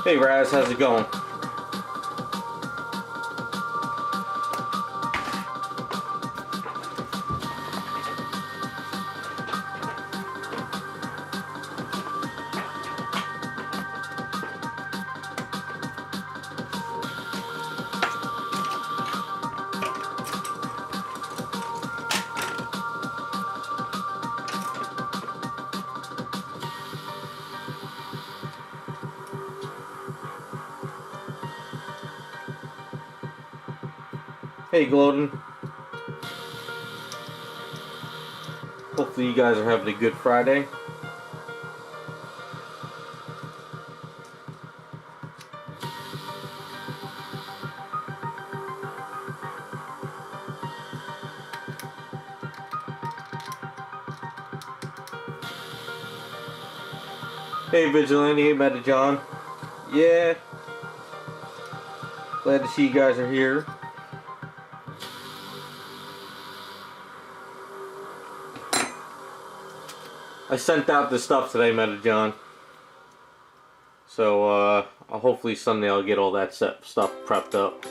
Hey Raz, how's it going? Hey Gloden. Hopefully you guys are having a good Friday. Hey Vigilante, hey Meta John. Yeah. Glad to see you guys are here. I sent out the stuff today, Meta John. So hopefully Sunday I'll get all that stuff prepped up.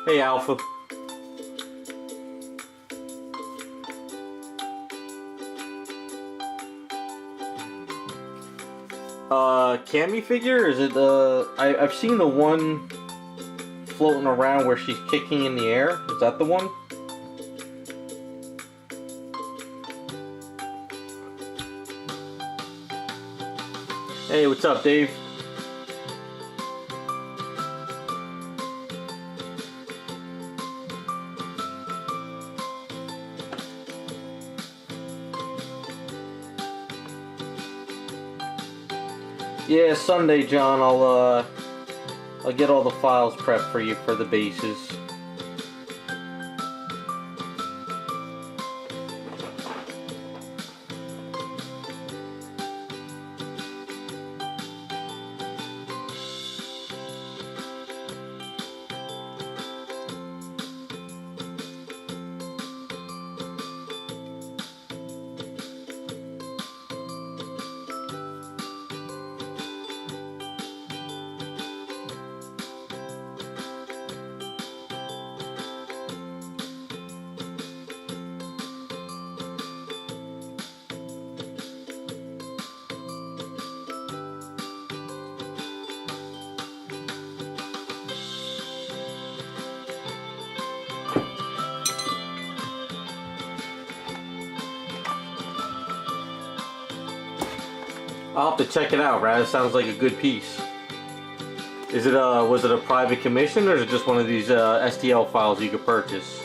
Hey Alpha. Cammy figure? Is it I've seen the one floating around where she's kicking in the air. Is that the one? Hey, what's up, Dave? Yeah, Sunday, John. I'll get all the files prepped for you for the bases. I'll have to check it out, Raz. Sounds like a good piece. Is it was it a private commission or is it just one of these STL files you could purchase?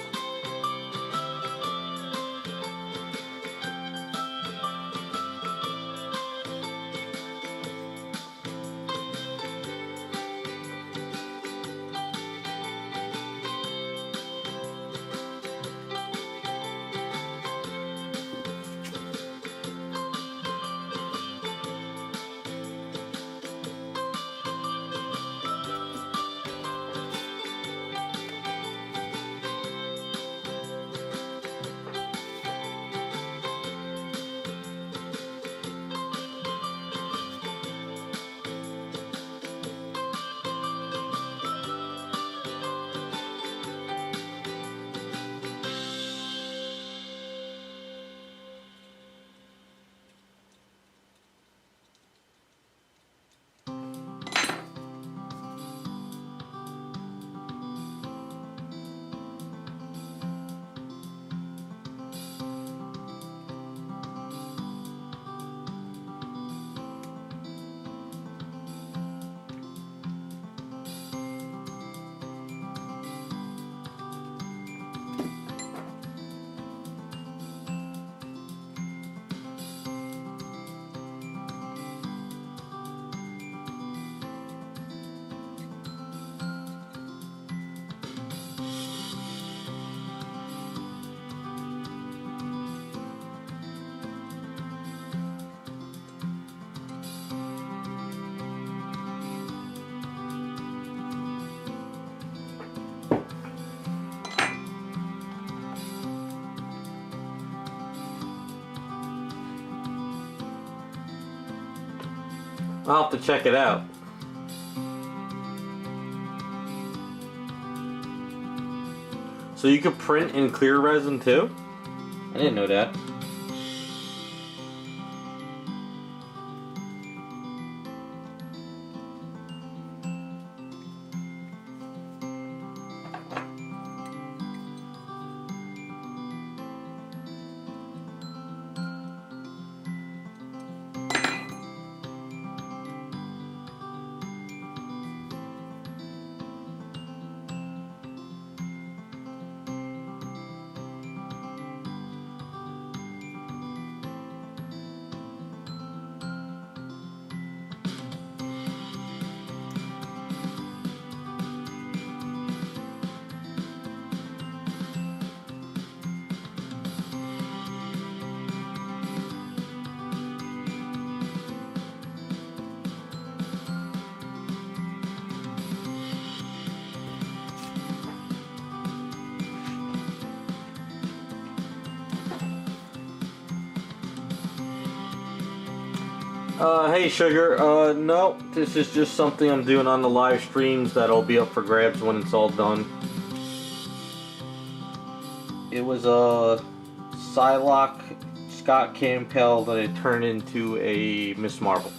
I'll have to check it out. So you could print in clear resin too? I didn't know that. Hey Sugar, no, this is just something I'm doing on the live streams that'll be up for grabs when it's all done. It was a Psylocke Scott Campbell that I turned into a Miss Marvel.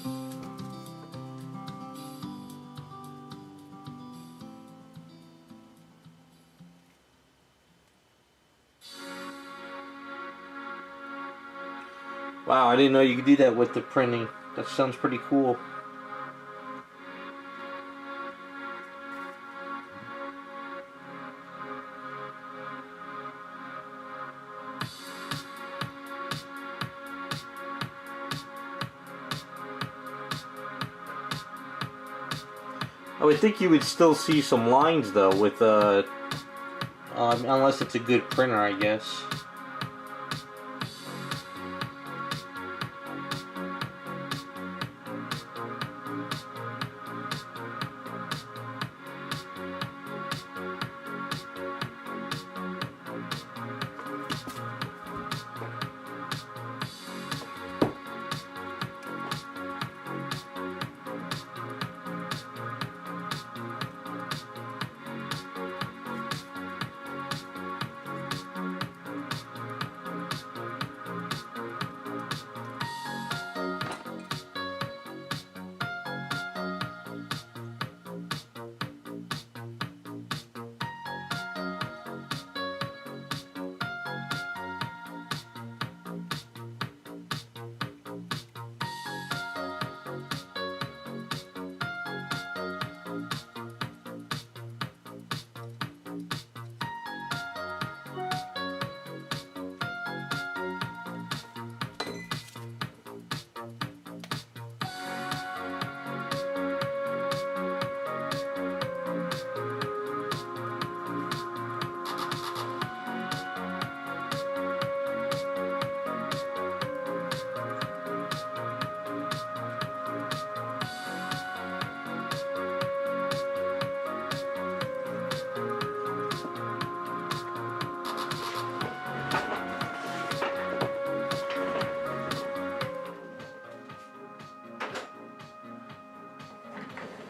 Wow, I didn't know you could do that with the printing. That sounds pretty cool. I would think you would still see some lines though with unless it's a good printer, I guess.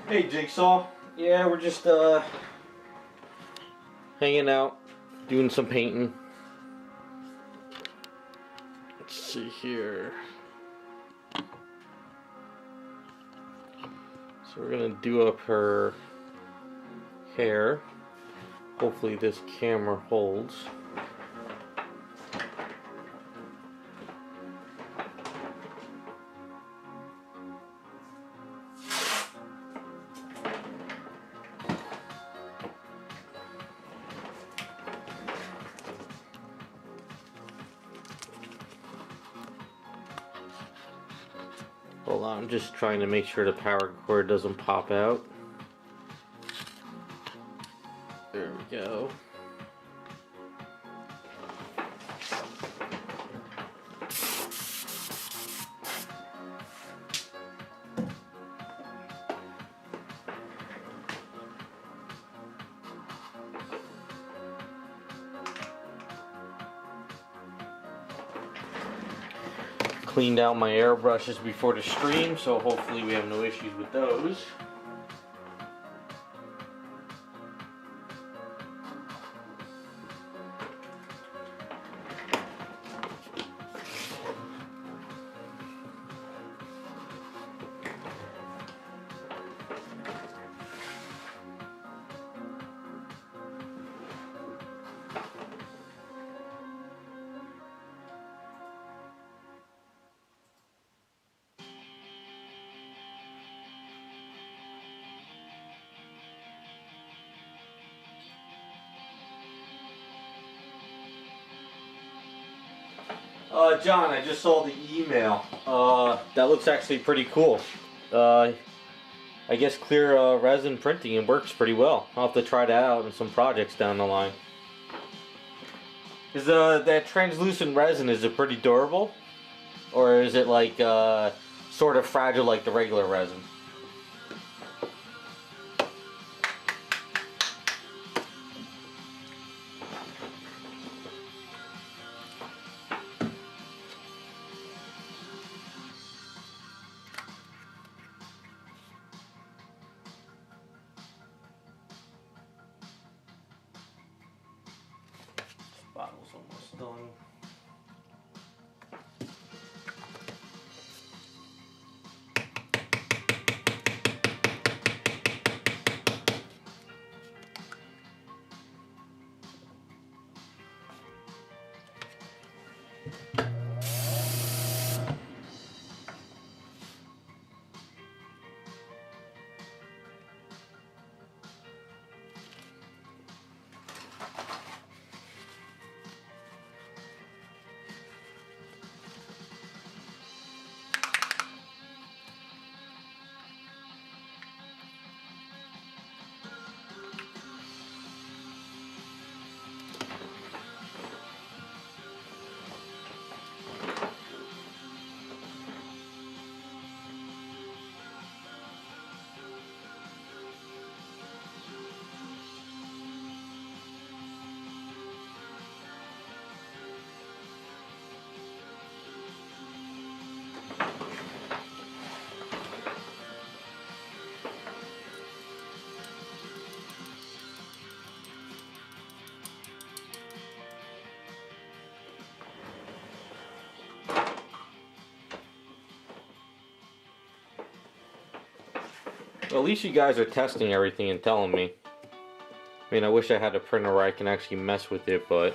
Hey Jigsaw, yeah, we're just hanging out, doing some painting. Let's see here. So we're gonna do up her hair. Hopefully this camera holds. Hold on, I'm just trying to make sure the power cord doesn't pop out. There we go. cleaned out my airbrushes before the stream, so hopefully we have no issues with those. John, I just saw the email. That looks actually pretty cool. I guess clear resin printing, it works pretty well. I'll have to try that out in some projects down the line. Is that translucent resin, is it pretty durable? Or is it like sort of fragile like the regular resin? Bottle's almost done. Well, at least you guys are testing everything and telling me. I mean, I wish I had a printer where I can actually mess with it, but...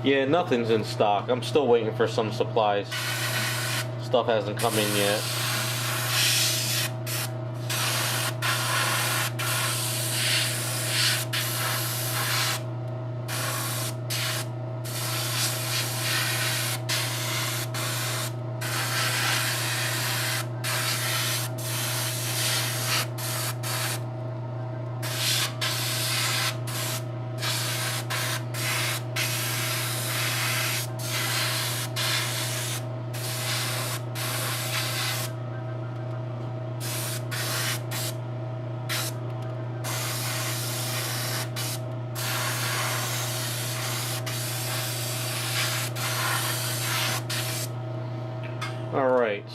Yeah, nothing's in stock. I'm still waiting for some supplies. Stuff hasn't come in yet.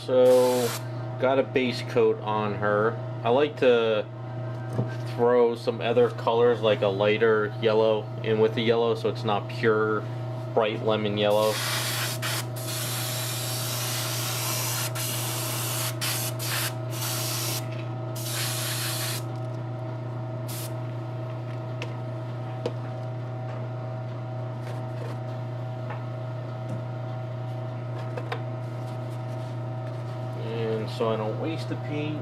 So, got a base coat on her. I like to throw some other colors like a lighter yellow in with the yellow so it's not pure bright lemon yellow. And so I don't waste the paint.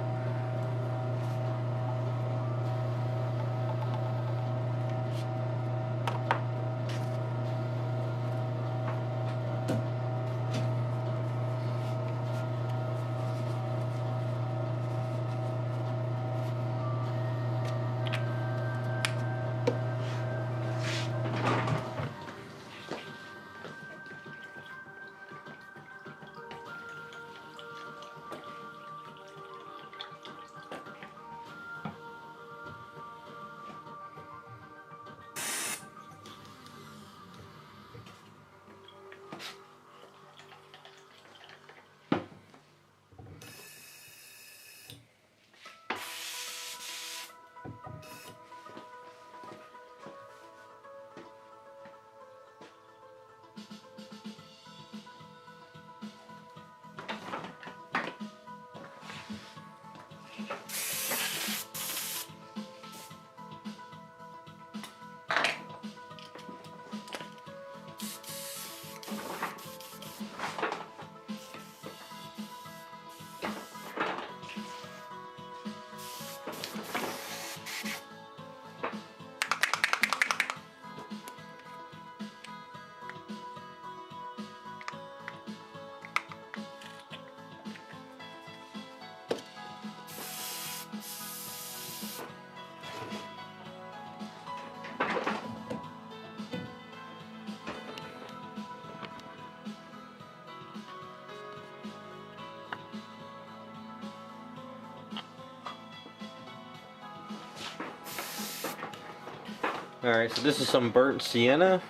Alright, so this is some burnt sienna.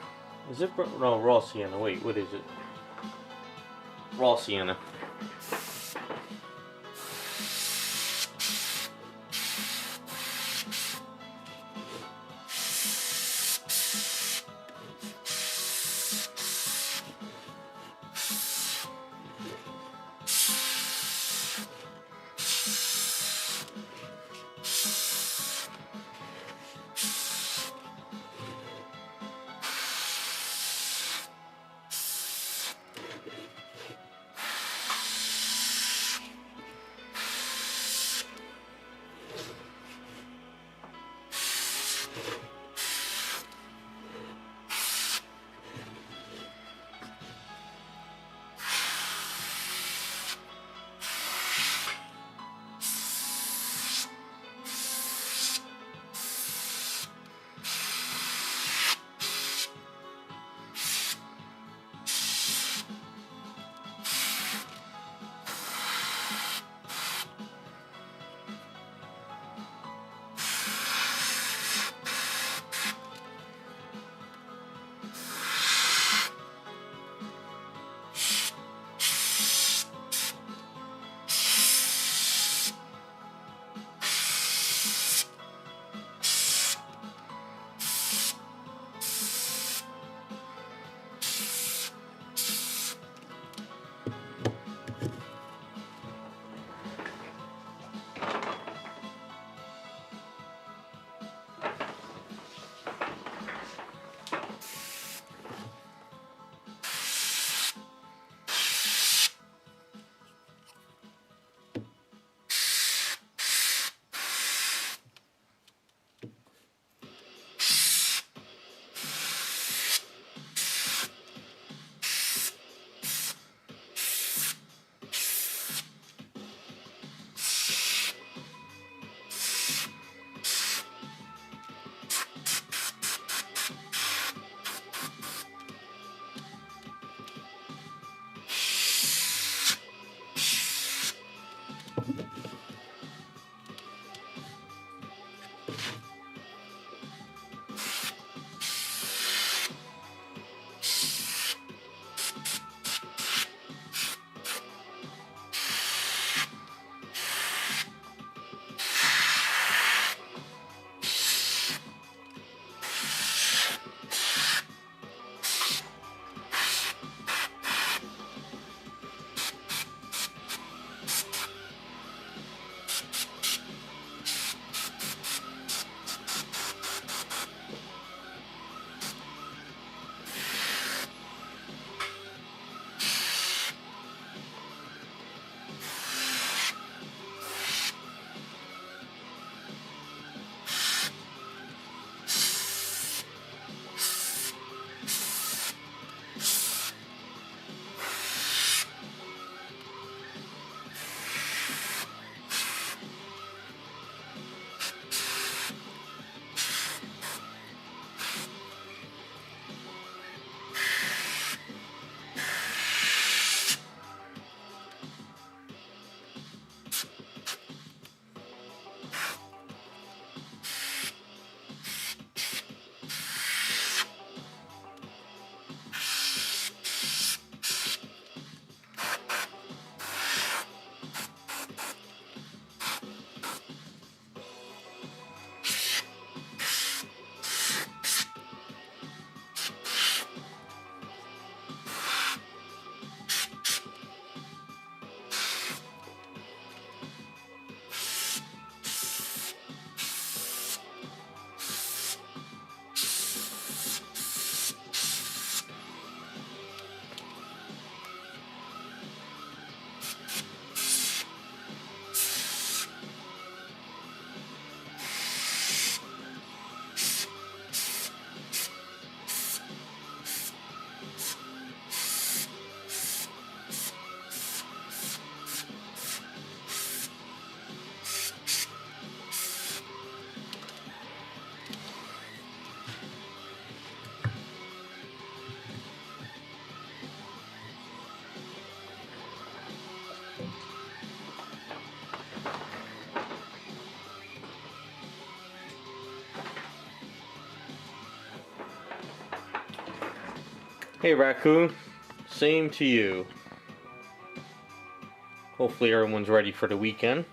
Is it burnt? No, raw sienna. Wait, what is it? Raw sienna. Hey Raccoon, same to you. Hopefully everyone's ready for the weekend.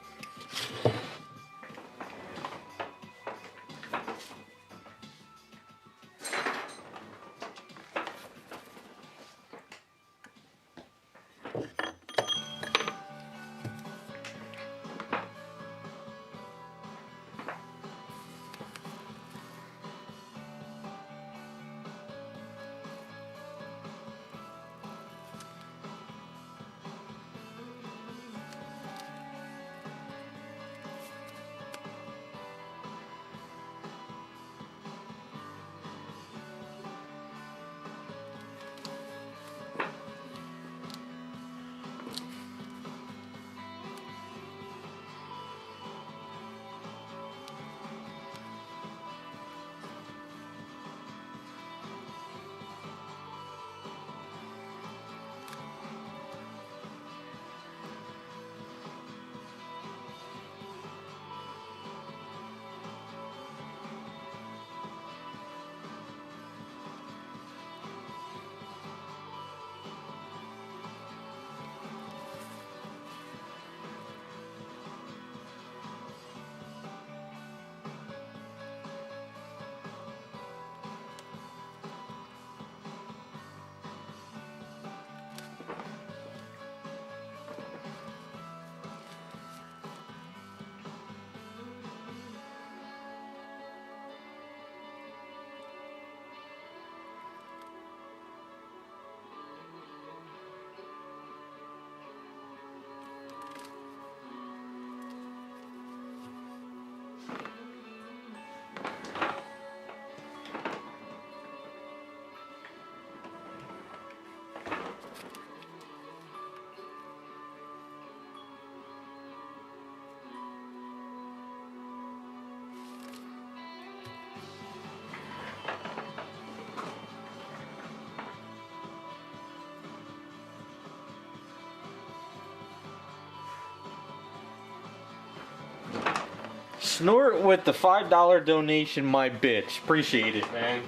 Snort with the $5 donation, my bitch. Appreciate it, man.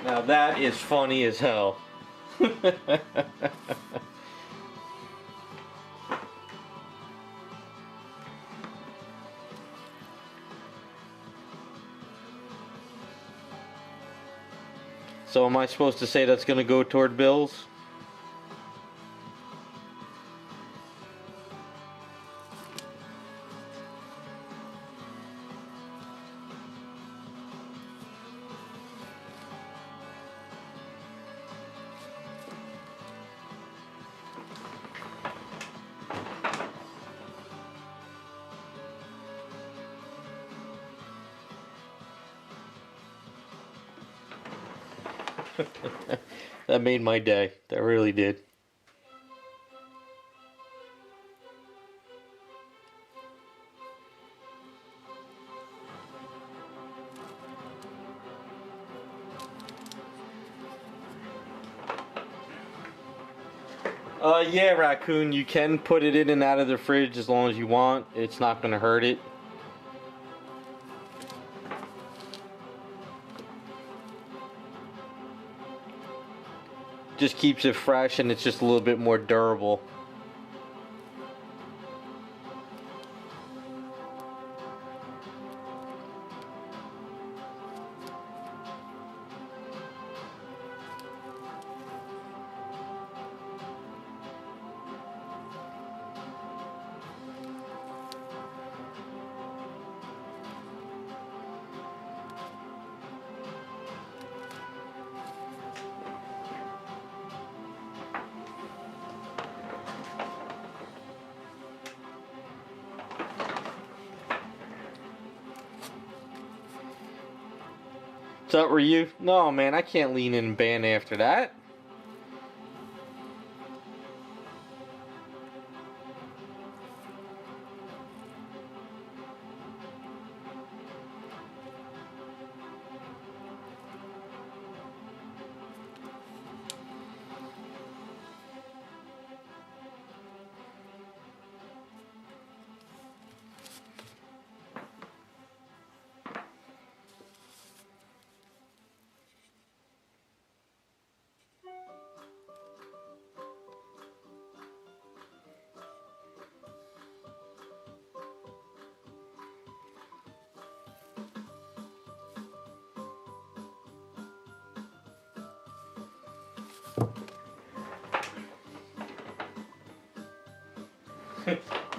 Now that is funny as hell. So am I supposed to say that's gonna go toward bills? That made my day. That really did. Yeah, Raccoon, you can put it in and out of the fridge as long as you want. It's not gonna hurt it. Just keeps it fresh and it's just a little bit more durable. What's up, Ryu? No, man, I can't lean in and band after that.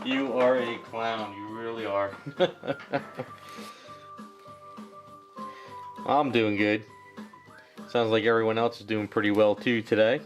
You are a clown. You really are. I'm doing good. Sounds like everyone else is doing pretty well too today.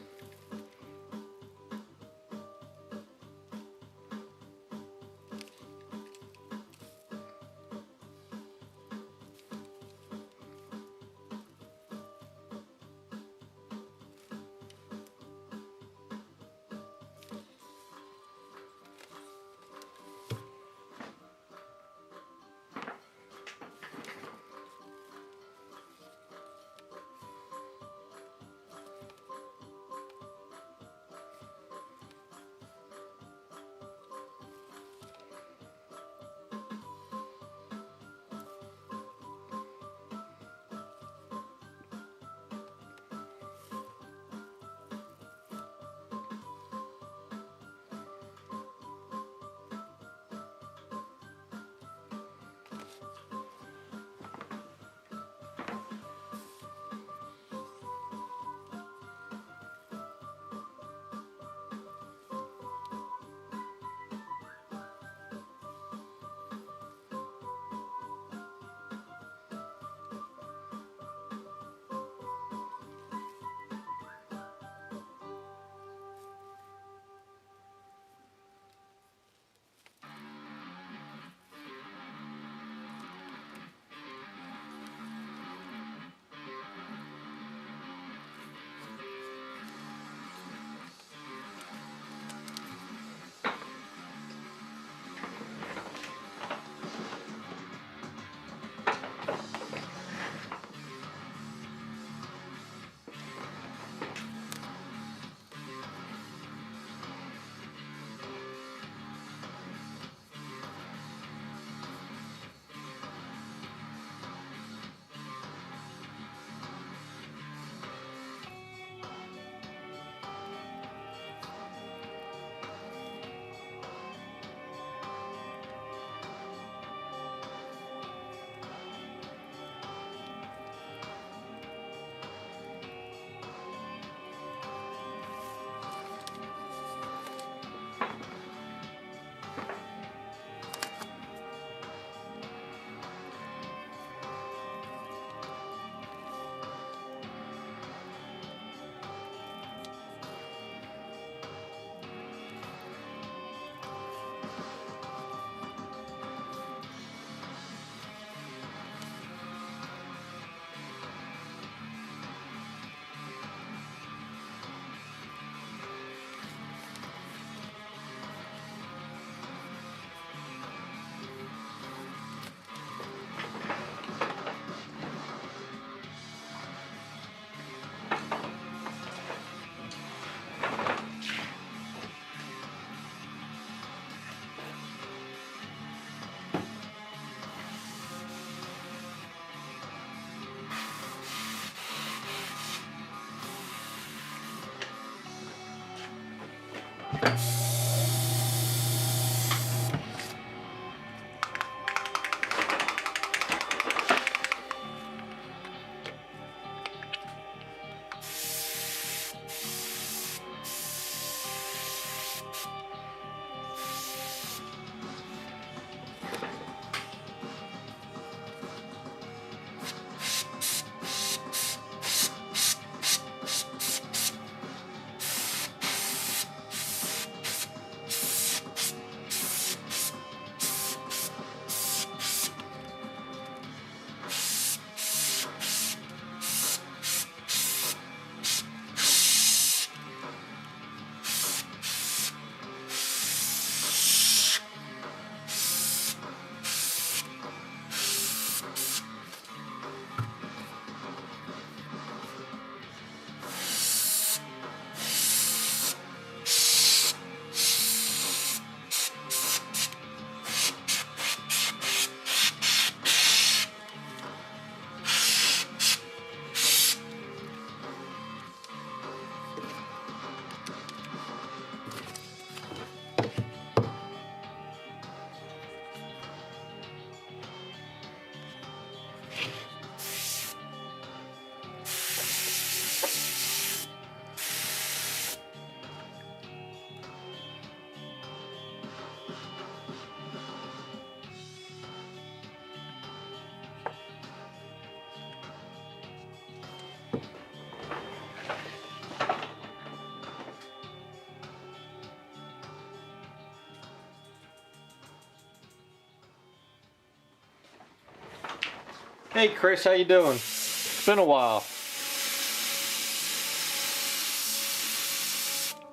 Hey Chris, how you doing? It's been a while.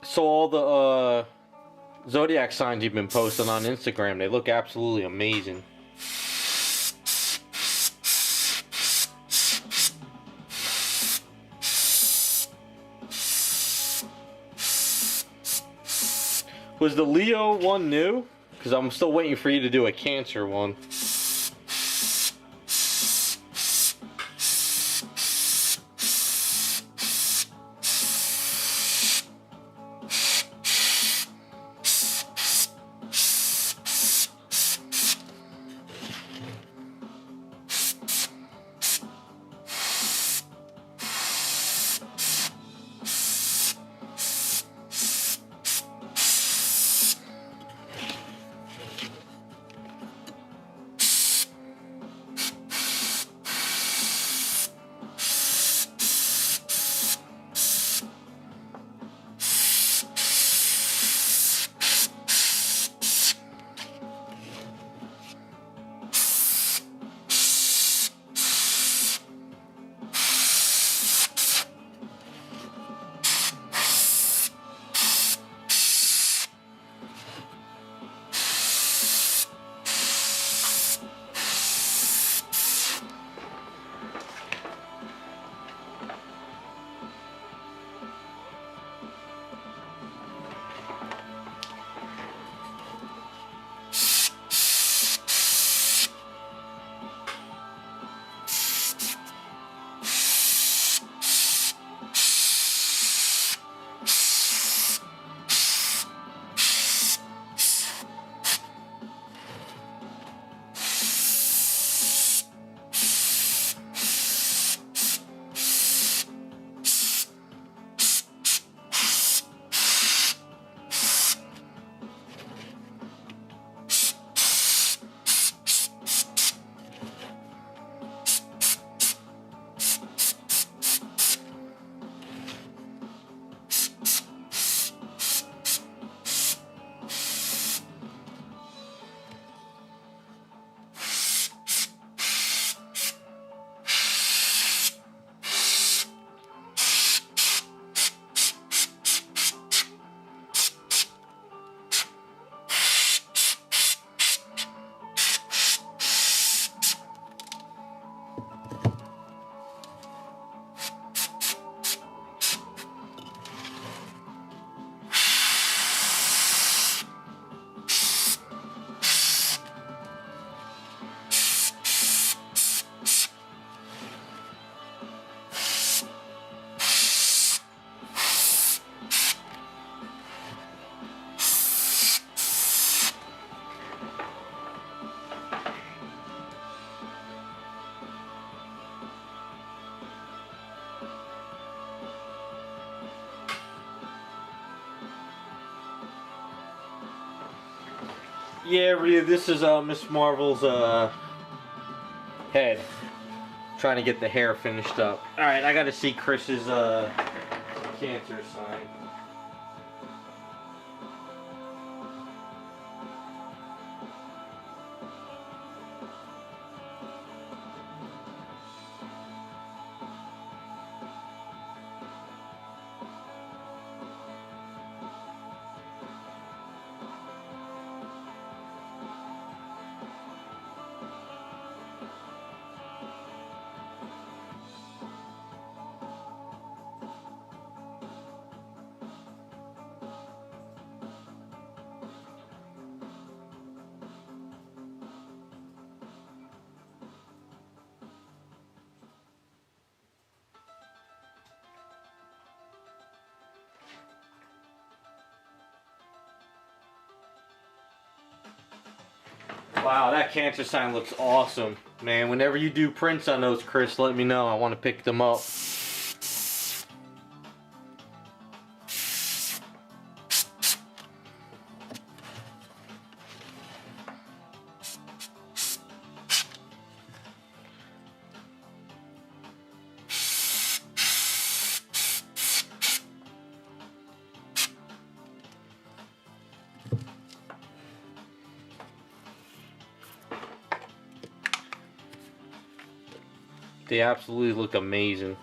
So all the zodiac signs you've been posting on Instagram, they look absolutely amazing. Was the Leo one new? Because I'm still waiting for you to do a Cancer one. Yeah, Rhea, this is Miss Marvel's head. Trying to get the hair finished up. Alright, I gotta see Chris's Cancer sign. Wow, that Cancer sign looks awesome. Man, whenever you do prints on those, Chris, let me know. I want to pick them up. They absolutely look amazing.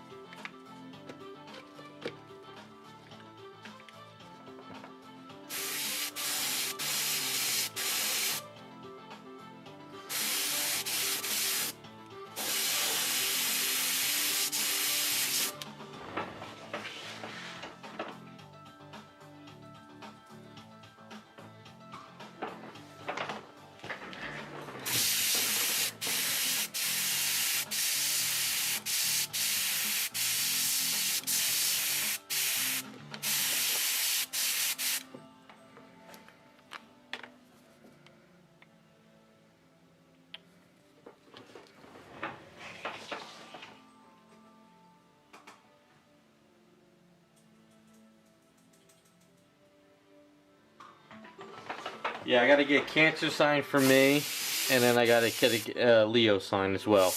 Yeah, I gotta get Cancer sign for me, and then I gotta get a Leo sign as well.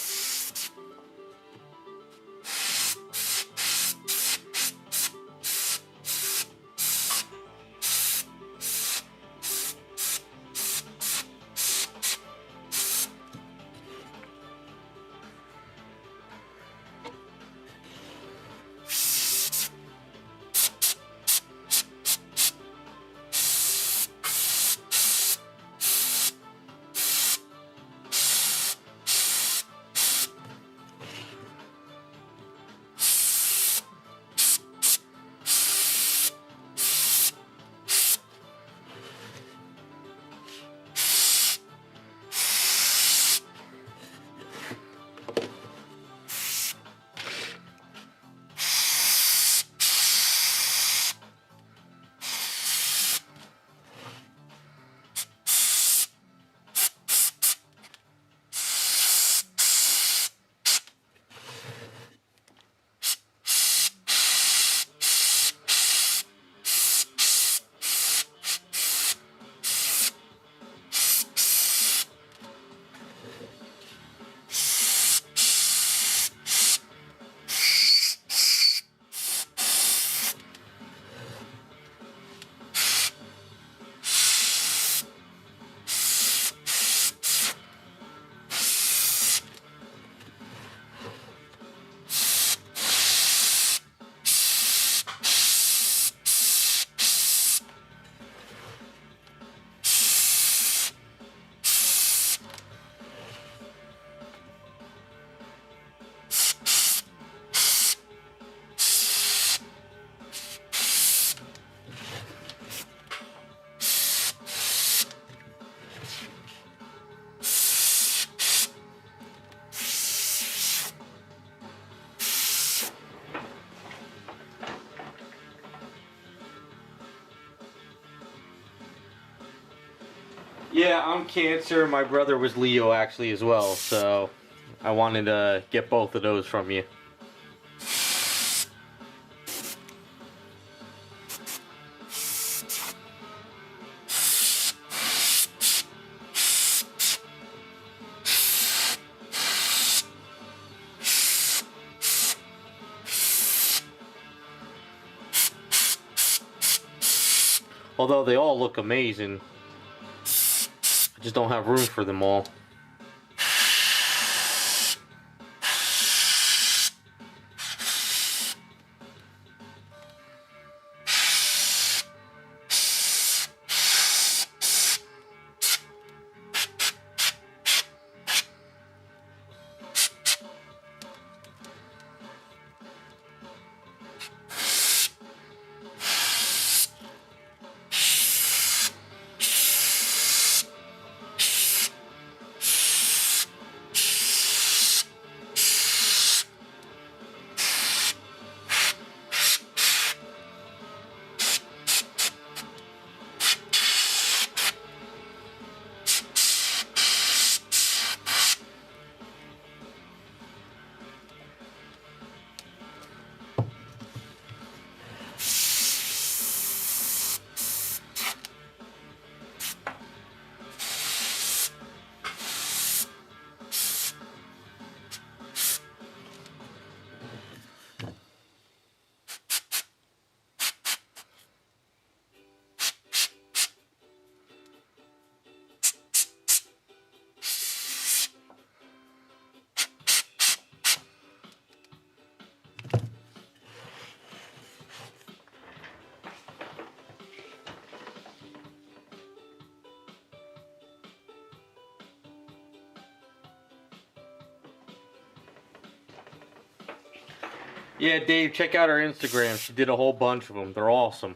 Yeah, I'm Cancer. My brother was Leo actually as well, so I wanted to get both of those from you. Although they all look amazing, I just don't have room for them all. Yeah, Dave, check out her Instagram. She did a whole bunch of them. They're awesome.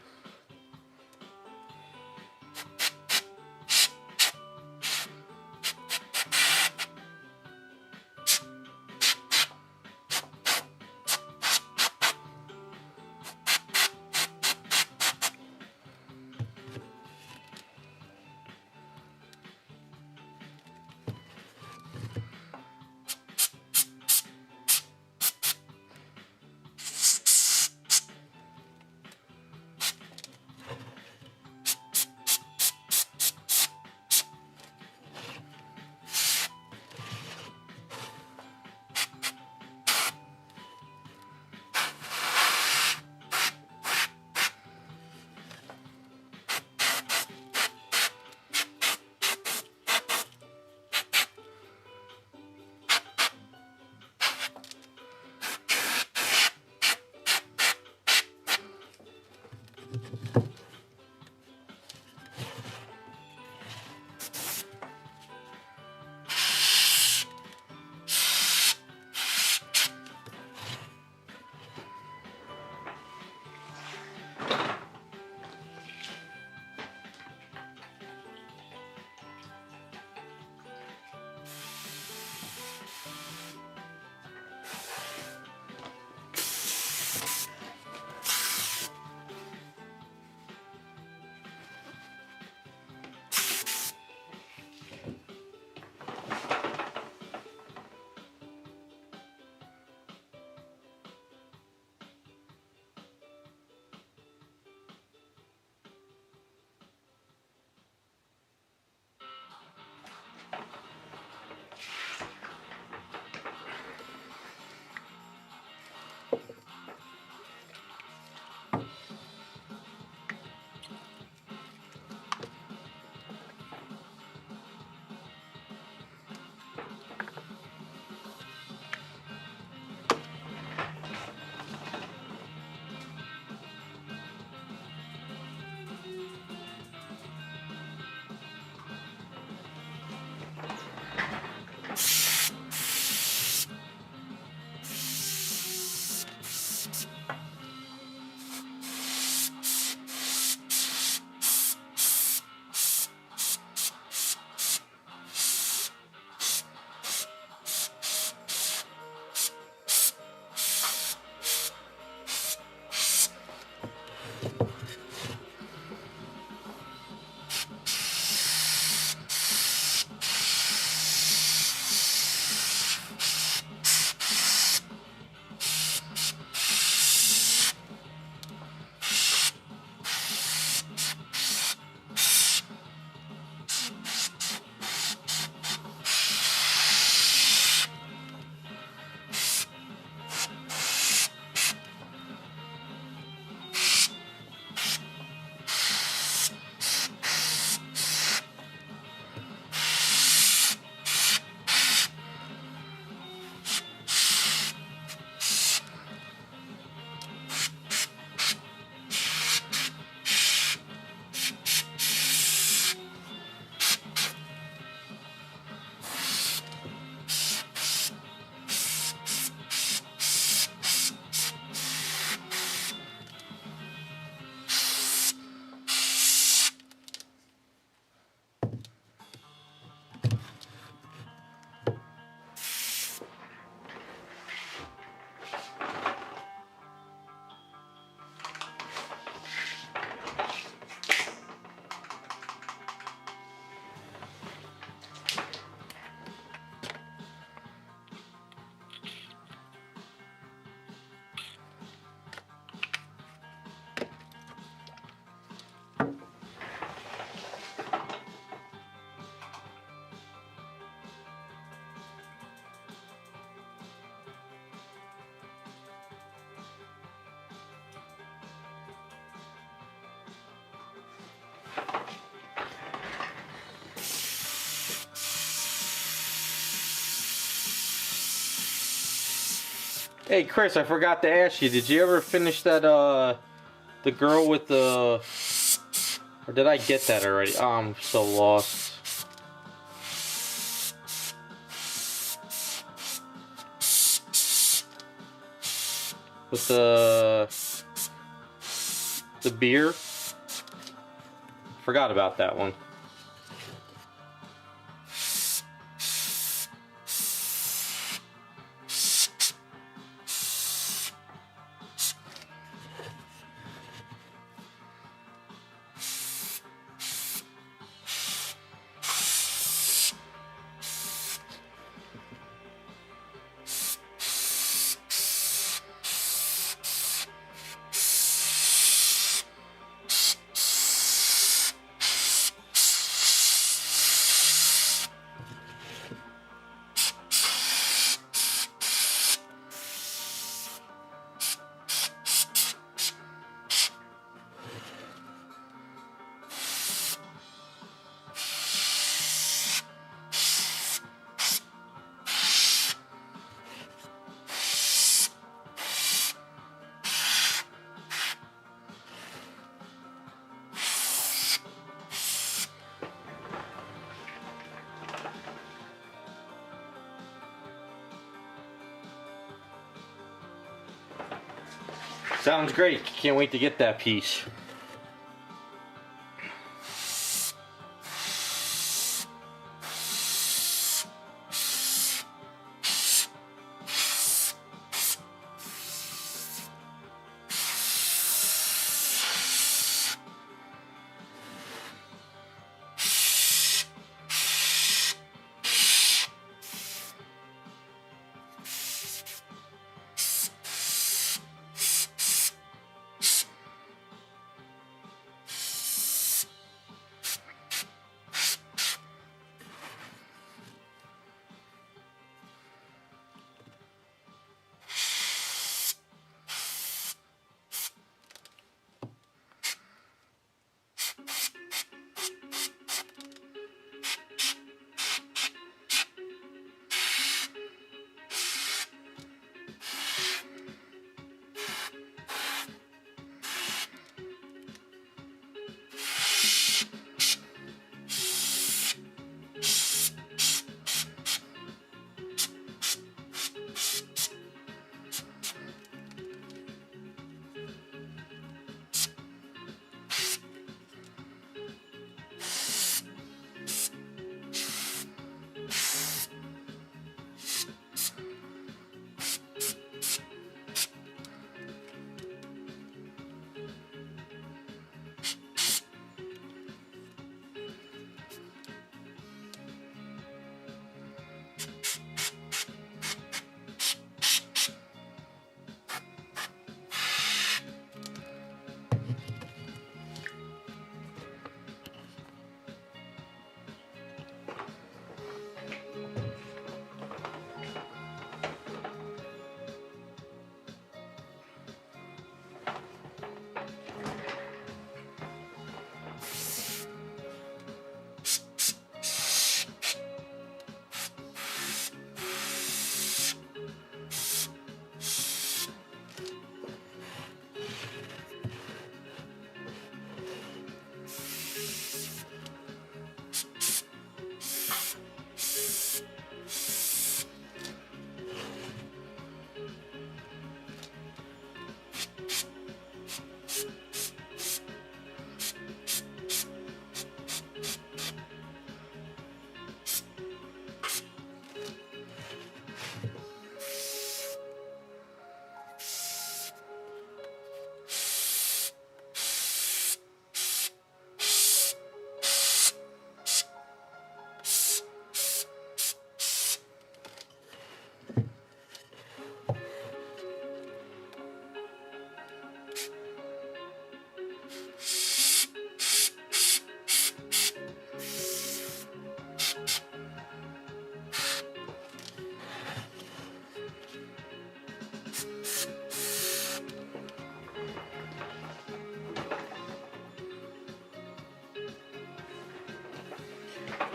Hey Chris, I forgot to ask you, did you ever finish that the girl with the, or did I get that already? Oh, I'm so lost. with the beer. Forgot about that one. Sounds great. Can't wait to get that piece.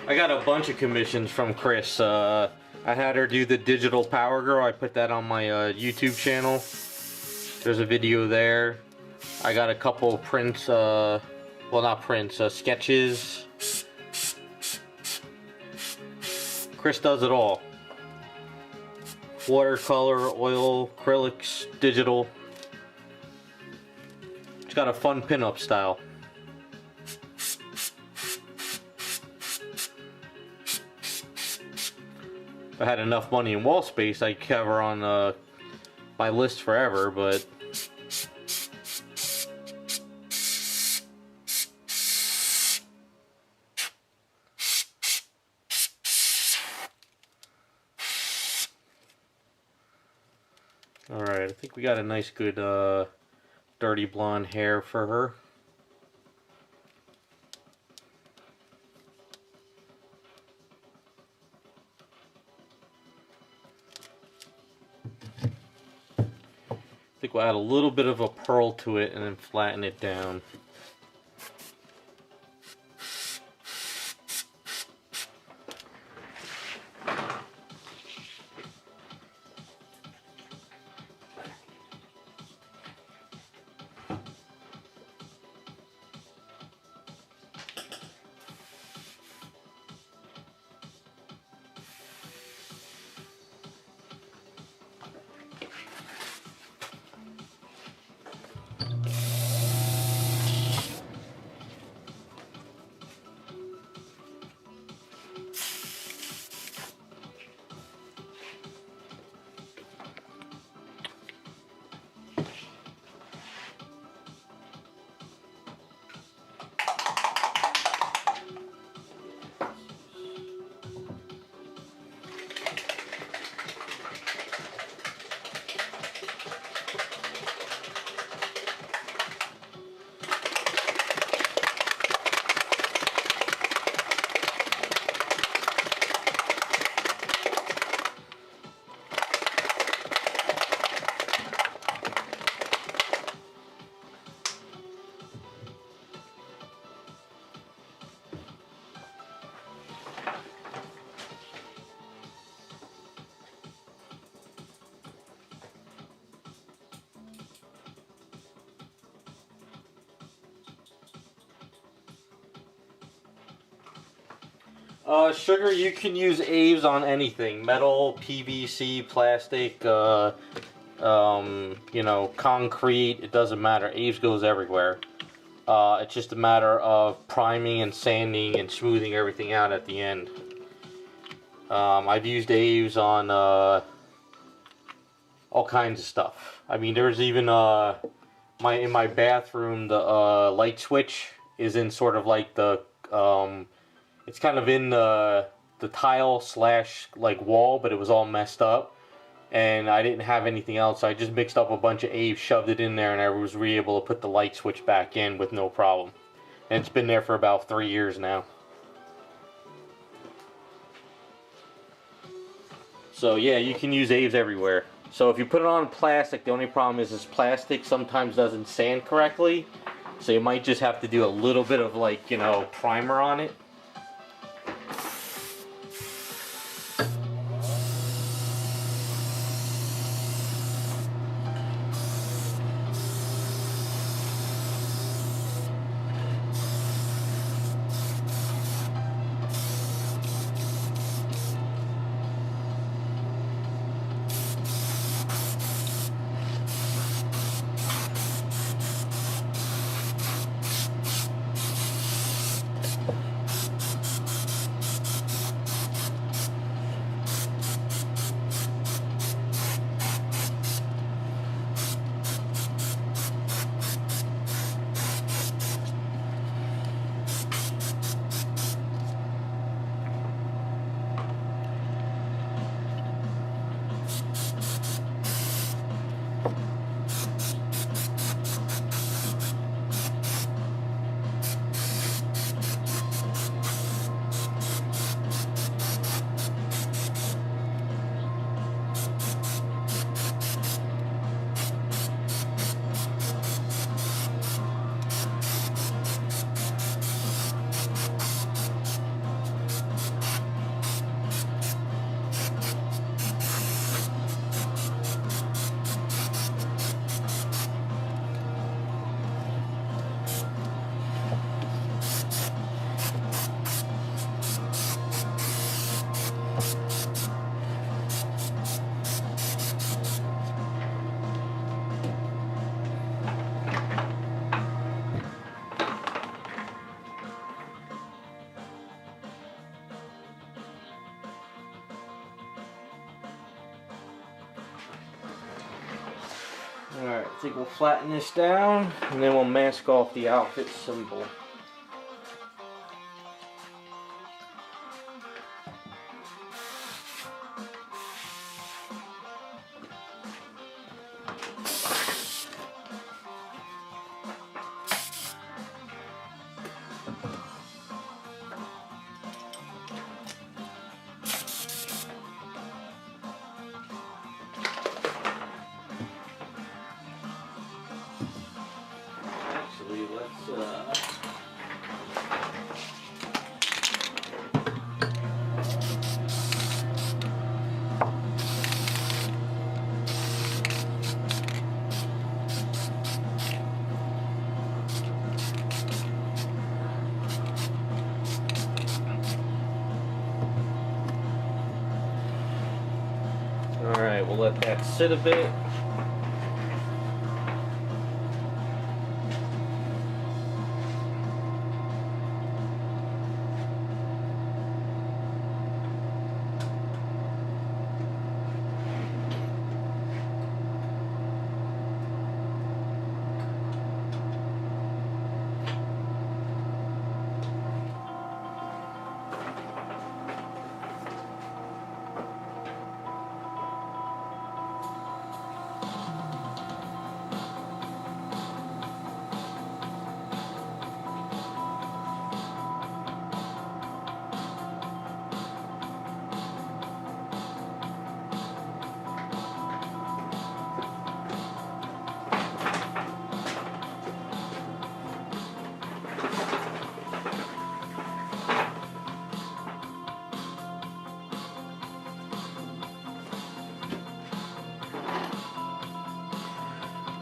I got a bunch of commissions from Chris. I had her do the digital power girl. I put that on my YouTube channel. There's a video there. I got a couple prints, well not prints, sketches. Chris does it all. Watercolor, oil, acrylics, digital. got a fun pinup style. If I had enough money in wall space, I'd cover on my list forever, but alright, I think we got a nice good dirty blonde hair for her. I think we'll add a little bit of a pearl to it and then flatten it down. Sugar, you can use Aves on anything. Metal, PVC, plastic, you know, concrete, it doesn't matter. Aves goes everywhere. It's just a matter of priming and sanding and smoothing everything out at the end. I've used Aves on all kinds of stuff. I mean, there's even in my bathroom, the light switch is in sort of like the it's kind of in the tile slash like wall, but it was all messed up, and I didn't have anything else, so I just mixed up a bunch of Aves, shoved it in there, and I was able to put the light switch back in with no problem. And it's been there for about 3 years now. So yeah, you can use Aves everywhere. So if you put it on plastic, the only problem is plastic sometimes doesn't sand correctly, so you might just have to do a little bit of, like, you know, primer on it. Alright, I think we'll flatten this down and then we'll mask off the outfit symbol. Alright, we'll let that sit a bit.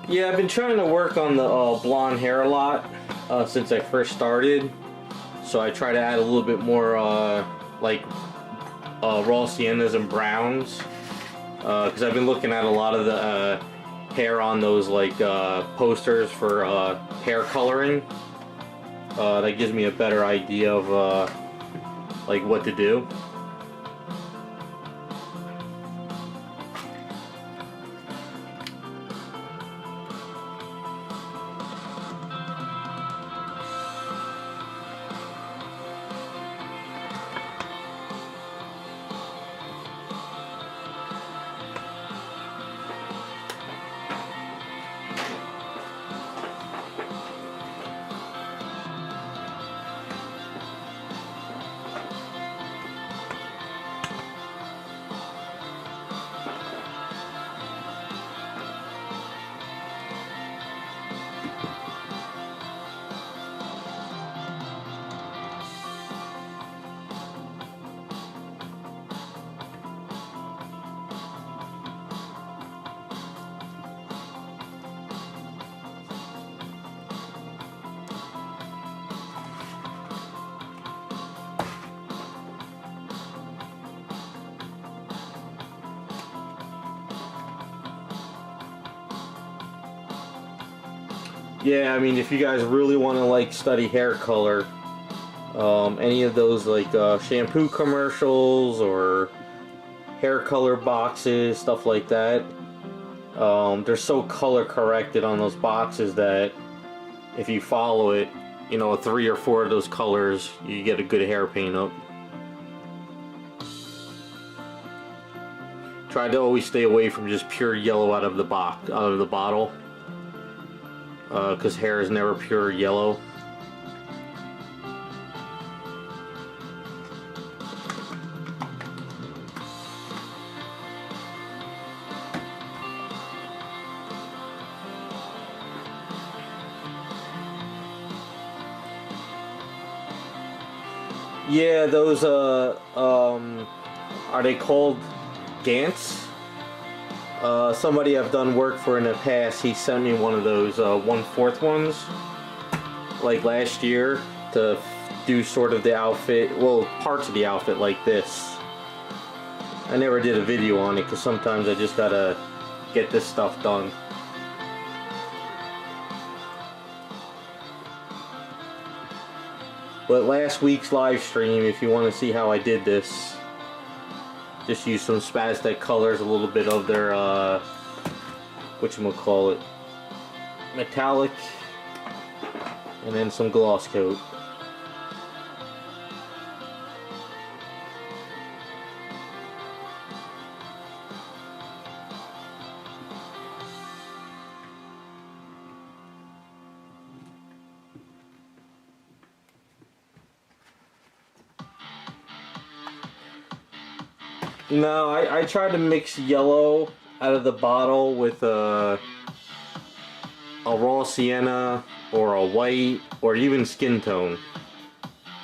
Yeah, I've been trying to work on the blonde hair a lot since I first started. So I try to add a little bit more raw siennas and browns. Because I've been looking at a lot of the hair on those posters for hair coloring. That gives me a better idea of what to do. Yeah, I mean, if you guys really want to study hair color, any of those shampoo commercials or hair color boxes, stuff like that, they're so color corrected on those boxes that if you follow it, 3 or 4 of those colors, you get a good hair paint-up. Try to always stay away from just pure yellow out of the bottle. Because hair is never pure yellow. Yeah, those are they called Gants? Somebody I've done work for in the past, he sent me one of those 1/4 ones, last year, to do sort of the outfit, well, parts of the outfit like this. I never did a video on it because sometimes I just gotta get this stuff done. But last week's live stream, if you want to see how I did this, just use some Spaztec colors, a little bit of their whatchamacallit, metallic, and then some gloss coat. No, I tried to mix yellow out of the bottle with a raw sienna or a white or even skin tone.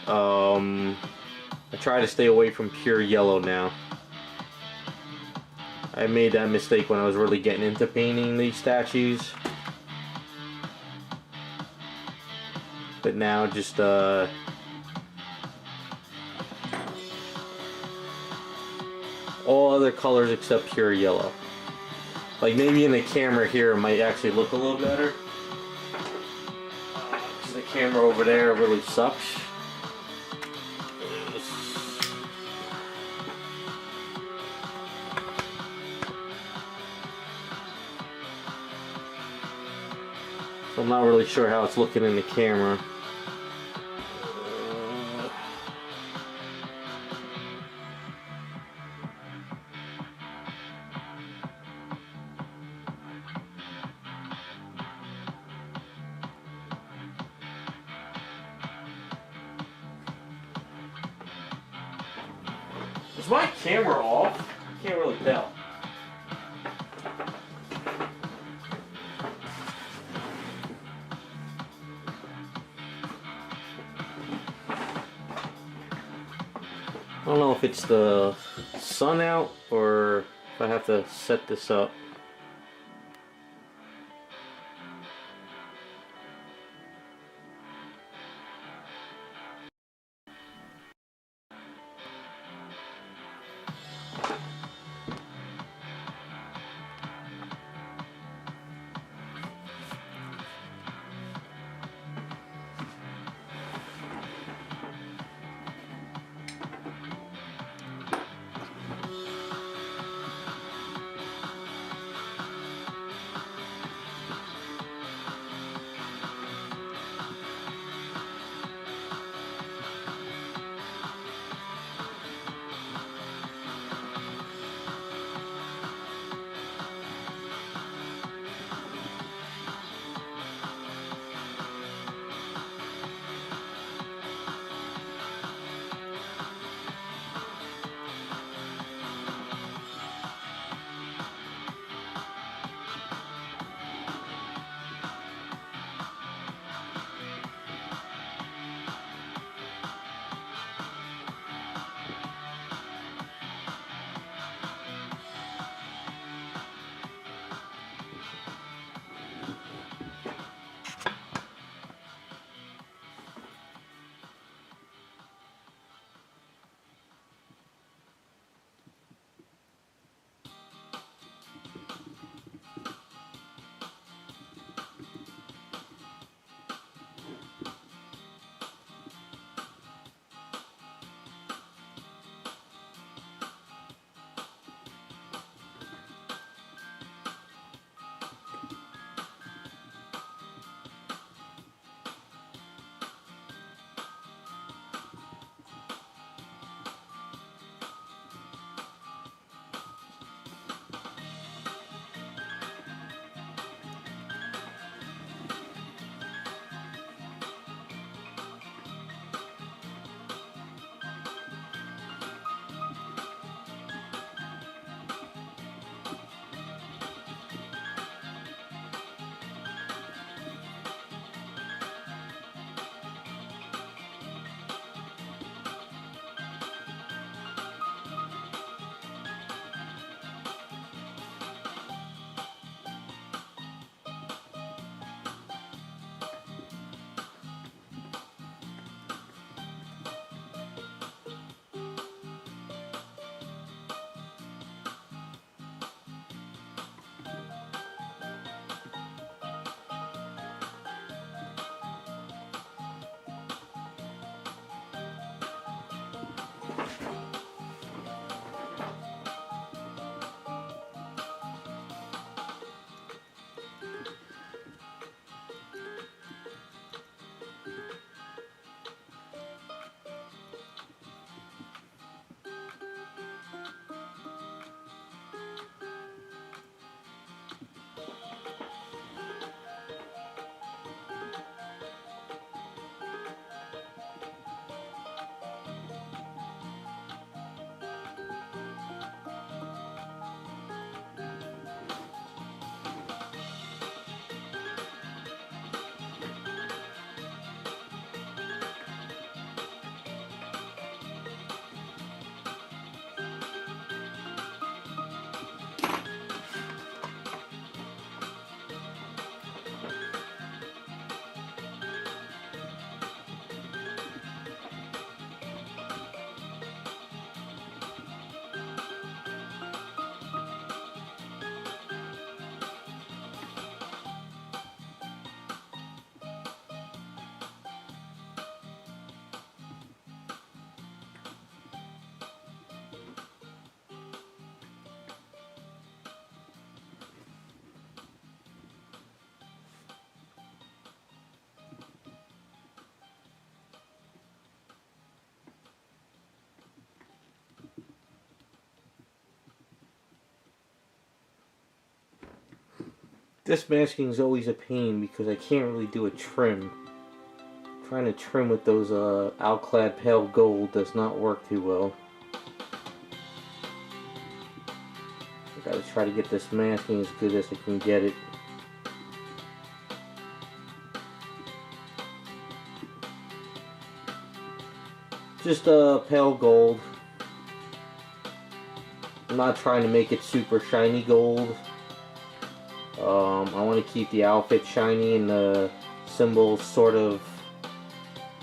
I try to stay away from pure yellow now. I made that mistake when I was really getting into painting these statues. But now just all other colors except pure yellow. Like maybe in the camera here it might actually look a little better. Because the camera over there really sucks. So I'm not really sure how it's looking in the camera. Is my camera off? I can't really tell. I don't know if it's the sun out or if I have to set this up. This masking is always a pain because I can't really do a trim. Trying to trim with those Alclad pale gold does not work too well. I gotta try to get this masking as good as I can get it. Just pale gold. I'm not trying to make it super shiny gold. I want to keep the outfit shiny and the symbol sort of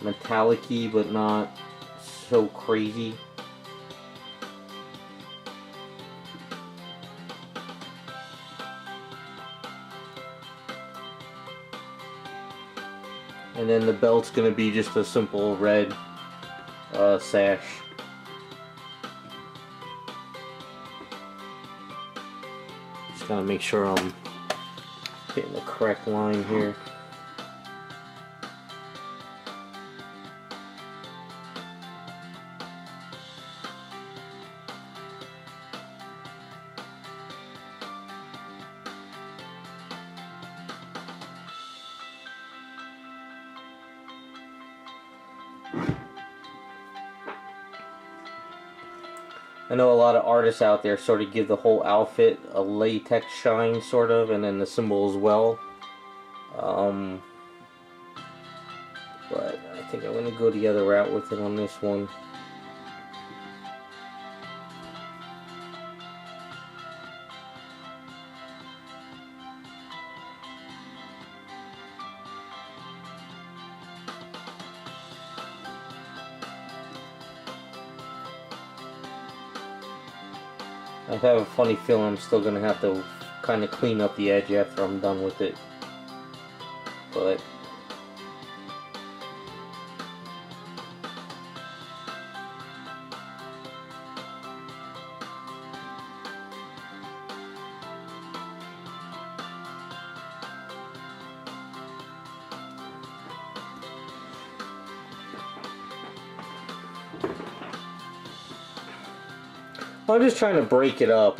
metallic-y, but not so crazy. And then the belt's gonna be just a simple red sash. Just gotta make sure I'm getting the correct line here. I know a lot of artists out there sort of give the whole outfit a latex shine, sort of, and then the symbol as well. But I think I'm going to go the other route with it on this one. I have a funny feeling I'm still going to have to kind of clean up the edge after I'm done with it. But I'm just trying to break it up.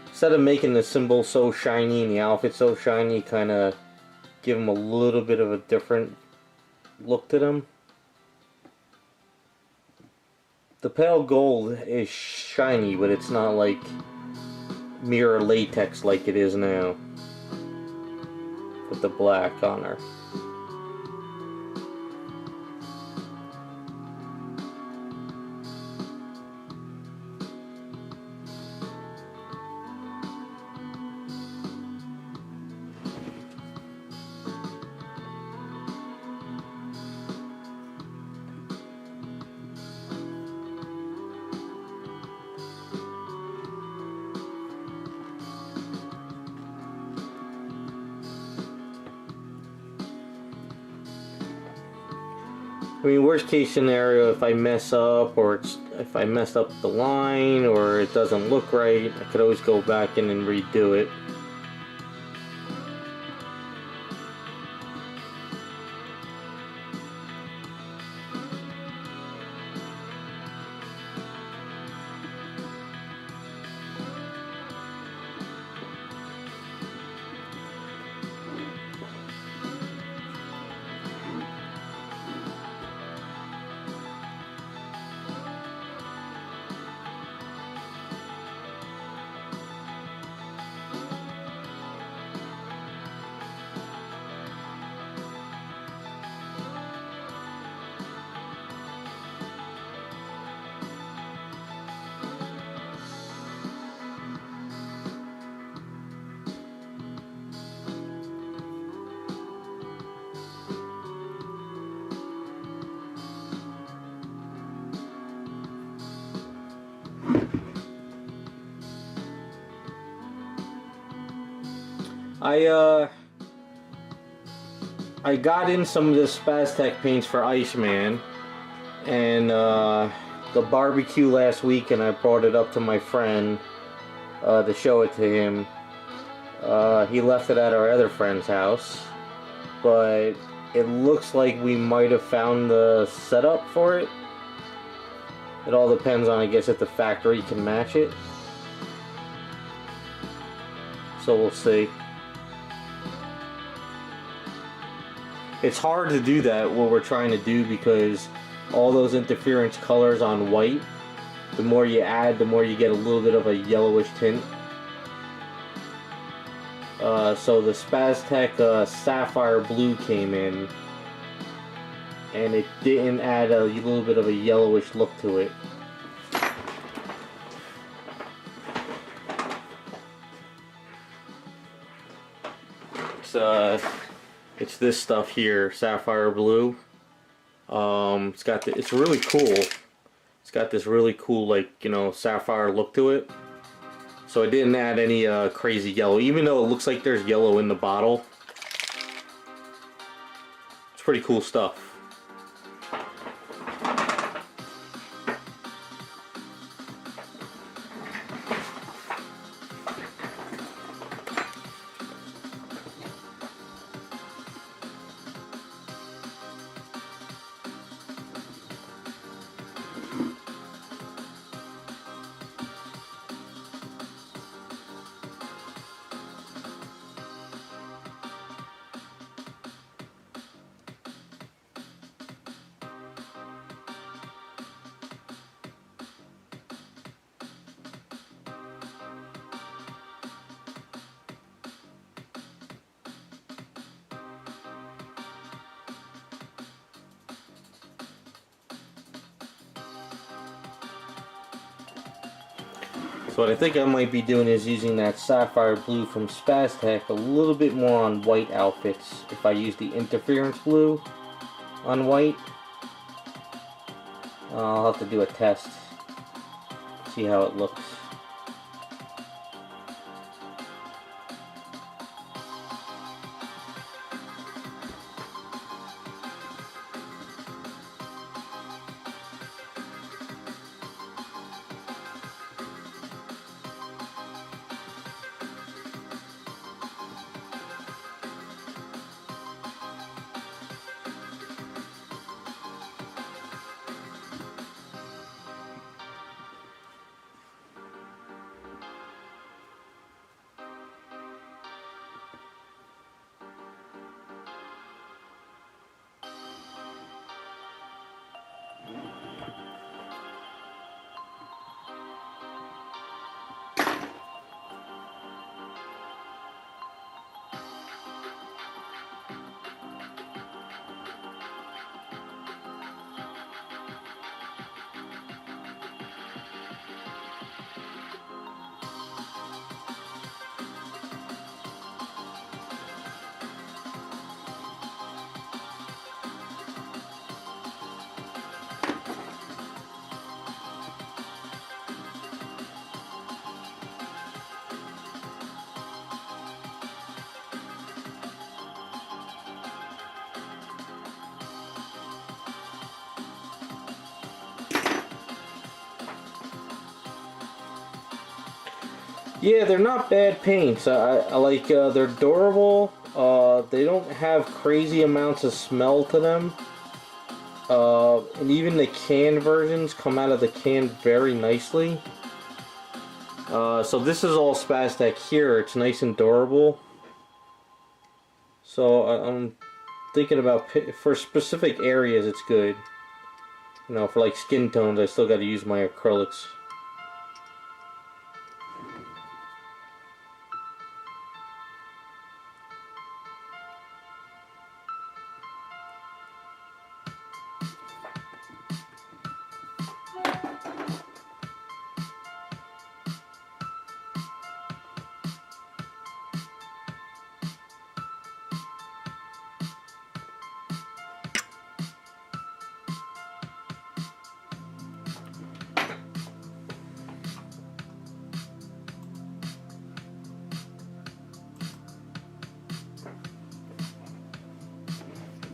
Instead of making the symbol so shiny and the outfit so shiny, kind of give them a little bit of a different look to them. The pale gold is shiny, but it's not like mirror latex like it is now with the black on her. I mean, worst case scenario, if I mess up, or if I messed up the line, or it doesn't look right, I could always go back in and redo it. I got in some of the Spaztec paints for Iceman, and the barbecue last week, and I brought it up to my friend to show it to him. He left it at our other friend's house, but it looks like we might have found the setup for it. It all depends on, I guess, if the factory can match it. So we'll see. It's hard to do that, what we're trying to do, because all those interference colors on white, the more you add, the more you get a little bit of a yellowish tint. So the SpazTech Sapphire Blue came in, and it didn't add a little bit of a yellowish look to it. It's this stuff here, Sapphire Blue. It's really cool. It's got this really cool, like, you know, sapphire look to it. So I didn't add any crazy yellow, even though it looks like there's yellow in the bottle. It's pretty cool stuff. So what I think I might be doing is using that Sapphire Blue from SpazTech a little bit more on white outfits. If I use the interference blue on white, I'll have to do a test, see how it looks. Yeah, they're not bad paints. I like, they're durable. They don't have crazy amounts of smell to them. And even the canned versions come out of the can very nicely. So this is all SpazTech here. It's nice and durable. So I'm thinking about, for specific areas it's good. You know, for like skin tones, I still got to use my acrylics.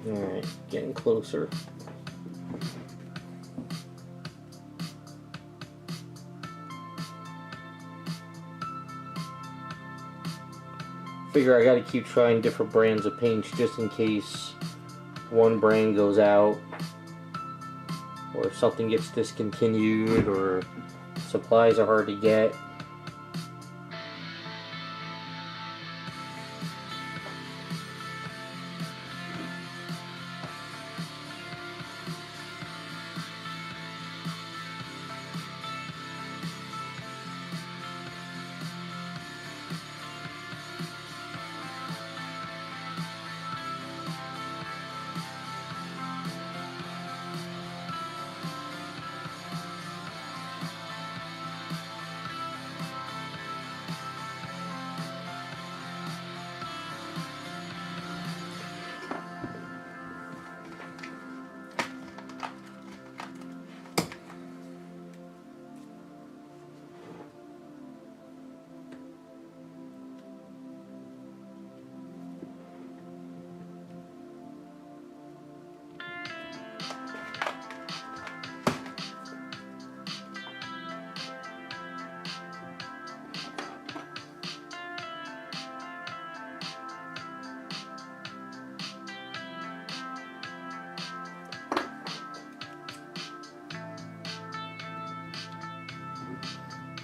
Alright, getting closer. Figure I gotta keep trying different brands of paints just in case one brand goes out, or if something gets discontinued, or supplies are hard to get.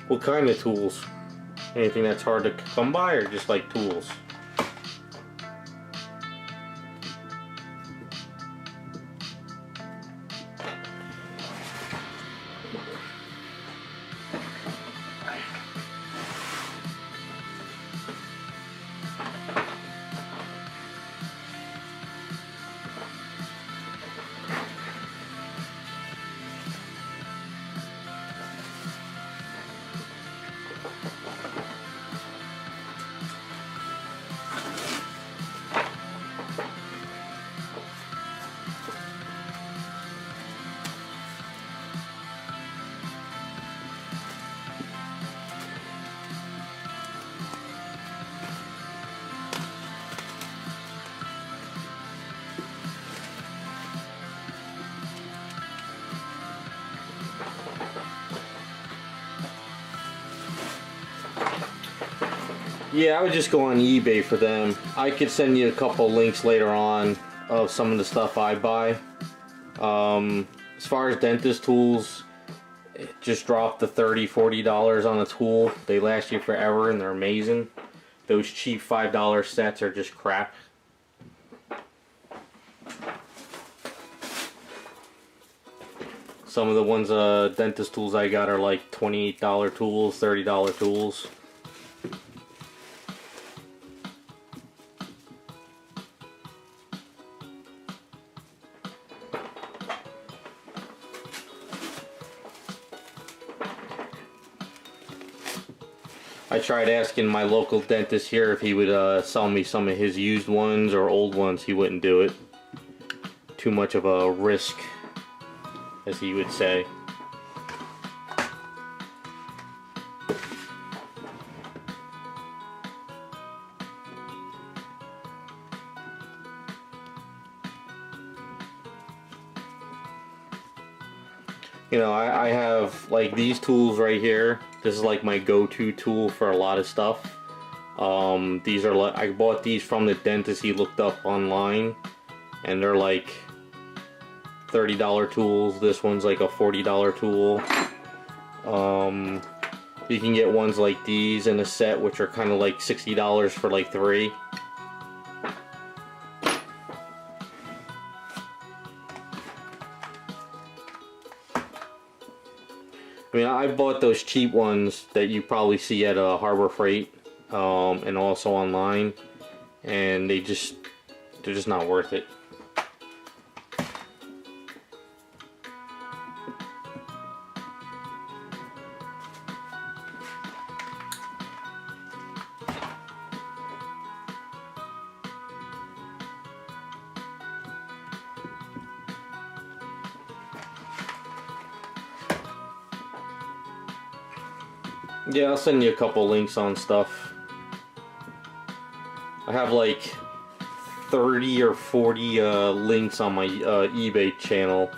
What kind of tools? Anything that's hard to come by, or just like tools? Yeah, I would just go on eBay for them. I could send you a couple links later on of some of the stuff I buy. As far as dentist tools, it just dropped to $30–40 on a tool. They last you forever and they're amazing. Those cheap $5 sets are just crap. Some of the ones dentist tools I got are like $28 tools, $30 tools. I tried asking my local dentist here if he would sell me some of his used ones or old ones. He wouldn't do it. Too much of a risk, as he would say. You know, I have like these tools right here. This is like my go-to tool for a lot of stuff. These are like, I bought these from the dentist he looked up online, and they're like $30 tools. This one's like a $40 tool. You can get ones like these in a set, which are kind of like $60 for like 3. I mean, I bought those cheap ones that you probably see at Harbor Freight and also online, and they're just not worth it. Yeah, I'll send you a couple links on stuff. I have like 30 or 40 links on my eBay channel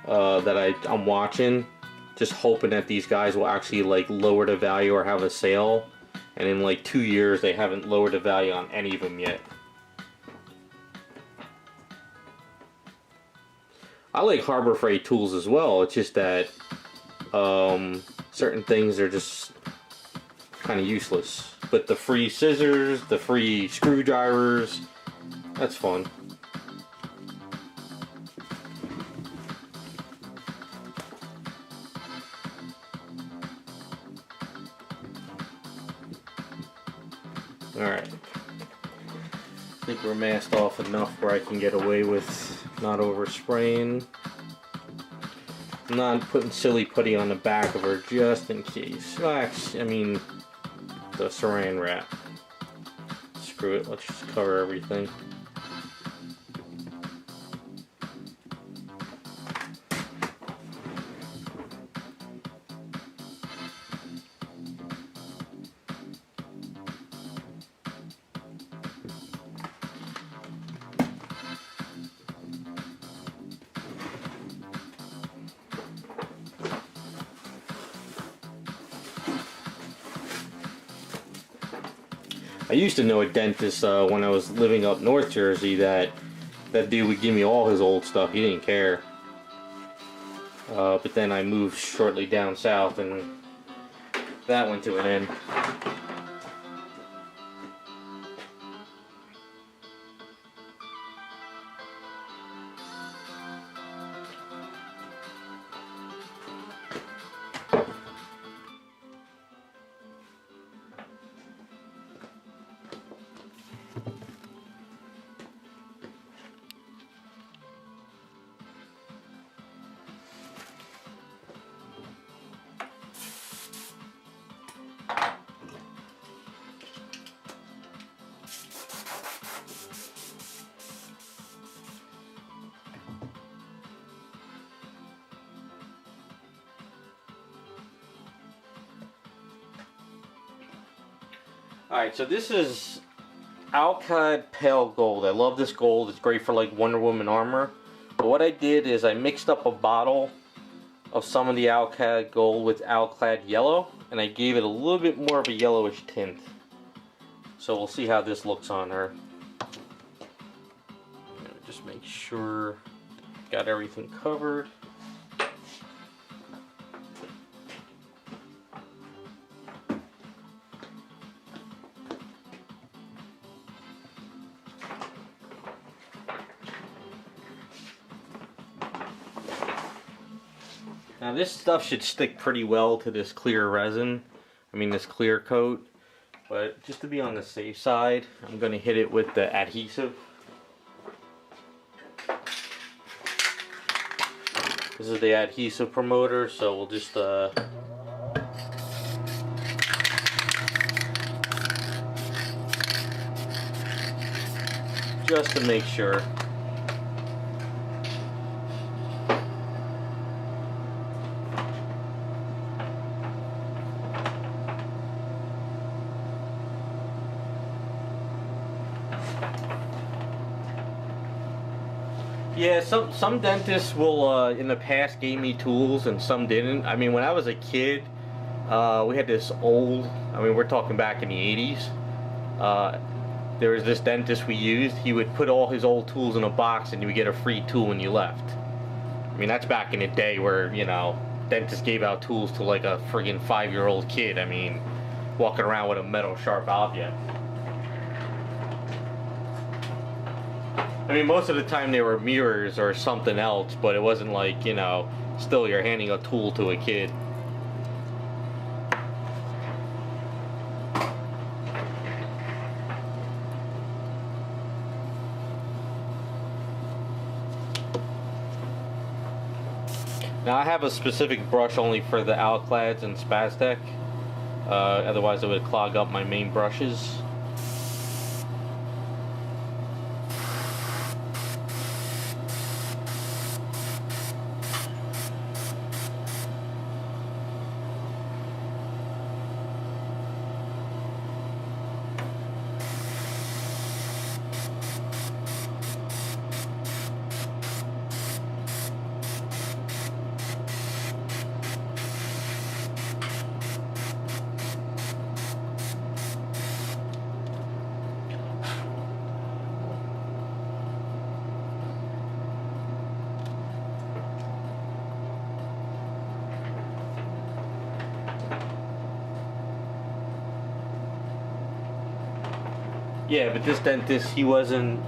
that I'm watching, just hoping that these guys will actually like lower the value or have a sale. And in like 2 years, they haven't lowered the value on any of them yet. I like Harbor Freight tools as well. It's just that certain things are just kind of useless. But the free scissors, the free screwdrivers, that's fun. Alright. I think we're masked off enough where I can get away with not overspraying. I'm not putting silly putty on the back of her just in case. Well, actually, I mean, the saran wrap. Screw it, let's just cover everything. I used to know a dentist when I was living up North Jersey that dude would give me all his old stuff. He didn't care. But then I moved shortly down south, and that one to an end. Alright, so this is Alclad Pale Gold. I love this gold. It's great for like Wonder Woman armor. But what I did is I mixed up a bottle of some of the Alclad Gold with Alclad Yellow, and I gave it a little bit more of a yellowish tint. So we'll see how this looks on her. Just make sure got everything covered. Now this stuff should stick pretty well to this clear resin, this clear coat, but just to be on the safe side, I'm going to hit it with the adhesive. This is the adhesive promoter, so we'll just to make sure. Yeah, some dentists will, in the past, gave me tools and some didn't. When I was a kid, we had this old, we're talking back in the 80s. There was this dentist we used. He would put all his old tools in a box and you would get a free tool when you left. That's back in the day where, dentists gave out tools to like a friggin' 5-year-old kid. Walking around with a metal sharp object. Most of the time they were mirrors or something else, but it wasn't like, still you're handing a tool to a kid. Now I have a specific brush only for the Alclads and Spaztec, otherwise it would clog up my main brushes. Yeah, but this dentist, he wasn't...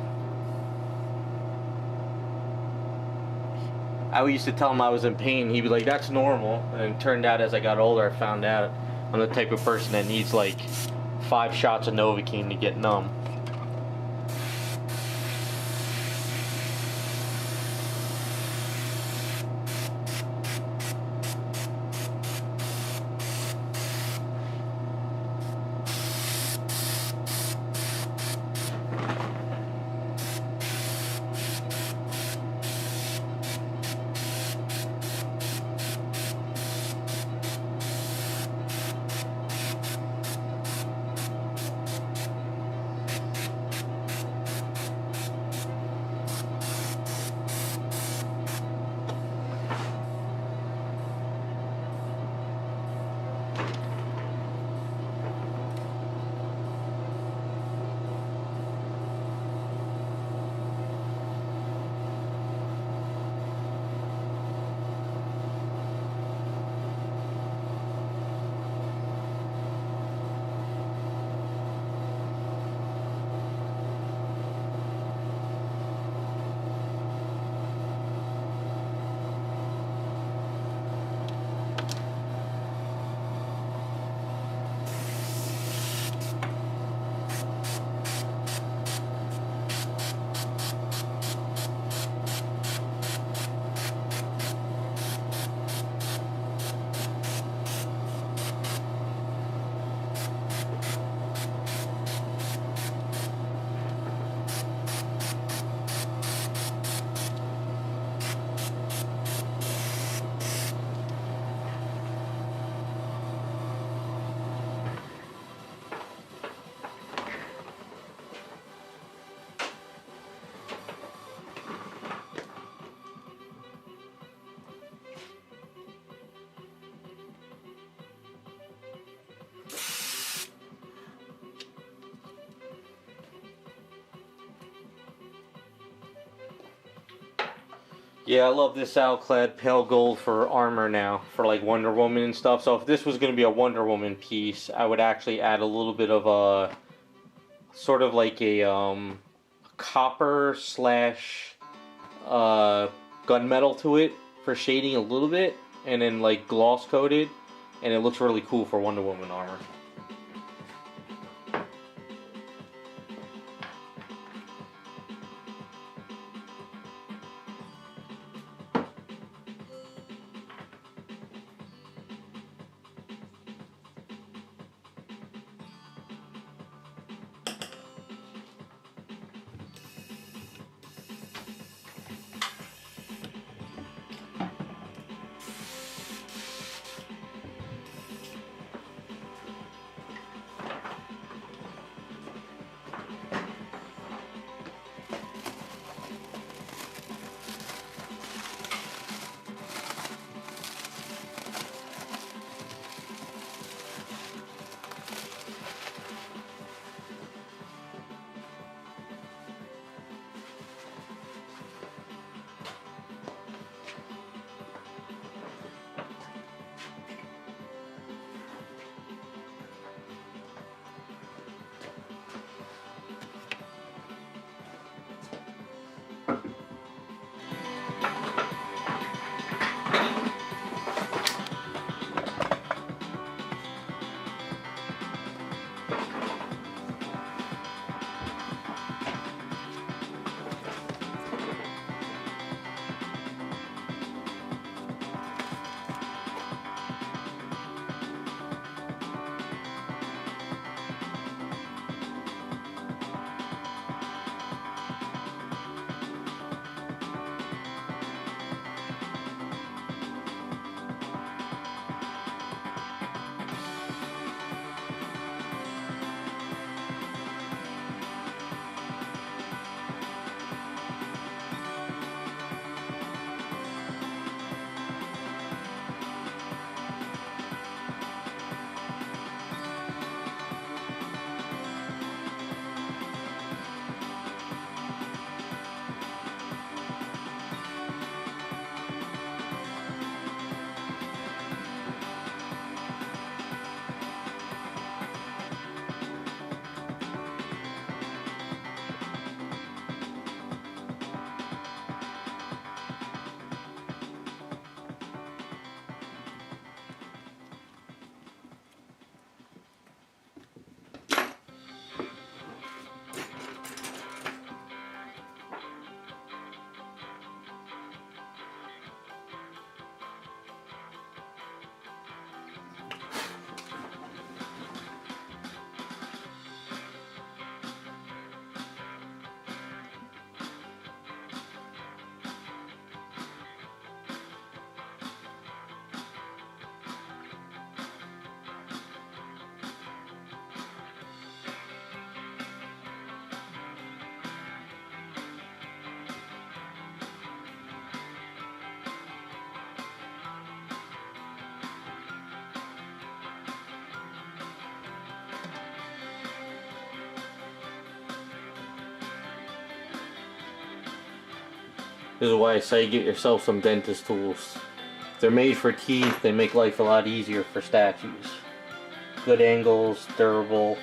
I used to tell him I was in pain. He'd be like, that's normal. And it turned out as I got older, I found out I'm the type of person that needs like 5 shots of Novocaine to get numb. Yeah, I love this Alclad pale gold for armor now, for like Wonder Woman and stuff. So if this was going to be a Wonder Woman piece, I would actually add a little bit of a, sort of like a copper slash gunmetal to it for shading a little bit, and then like gloss coated, and it looks really cool for Wonder Woman armor. This is why I say get yourself some dentist tools. They're made for teeth, they make life a lot easier for statues. Good angles, durable.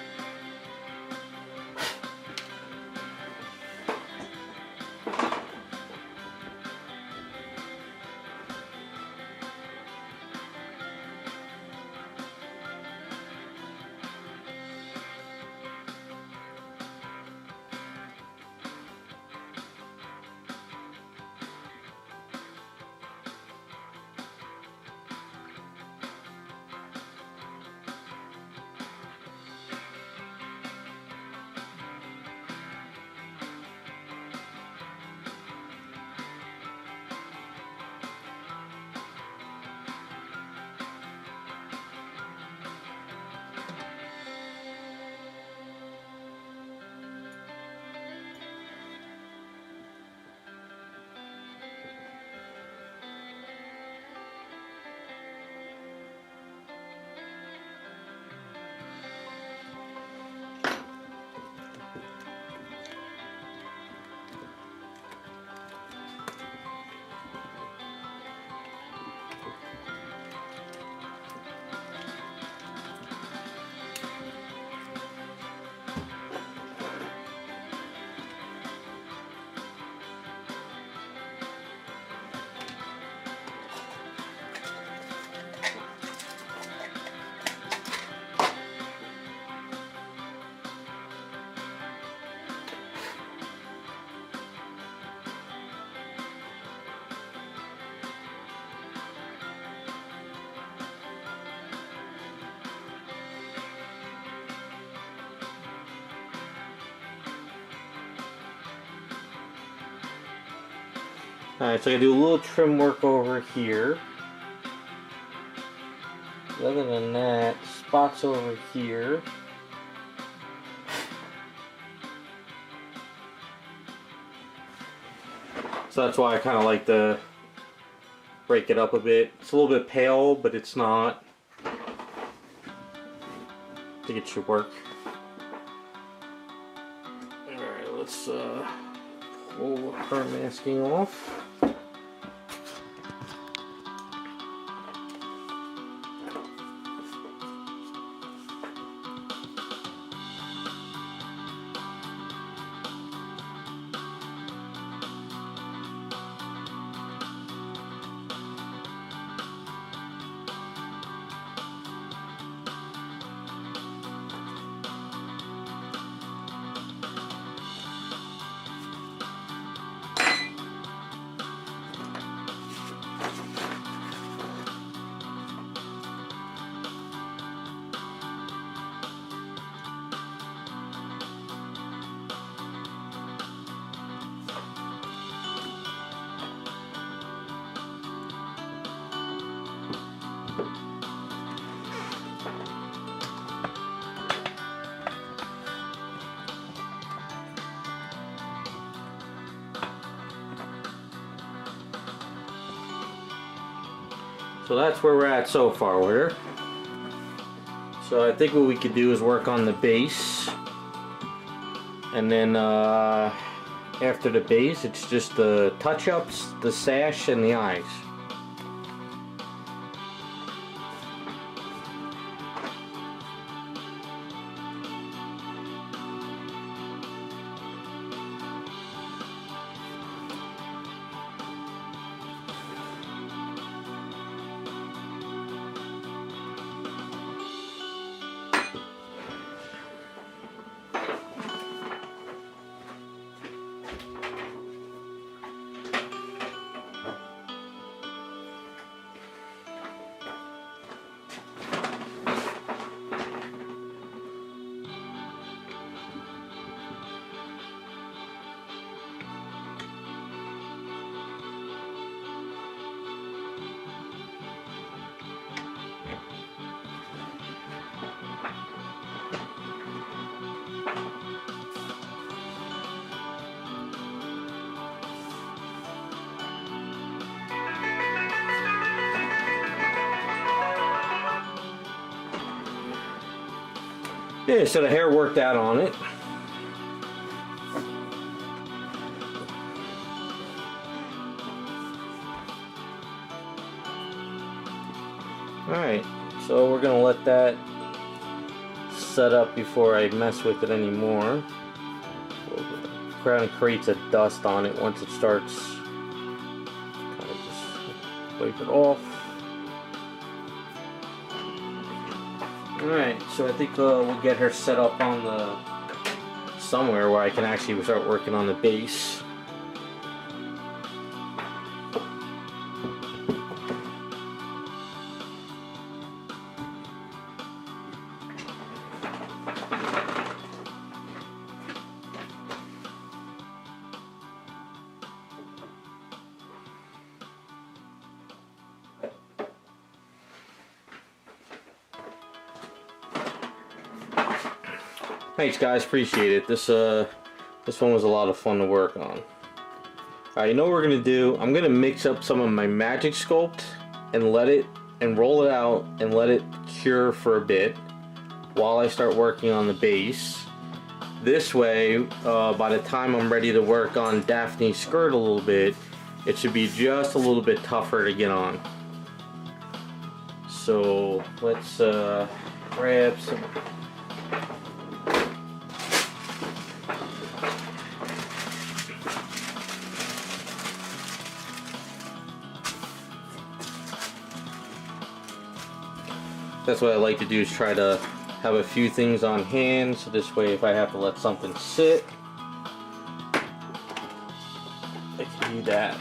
Alright, so I gotta do a little trim work over here. Other than that, spots over here. So that's why I kind of like to break it up a bit. It's a little bit pale, but it's not. I think it should work. Alright, let's pull her masking off. So that's where we're at so far with her. So I think what we could do is work on the base. And then after the base, it's just the touch-ups, the sash, and the eyes. Yeah, so the hair worked out on it. Alright, so we're gonna let that set up before I mess with it anymore. Kind of creates a dust on it once it starts. Kind of just wipe it off. Alright, so I think we'll get her set up on the somewhere where I can actually start working on the base. Thanks guys, appreciate it. This one was a lot of fun to work on. Alright, you know what we're gonna do? I'm gonna mix up some of my Magic Sculpt and roll it out and let it cure for a bit while I start working on the base. This way, by the time I'm ready to work on Daphne Skirt a little bit, it should be just a little bit tougher to get on. So let's grab some. That's what I like to do, is try to have a few things on hand, so this way if I have to let something sit, I can do that.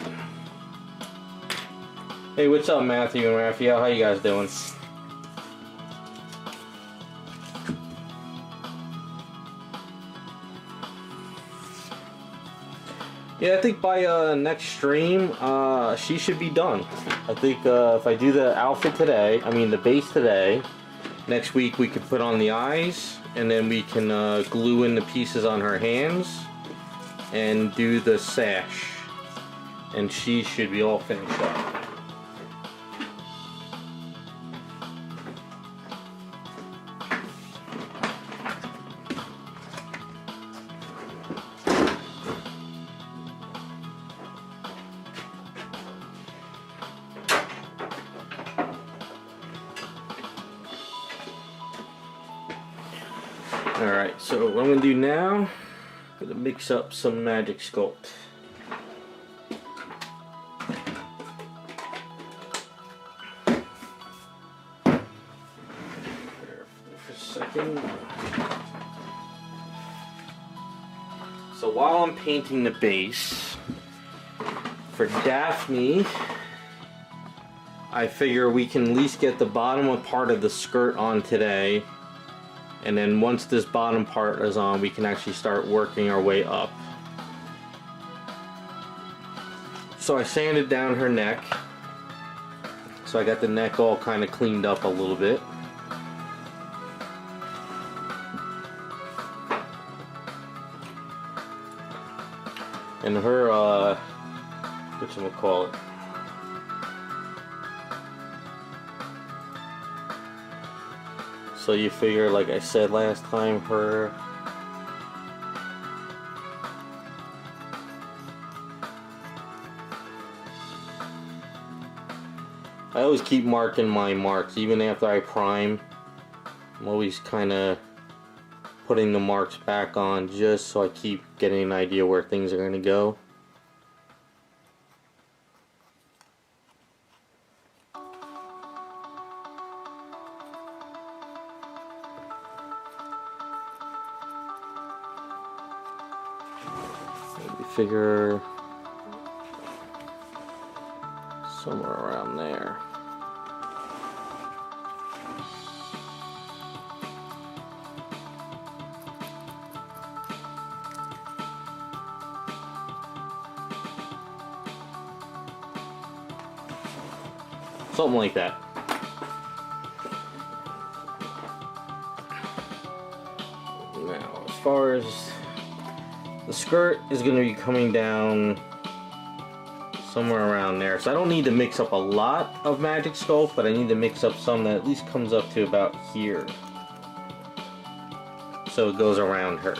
Hey, what's up Matthew and Raphael? How you guys doing? Yeah, I think by next stream, she should be done. I think if I do the outfit today, I mean the base today, next week we could put on the eyes, and then we can glue in the pieces on her hands, and do the sash. And she should be all finished up. Alright, so what I'm going to do now, I'm going to mix up some Magic Sculpt. For a second. So while I'm painting the base, for Daphne, I figure we can at least get the bottom part of the skirt on today. And then once this bottom part is on, we can actually start working our way up. So I sanded down her neck. So I got the neck all kind of cleaned up a little bit. And her, whatchamacallit? So you figure, like I said last time, her I always keep marking my marks even after I prime. I'm always kind of putting the marks back on just so I keep getting an idea where things are going to go. Figure somewhere around there. Something like that. Now, as far as the skirt is going to be coming down somewhere around there. So I don't need to mix up a lot of Magic Sculpt, but I need to mix up some that at least comes up to about here. So it goes around her.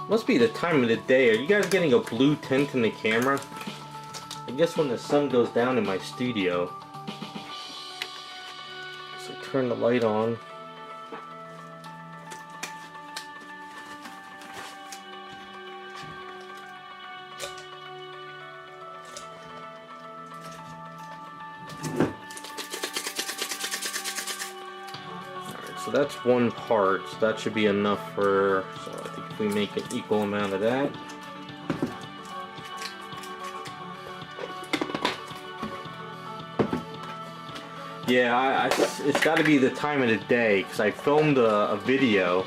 Must be the time of the day. Are you guys getting a blue tint in the camera? I guess when the sun goes down in my studio. So turn the light on. Alright, so that's one part. So that should be enough for... So I think if we make an equal amount of that. Yeah, it's got to be the time of the day because I filmed a video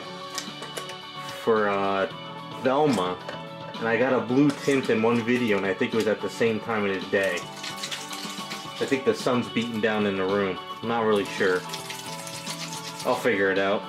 for Velma, and I got a blue tint in one video, and I think it was at the same time of the day. I think the sun's beating down in the room. I'm not really sure. I'll figure it out.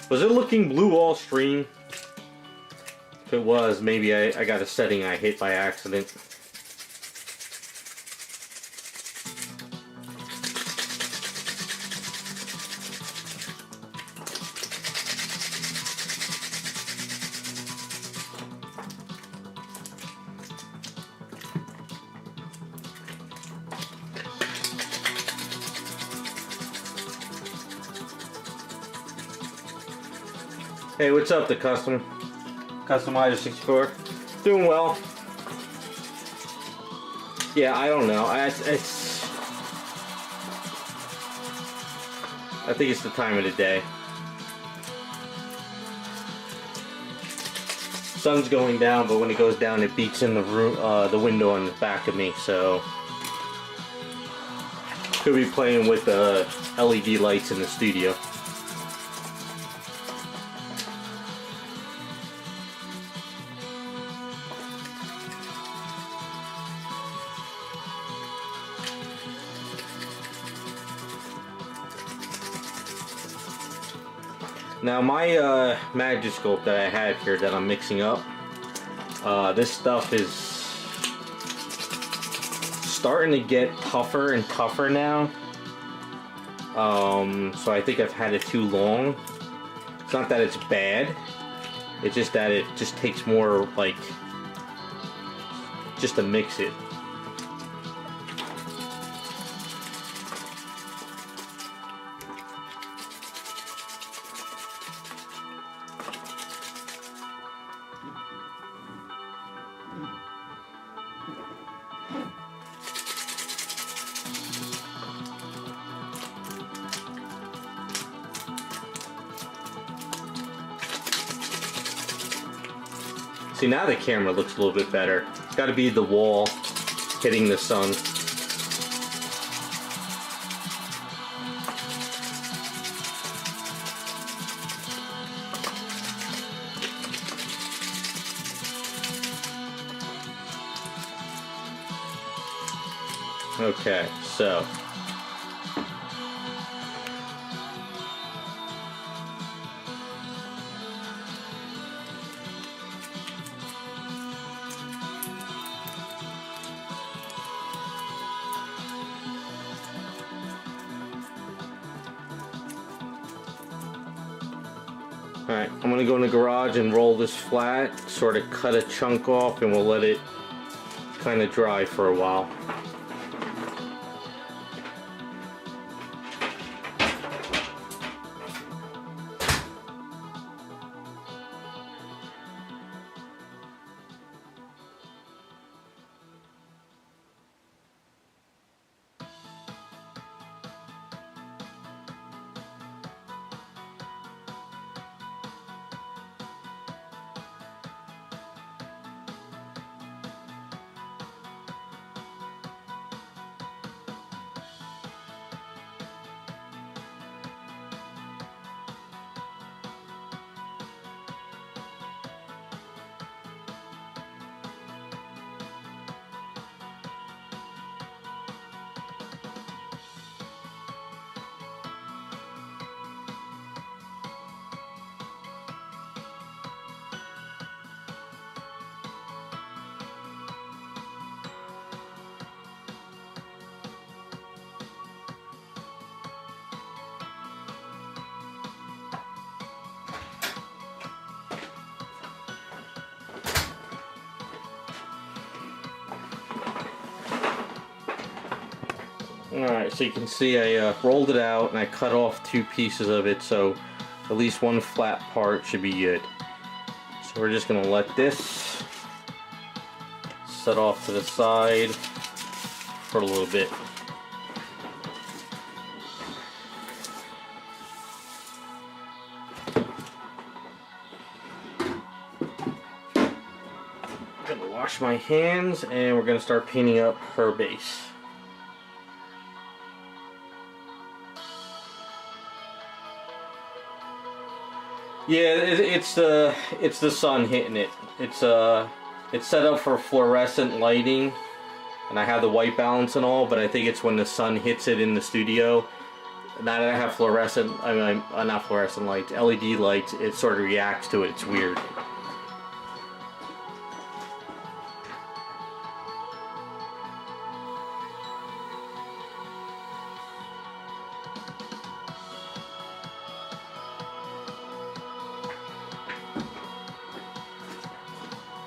Was it looking blue all stream? If it was, maybe I got a setting I hit by accident. Hey, what's up, the Customizer 64? Doing well. Yeah, I don't know. I think it's the time of the day. Sun's going down, but when it goes down, it beats in the room, the window on the back of me. So could be playing with the LED lights in the studio. Now my Magic Sculpt that I have here that I'm mixing up, this stuff is starting to get tougher and tougher now. So I think I've had it too long. It's not that it's bad, it's just that it just takes more, like, just to mix it. See, now the camera looks a little bit better. It's got to be the wall hitting the sun. Okay, so alright, I'm going to go in the garage and roll this flat, sort of cut a chunk off, and we'll let it kind of dry for a while. Alright, so you can see I rolled it out and I cut off 2 pieces of it, so at least one flat part should be good. So we're just going to let this set off to the side for a little bit. I'm going to wash my hands and we're going to start painting up her base. Yeah, it's the sun hitting it. It's set up for fluorescent lighting, and I have the white balance and all, but I think it's when the sun hits it in the studio. Now that I have fluorescent, not fluorescent lights, LED lights, it sort of reacts to it. It's weird.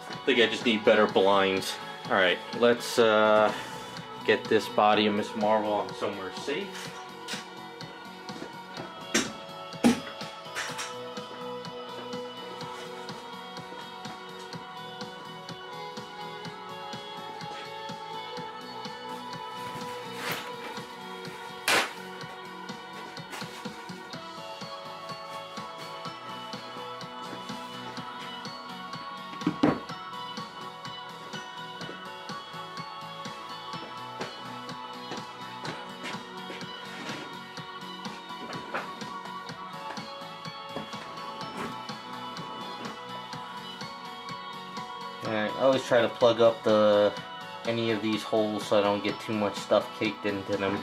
I think I just need better blinds. Alright, let's get this body of Miss Marvel on somewhere safe. And I always try to plug up any of these holes so I don't get too much stuff caked into them.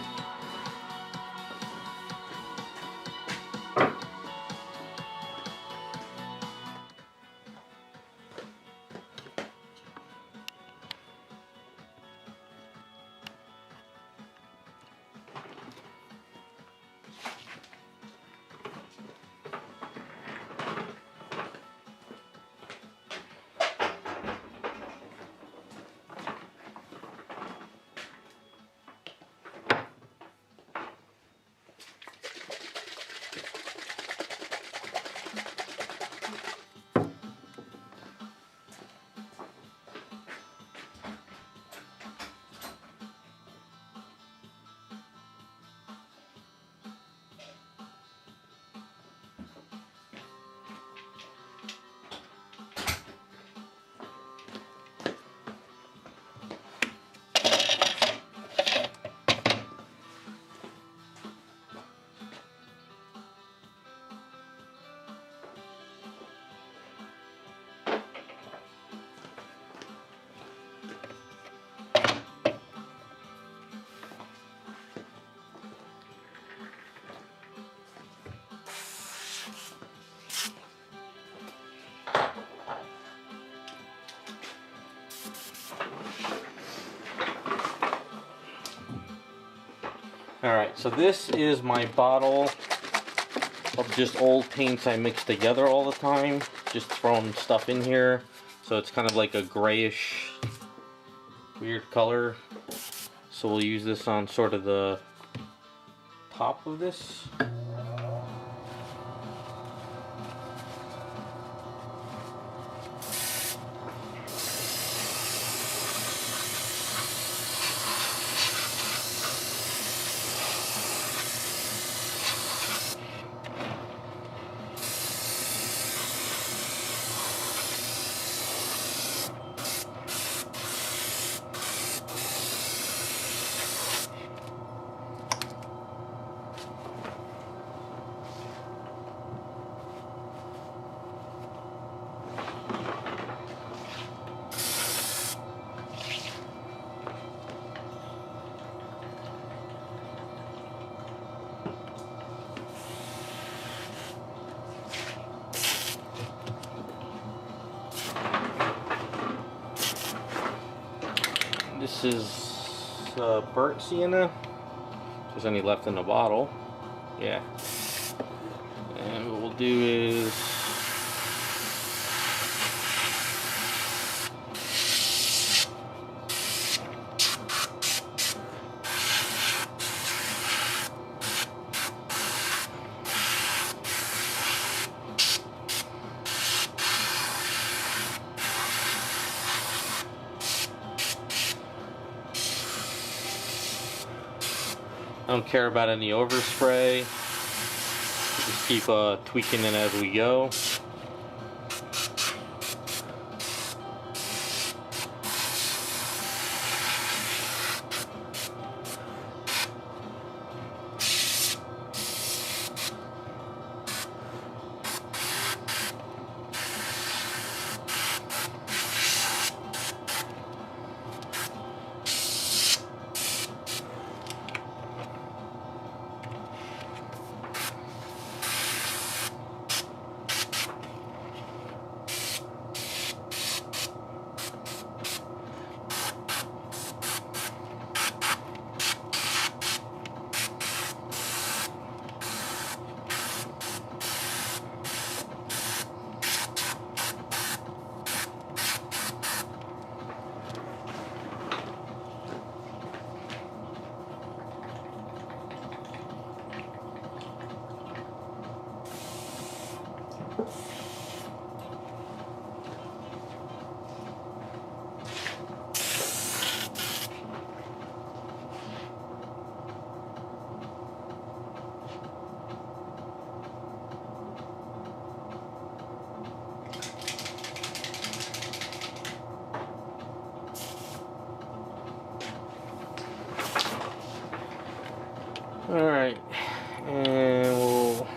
Alright, so this is my bottle of just old paints I mix together all the time. Just throwing stuff in here. So it's kind of like a grayish, weird color. So we'll use this on sort of the top of this. This is burnt sienna. If there's any left in the bottle. Yeah. And what we'll do is I don't care about any overspray. Just keep tweaking it as we go. Alright, and we'll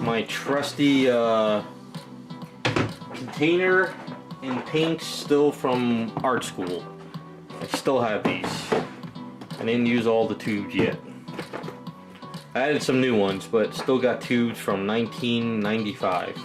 my trusty container and paints still from art school. I still have these. I didn't use all the tubes yet. I added some new ones, but still got tubes from 1995.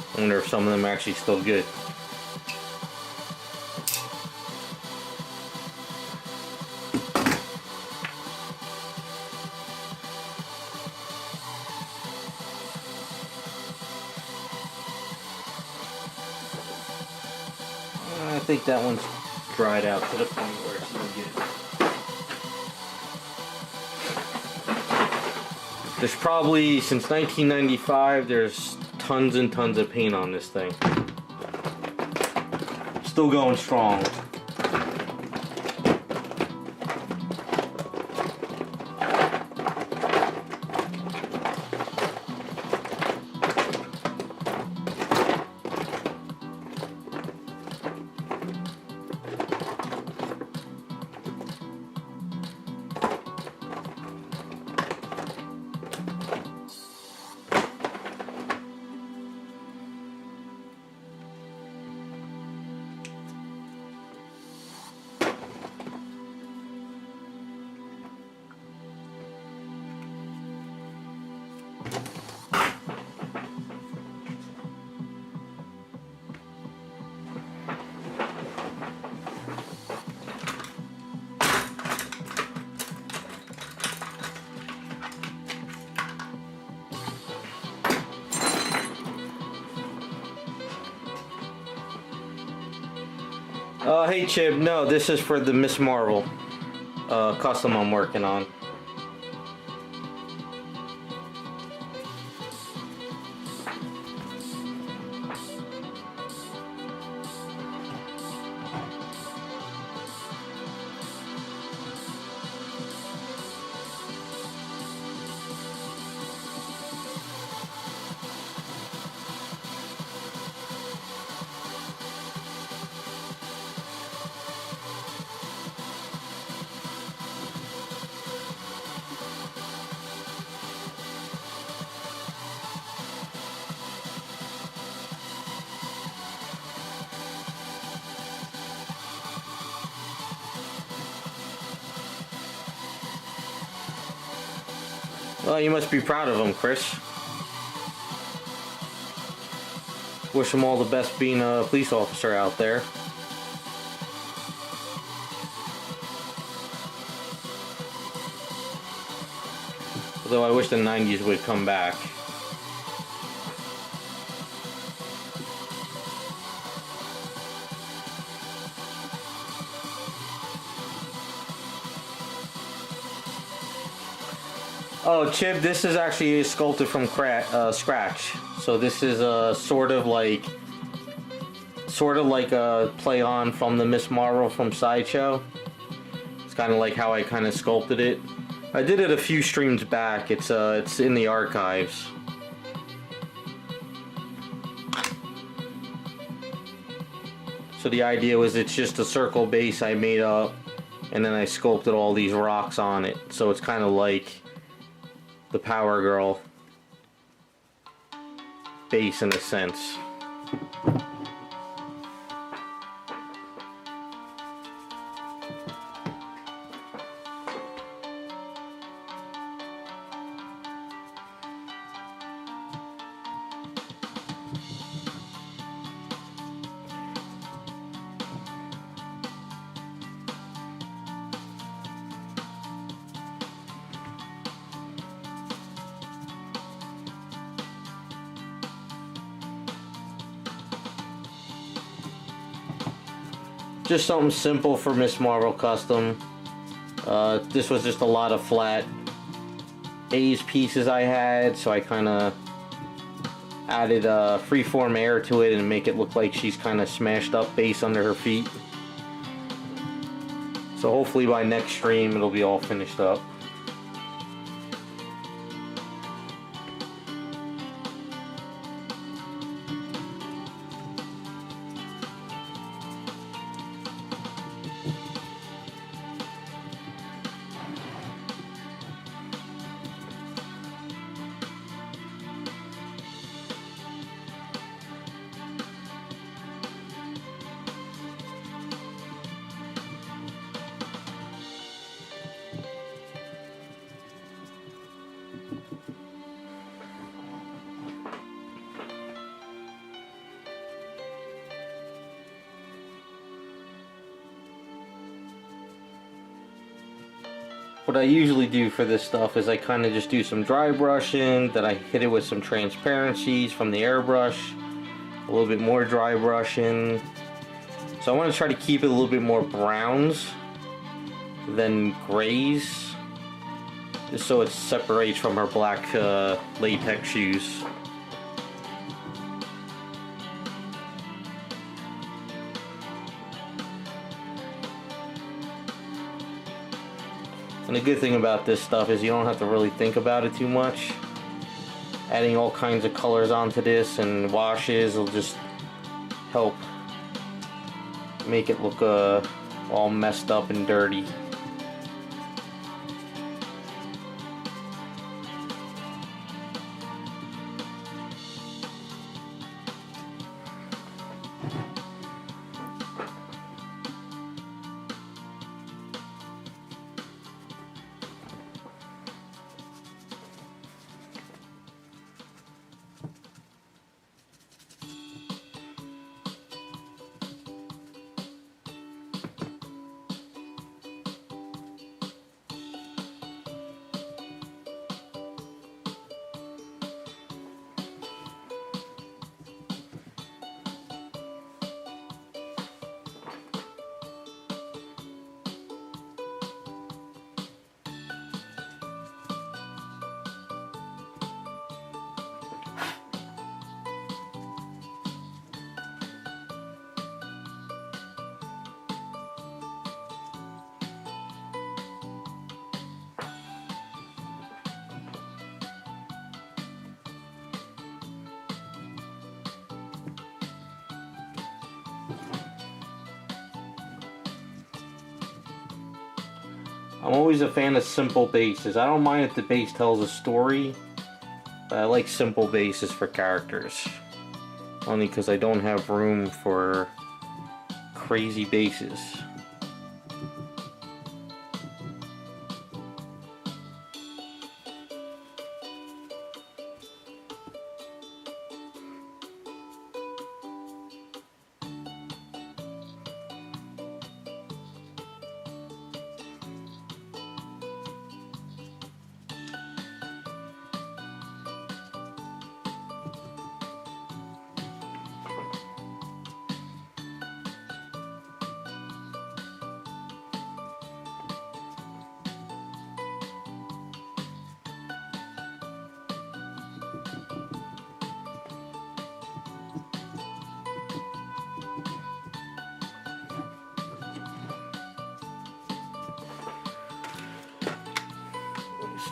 I wonder if some of them are actually still good. I think that one's dried out to the point where it's no good. There's probably, since 1995, there's tons and tons of paint on this thing. Still going strong. Hey Chip, no, this is for the Miss Marvel custom I'm working on. Well, you must be proud of him, Chris. Wish him all the best being a police officer out there. Although I wish the 90s would come back. Oh, Chip, this is actually sculpted from scratch. So this is sort of like a play on from the Miss Marvel from Sideshow. It's kind of like how I kind of sculpted it. I did it a few streams back. It's in the archives. So the idea was it's just a circle base I made up, and then I sculpted all these rocks on it. So it's kind of like the Power Girl base in a sense. Just something simple for Miss Marvel Custom. This was just a lot of flat A's pieces I had, so I kind of added freeform air to it and make it look like she's kind of smashed up base under her feet. So hopefully by next stream it'll be all finished up. What I usually do for this stuff is I kind of just do some dry brushing, then I hit it with some transparencies from the airbrush, a little bit more dry brushing. So I want to try to keep it a little bit more browns than grays, just so it separates from her black latex shoes. And the good thing about this stuff is you don't have to really think about it too much. Adding all kinds of colors onto this and washes will just help make it look all messed up and dirty. I'm always a fan of simple bases. I don't mind if the base tells a story, but I like simple bases for characters. Only because I don't have room for crazy bases.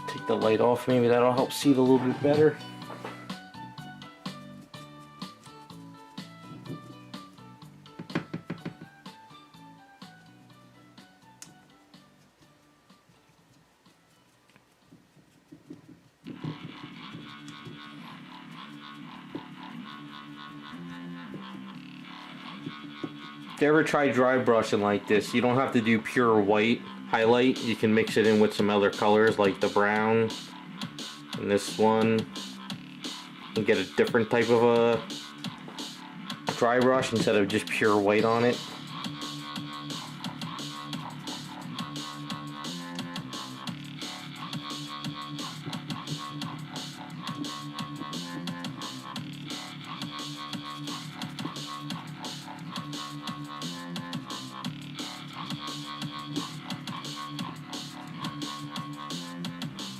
Take the light off, maybe that'll help see it a little bit better. If you ever try dry brushing like this, you don't have to do pure white highlight. You can mix it in with some other colors like the brown and this one and get a different type of a dry brush instead of just pure white on it.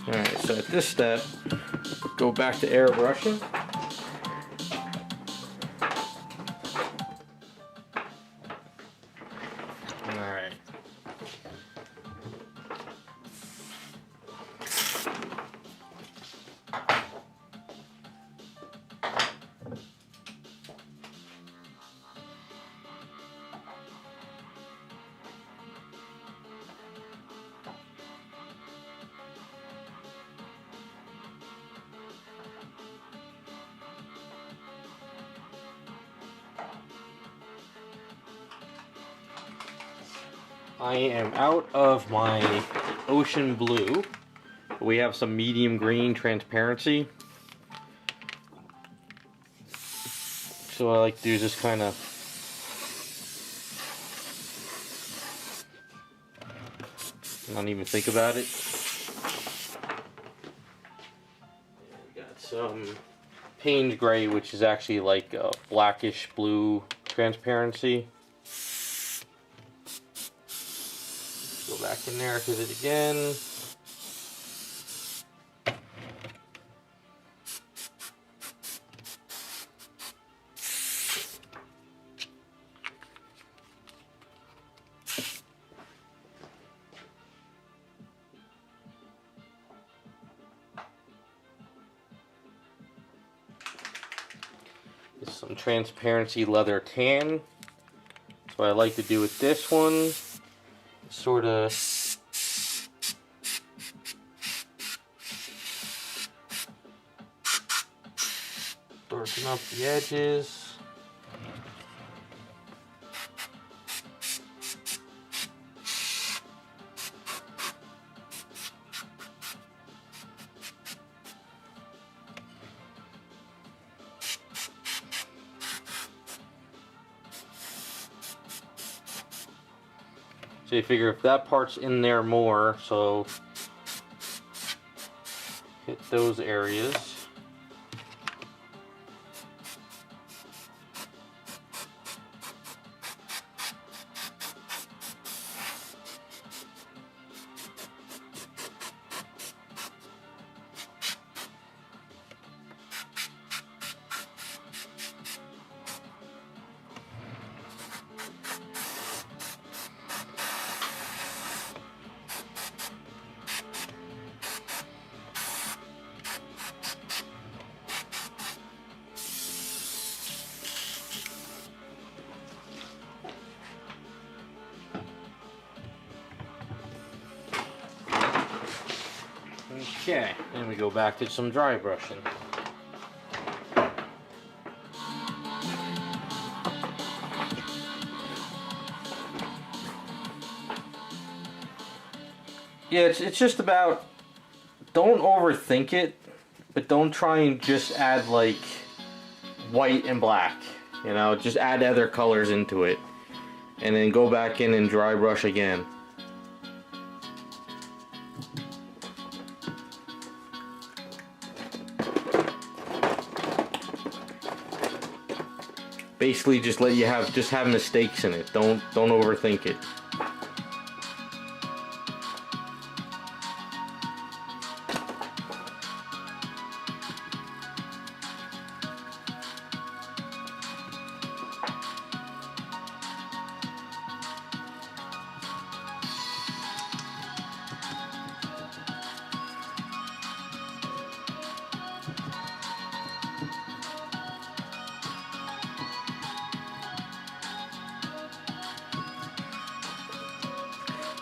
Alright, so at this step, go back to airbrushing. Alright. I am out of my ocean blue, but We have some medium green transparency. So what I like to do is just kind of not even think about it. We got some Payne's gray, which is actually like a blackish blue transparency. Go back in there, hit it again. Some transparency leather tan. So what I like to do with this one, sort of darken up the edges. So you figure if that part's in there more, so hit those areas. Okay, then we go back to some dry brushing. Yeah, it's just about, don't overthink it, but don't try and just add like white and black, you know, just add other colors into it and then go back in and dry brush again. Basically just let you have mistakes in it. Don't overthink it.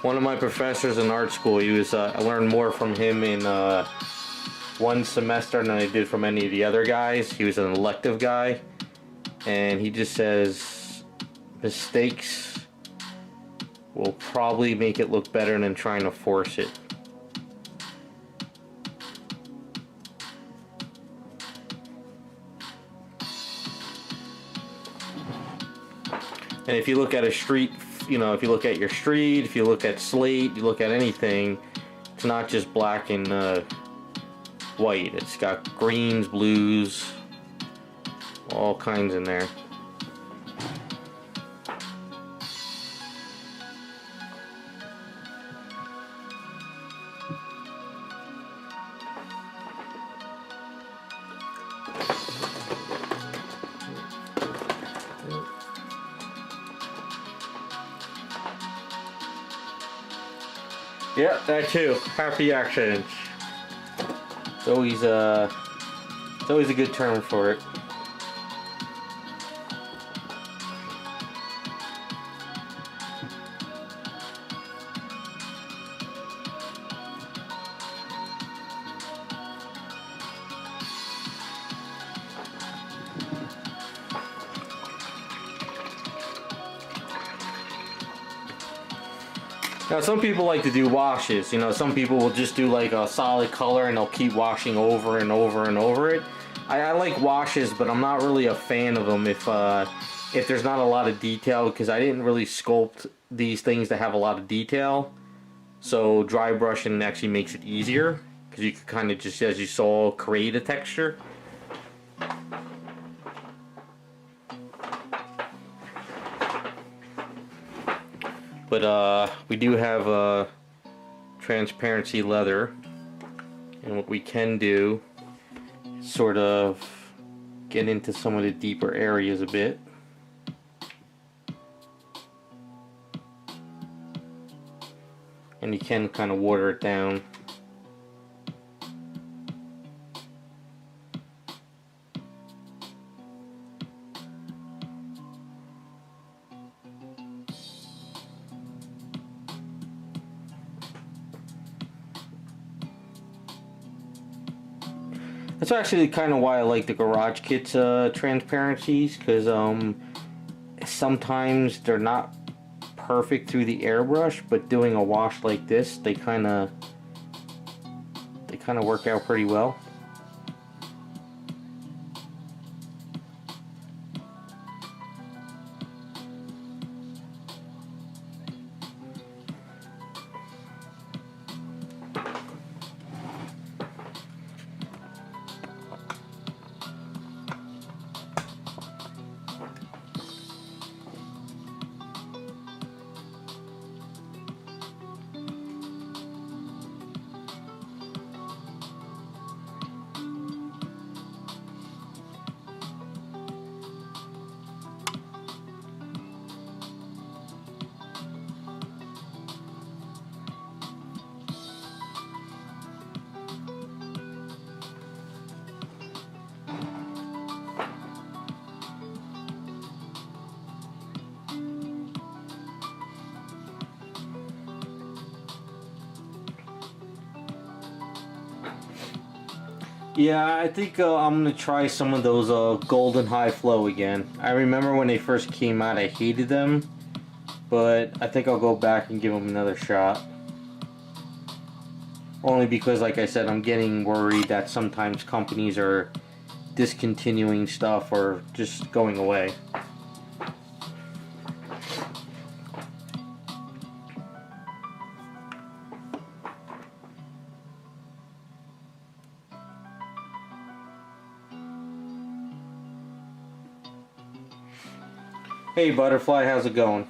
One of my professors in art school, he was I learned more from him in one semester than I did from any of the other guys. He was an elective guy, and he just says mistakes will probably make it look better than trying to force it. And if you look at a street, you know, if you look at your street, if you look at slate, you look at anything, it's not just black and white. It's got greens, blues, all kinds in there. Yeah, that too. Happy accidents. It's always a good term for it. Now some people like to do washes, you know, some people will just do like a solid color and they'll keep washing over and over and over it. I like washes, but I'm not really a fan of them if there's not a lot of detail, because I didn't really sculpt these things to have a lot of detail. So dry brushing actually makes it easier, because you can kind of just, as you saw, create a texture. But we do have transparency leather, and what we can do is sort of get into some of the deeper areas a bit. And you can kind of water it down. That's actually kind of why I like the Garage Kit's transparencies, because sometimes they're not perfect through the airbrush, but doing a wash like this, they kind of work out pretty well. Yeah, I think I'm gonna try some of those golden high flow again. I remember when they first came out, I hated them, but I think I'll go back and give them another shot. Only because, like I said, I'm getting worried that sometimes companies are discontinuing stuff or just going away. Hey Butterfly, how's it going?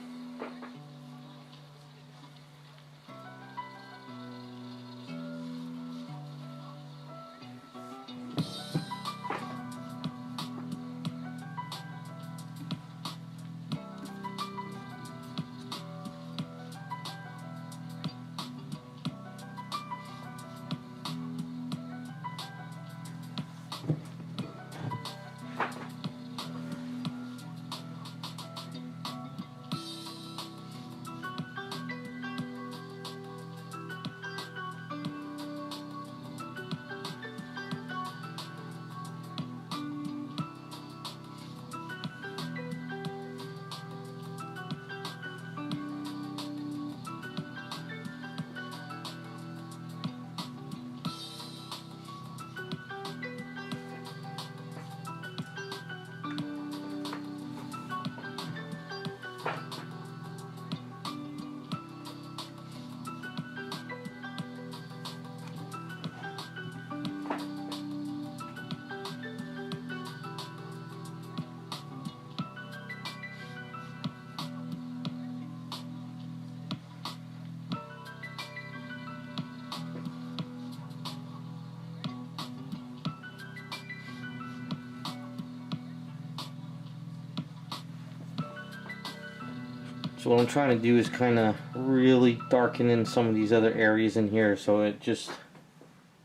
So what I'm trying to do is kind of really darken in some of these other areas in here so it just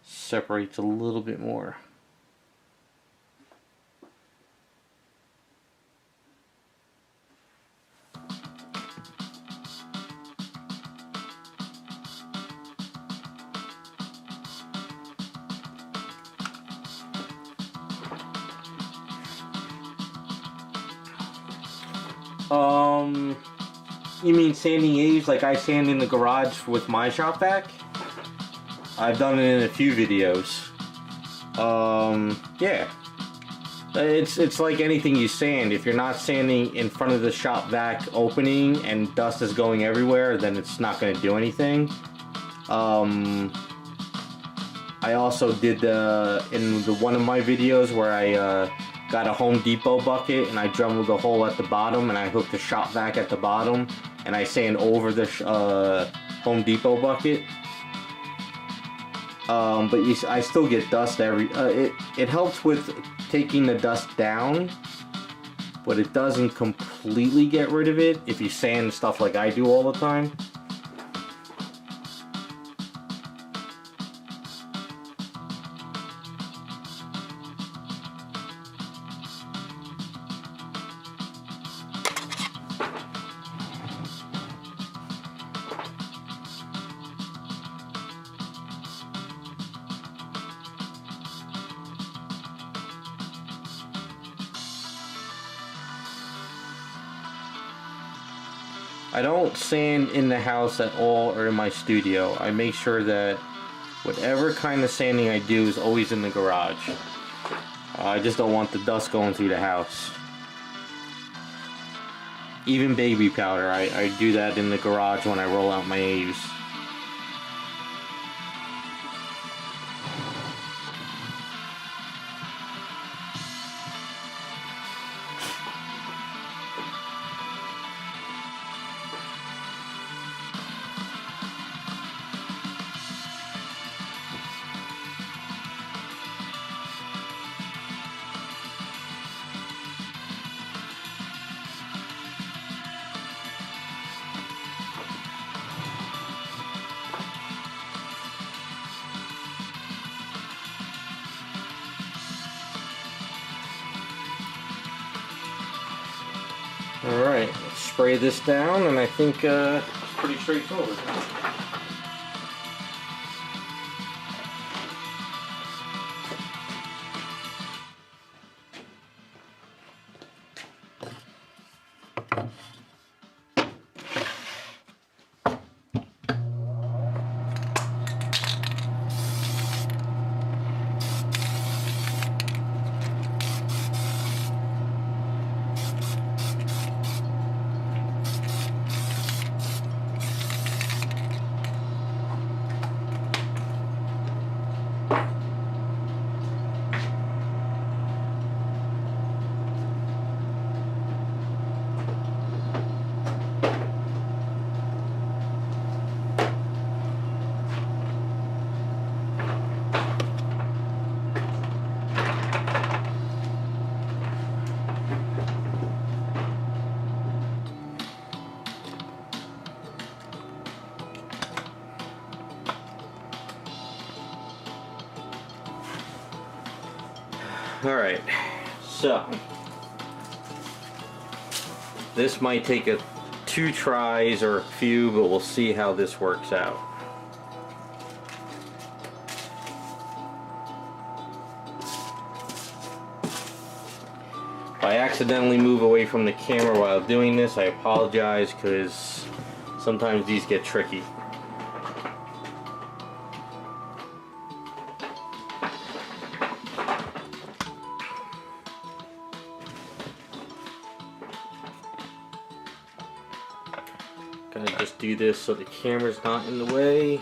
separates a little bit more. You mean sanding eaves like I sand in the garage with my shop vac? I've done it in a few videos. Yeah. It's like anything you sand. If you're not sanding in front of the shop vac opening and dust is going everywhere, then it's not going to do anything. I also did in one of my videos where I got a Home Depot bucket and I dremelled a hole at the bottom and I hooked the shop vac at the bottom and I sand over the Home Depot bucket. But I still get dust it helps with taking the dust down, but it doesn't completely get rid of it if you sand stuff like I do all the time. I don't sand in the house at all or in my studio. I make sure that whatever kind of sanding I do is always in the garage. I just don't want the dust going through the house. Even baby powder, I do that in the garage when I roll out my eaves. Alright, let's spray this down, and I think it's pretty straightforward. Alright, so this might take 2 tries or a few, but we'll see how this works out. If I accidentally move away from the camera while doing this, I apologize, because sometimes these get tricky. Gotta just do this so the camera's not in the way.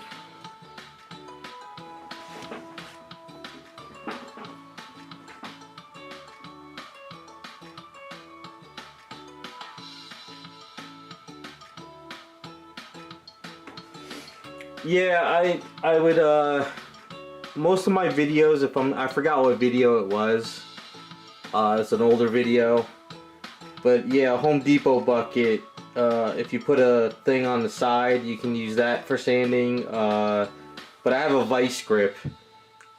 Yeah, I would most of my videos, I forgot what video it was. It's an older video. But yeah, Home Depot bucket. If you put a thing on the side, you can use that for sanding. But I have a vice grip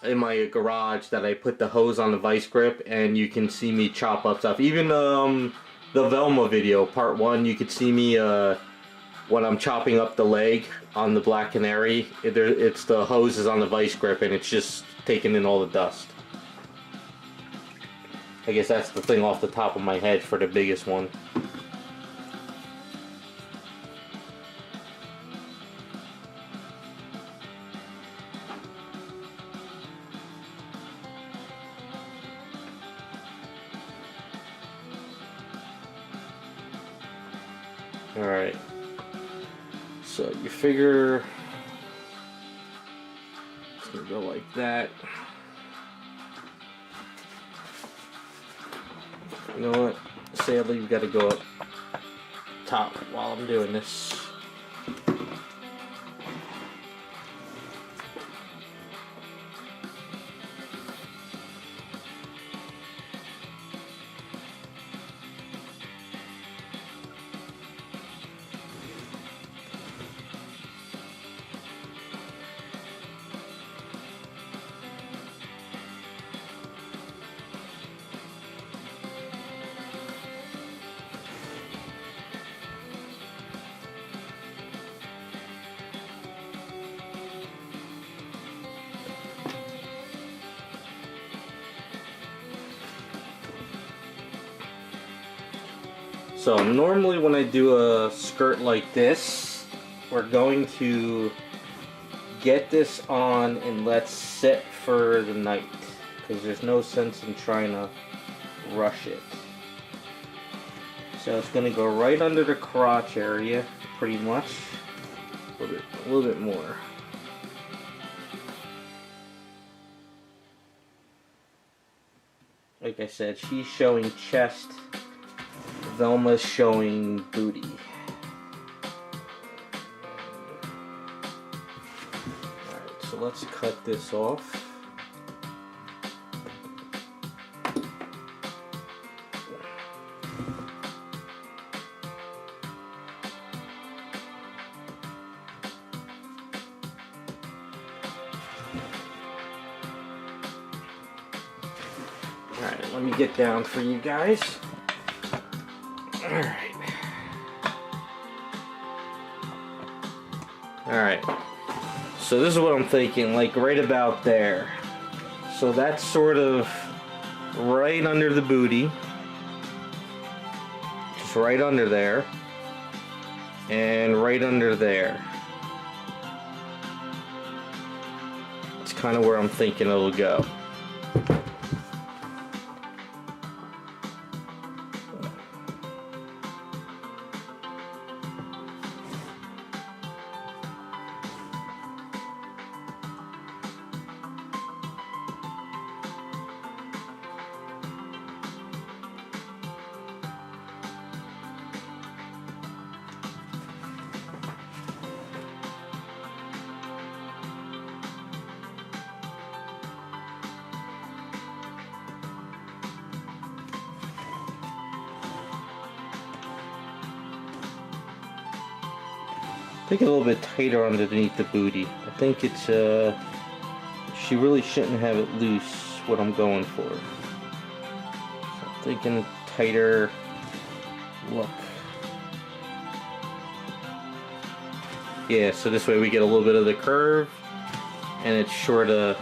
in my garage that I put the hose on the vice grip, and you can see me chop up stuff. Even the Velma video, part 1, you could see me when I'm chopping up the leg on the Black Canary. It's the hose is on the vice grip, and it's just taking in all the dust. I guess that's the thing off the top of my head for the biggest one. Alright. So you figure it's gonna go like that. You know what? Sadly, you've got to go up top while I'm doing this. So normally when I do a skirt like this, we're going to get this on and let sit for the night, because there's no sense in trying to rush it. So it's going to go right under the crotch area, pretty much. A little bit more. Like I said, she's showing chest. Velma's showing booty. Alright, so let's cut this off. Alright, let me get down for you guys. Alright. Alright. So this is what I'm thinking, like right about there. So that's sort of right under the booty. Just right under there. And right under there. It's kind of where I'm thinking it'll go. I think a little bit tighter underneath the booty. I think it's, she really shouldn't have it loose, what I'm going for. So I'm thinking tighter look. Yeah, so this way we get a little bit of the curve, and it sort of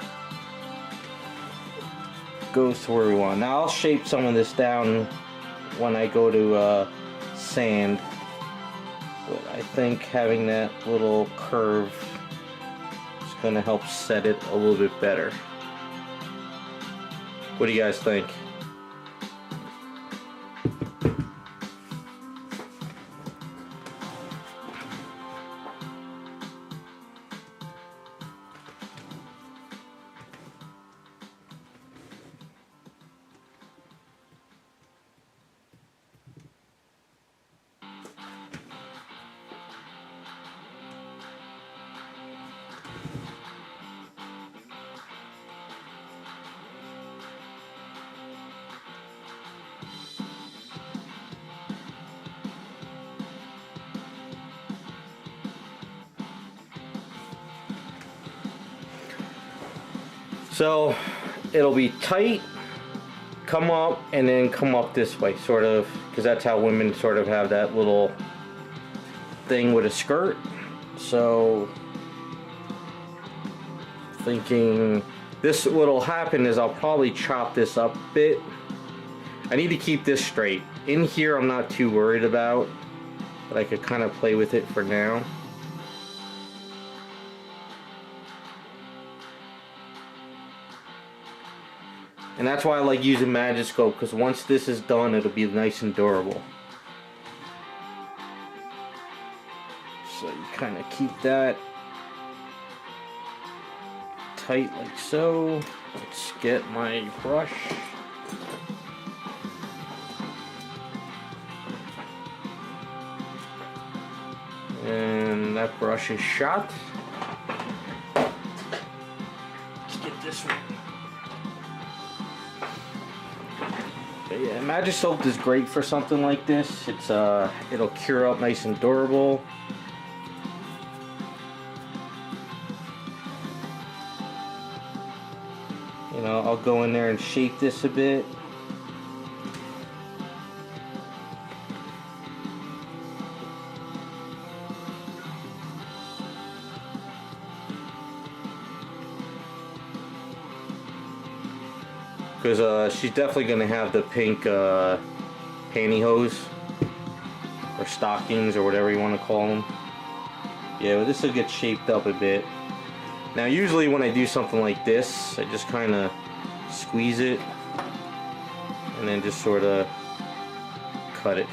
goes to where we want. Now I'll shape some of this down when I go to sand. But I think having that little curve is going to help set it a little bit better. What do you guys think? So it'll be tight, come up, and then come up this way, sort of, because that's how women sort of have that little thing with a skirt. So thinking this, what'll happen is I'll probably chop this up a bit. I need to keep this straight. In here I'm not too worried about, but I could kind of play with it for now. And that's why I like using Magic Scope, because once this is done, it'll be nice and durable. kind of keep that tight like so. Let's get my brush. And that brush is shot. Let's get this one. But yeah, Magic Soap is great for something like this. It's it'll cure up nice and durable. You know, I'll go in there and shape this a bit. Because she's definitely going to have the pink pantyhose or stockings or whatever you want to call them. Yeah, but this will get shaped up a bit. Now usually when I do something like this, I just kind of squeeze it and then just sort of cut it.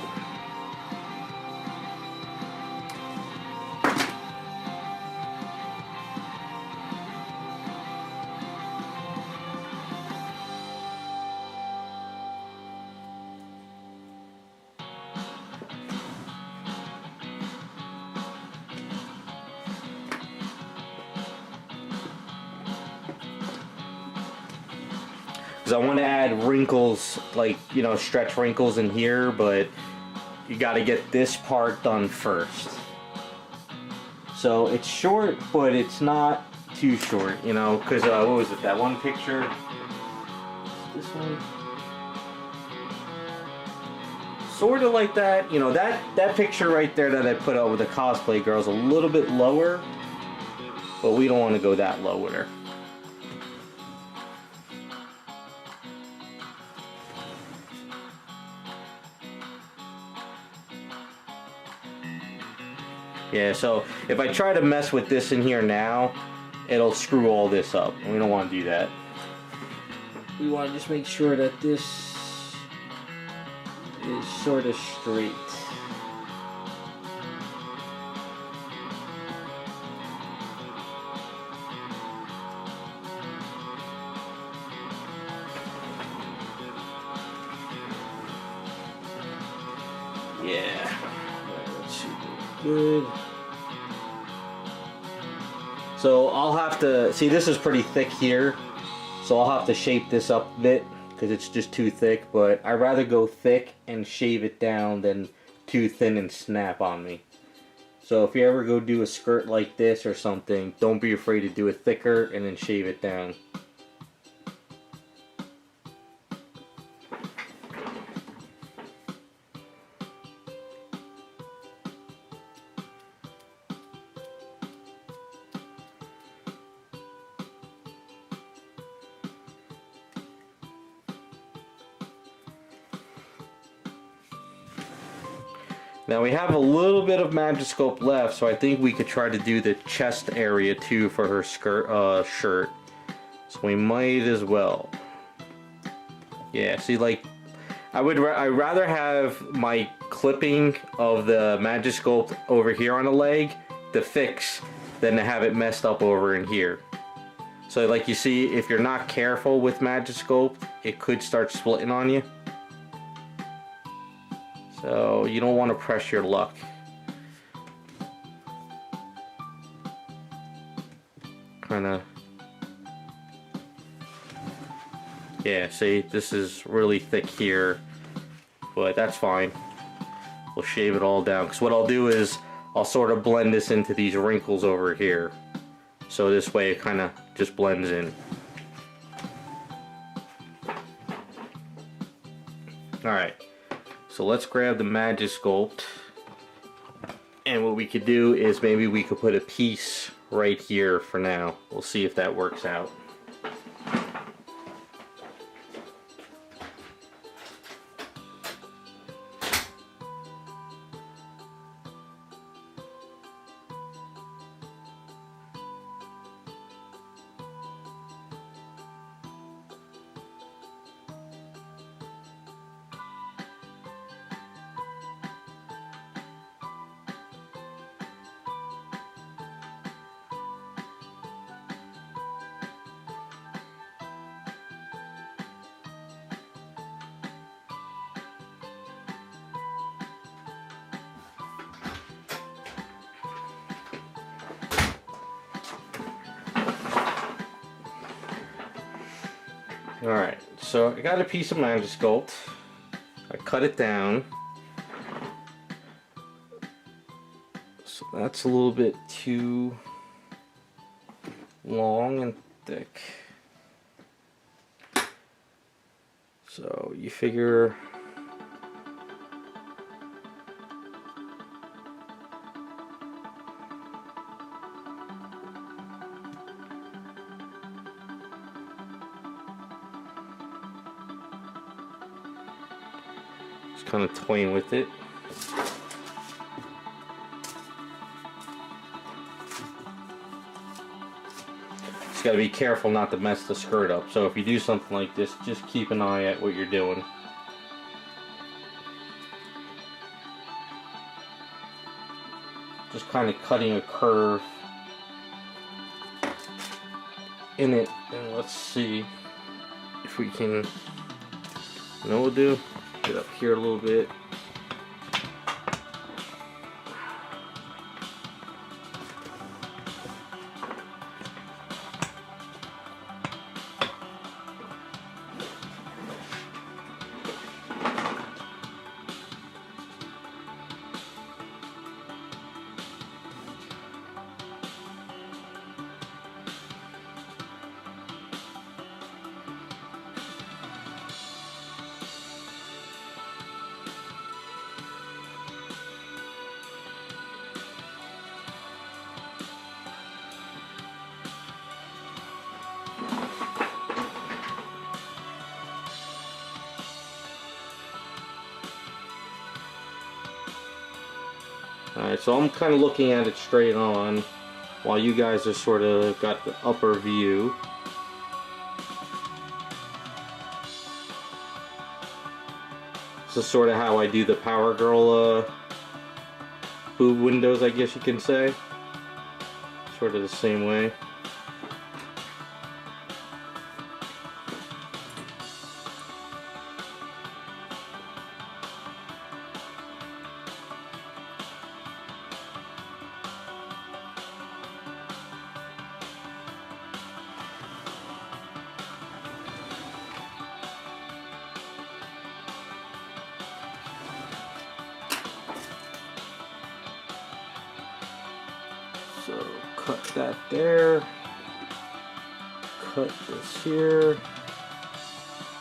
I want to add wrinkles, like, you know, stretch wrinkles in here, but you got to get this part done first. So it's short, but it's not too short, you know, because what was it, that one picture? This one? Sort of like that, you know, that picture right there that I put out with the cosplay girl is a little bit lower, but we don't want to go that low with her. Yeah, so if I try to mess with this in here now, it'll screw all this up. We don't want to do that. We want to just make sure that this is sort of straight. Yeah, that should be good. So I'll have to, see, this is pretty thick here, so I'll have to shape this up a bit because it's just too thick, but I'd rather go thick and shave it down than too thin and snap on me. So if you ever go do a skirt like this or something, don't be afraid to do it thicker and then shave it down. Now we have a little bit of Magiscope left, so I think we could try to do the chest area too for her skirt, shirt. So we might as well. Yeah, see, like, I'd rather have my clipping of the Magiscope over here on the leg to fix than to have it messed up over in here. So like you see, if you're not careful with Magiscope, it could start splitting on you. So you don't want to press your luck. Kind of. Yeah, see, this is really thick here, but that's fine. We'll shave it all down, because what I'll do is I'll sort of blend this into these wrinkles over here. So this way it kind of just blends in. Alright. So let's grab the Magiscope, and what we could do is maybe we could put a piece right here for now. We'll see if that works out. Alright, so I got a piece of Magic Sculpt. I cut it down. So that's a little bit too long and thick. So you figure just kind of toying with it. Just gotta be careful not to mess the skirt up. So if you do something like this, just keep an eye at what you're doing. Just kind of cutting a curve in it, and let's see if we can, you know what we'll do? Get up here a little bit. Alright, so I'm kind of looking at it straight on while you guys are sort of got the upper view. This is sort of how I do the Power Girl boob windows, I guess you can say. Sort of the same way. So cut that there, cut this here.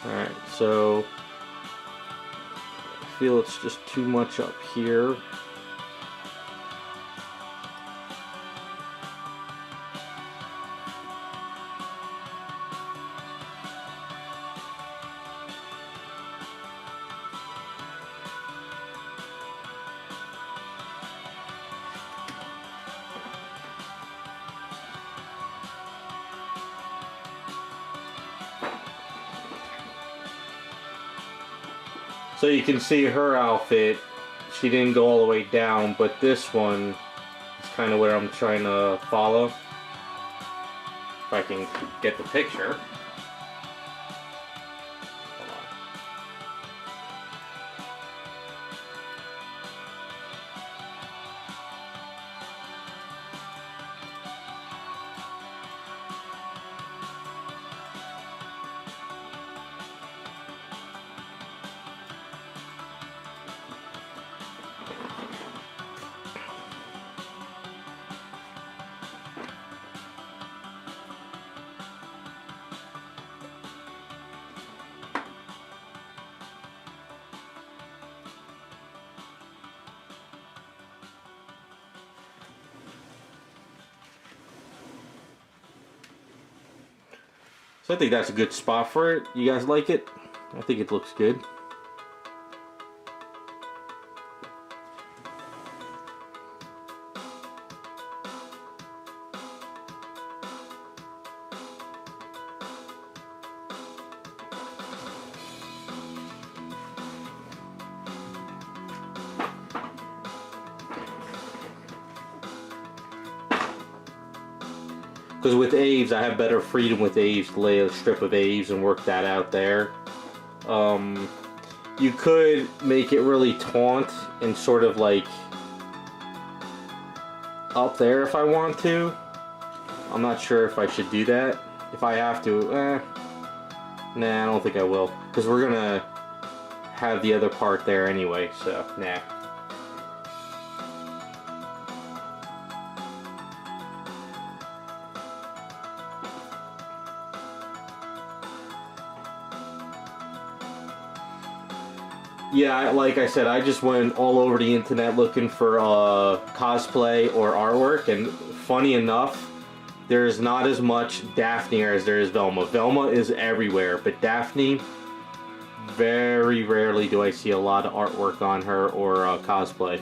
Alright, so I feel it's just too much up here. So you can see her outfit, she didn't go all the way down, but this one is kind of where I'm trying to follow. If I can get the picture. So I think that's a good spot for it. You guys like it? I think it looks good. Because with Aves, I have better freedom with Aves to lay a strip of Aves and work that out there. You could make it really taunt and sort of like up there if I want to. I'm not sure if I should do that. If I have to, Nah, I don't think I will, because we're gonna have the other part there anyway, so nah. Yeah, like I said, I just went all over the internet looking for cosplay or artwork, and funny enough, there's not as much Daphne as there is Velma. Velma is everywhere, but Daphne, very rarely do I see a lot of artwork on her or cosplay.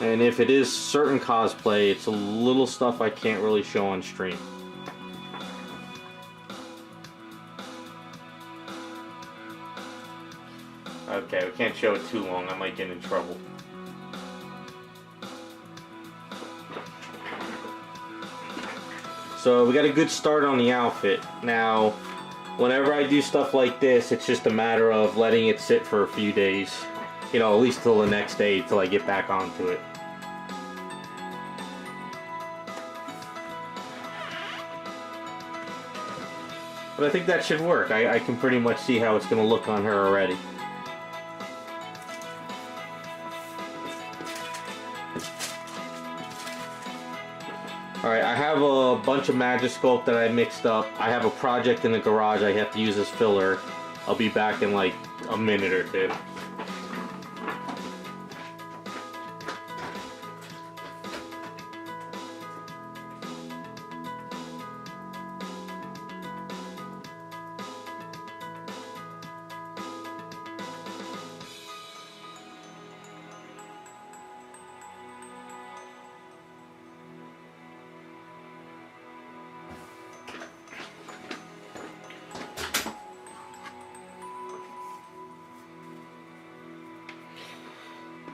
And if it is certain cosplay, it's a little stuff I can't really show on stream. Okay, we can't show it too long, I might get in trouble. So we got a good start on the outfit. Now, whenever I do stuff like this, it's just a matter of letting it sit for a few days. You know, at least till the next day, till I get back onto it. But I think that should work. I can pretty much see how it's going to look on her already. Alright, I have a bunch of Magic Sculpt that I mixed up. I have a project in the garage I have to use as filler. I'll be back in like a minute or two.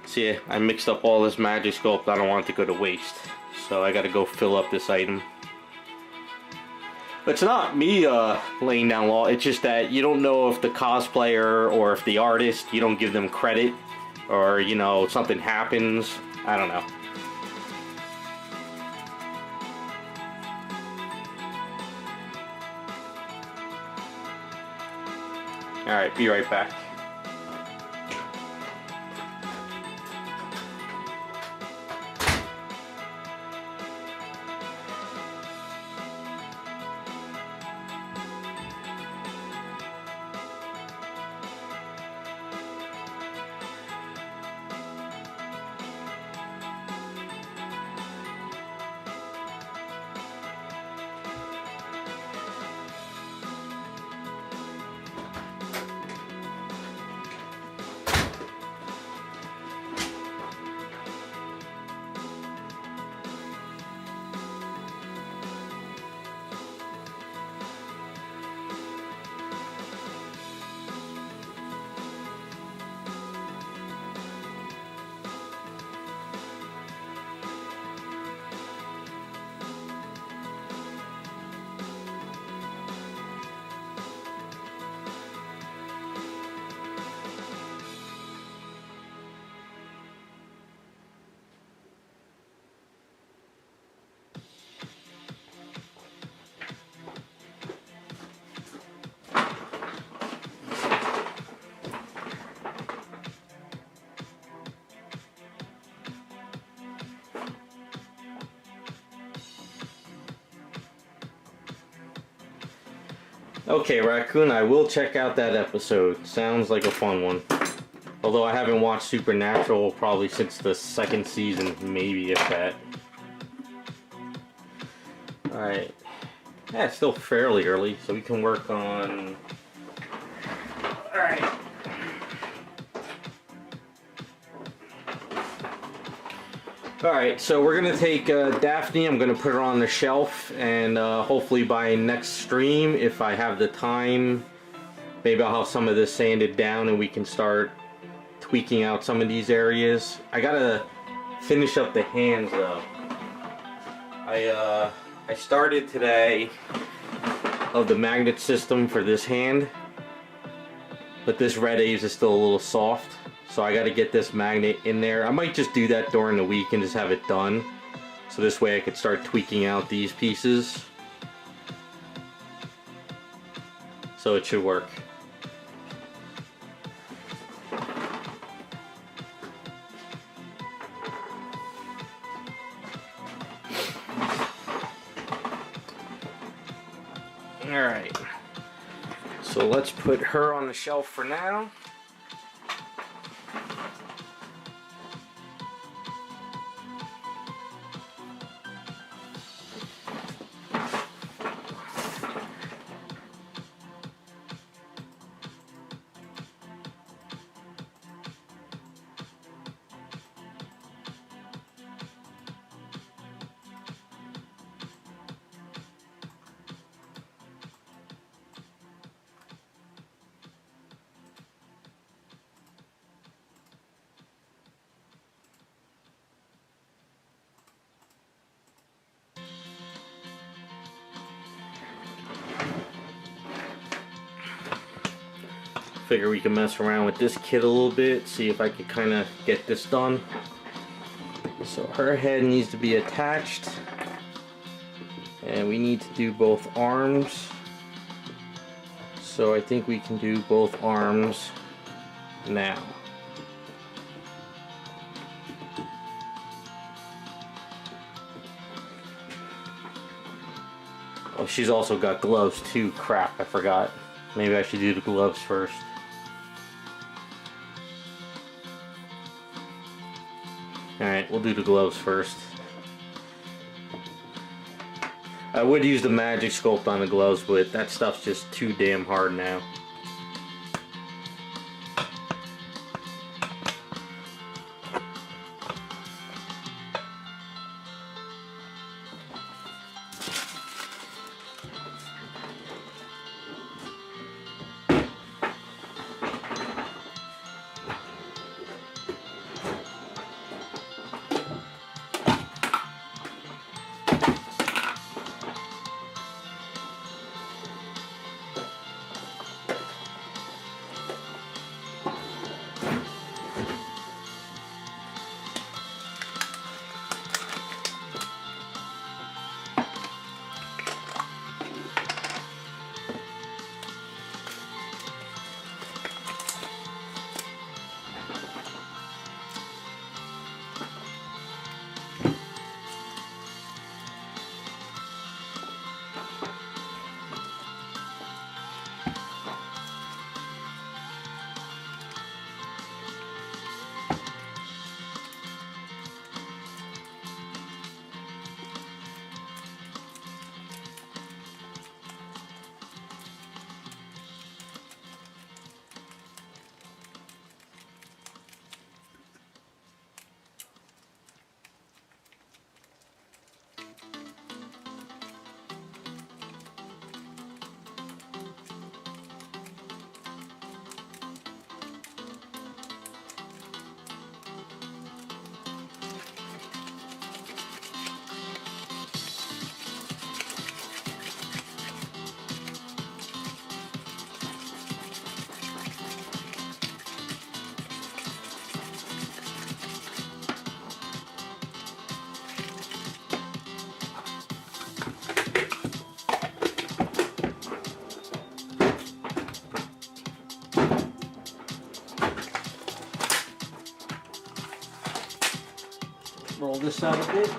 See, I mixed up all this Magic Sculpt. I don't want it to go to waste, so I gotta go fill up this item. But it's not me laying down law, it's just that you don't know if the cosplayer or if the artist, you don't give them credit, or you know, something happens. I don't know. Alright, be right back. Okay, Raccoon, I will check out that episode. Sounds like a fun one. Although I haven't watched Supernatural probably since the second season, maybe if that. Alright. Yeah, it's still fairly early, so we can work on... Alright. Alright, so we're going to take Daphne, I'm going to put her on the shelf, and hopefully by next stream, if I have the time, maybe I'll have some of this sanded down and we can start tweaking out some of these areas. I gotta finish up the hands though. I started today of the magnet system for this hand, but this red A's is still a little soft. So I got to get this magnet in there. I might just do that during the week and just have it done. So this way I could start tweaking out these pieces. so it should work. Alright, so let's put her on the shelf for now. Figure we can mess around with this kit a little bit, see if I can kind of get this done. So her head needs to be attached, and we need to do both arms. So I think we can do both arms now. Oh, she's also got gloves too. Crap, I forgot. Maybe I should do the gloves first. Alright, we'll do the gloves first. I would use the magic sculpt on the gloves, but that stuff's just too damn hard now. Roll this out a bit.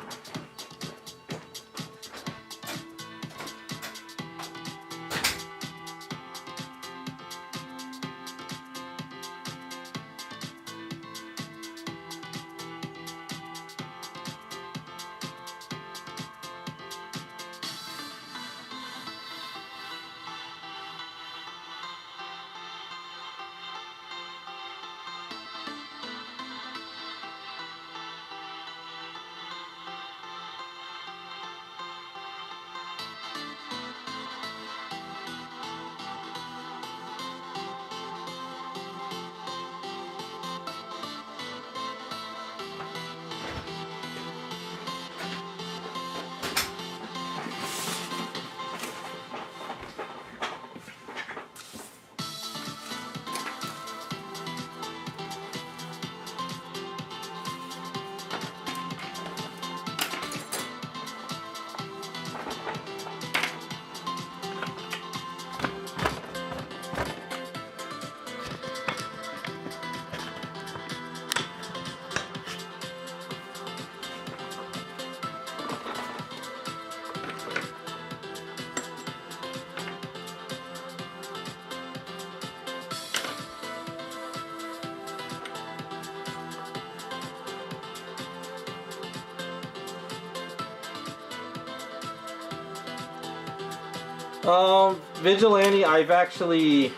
Vigilante, I've actually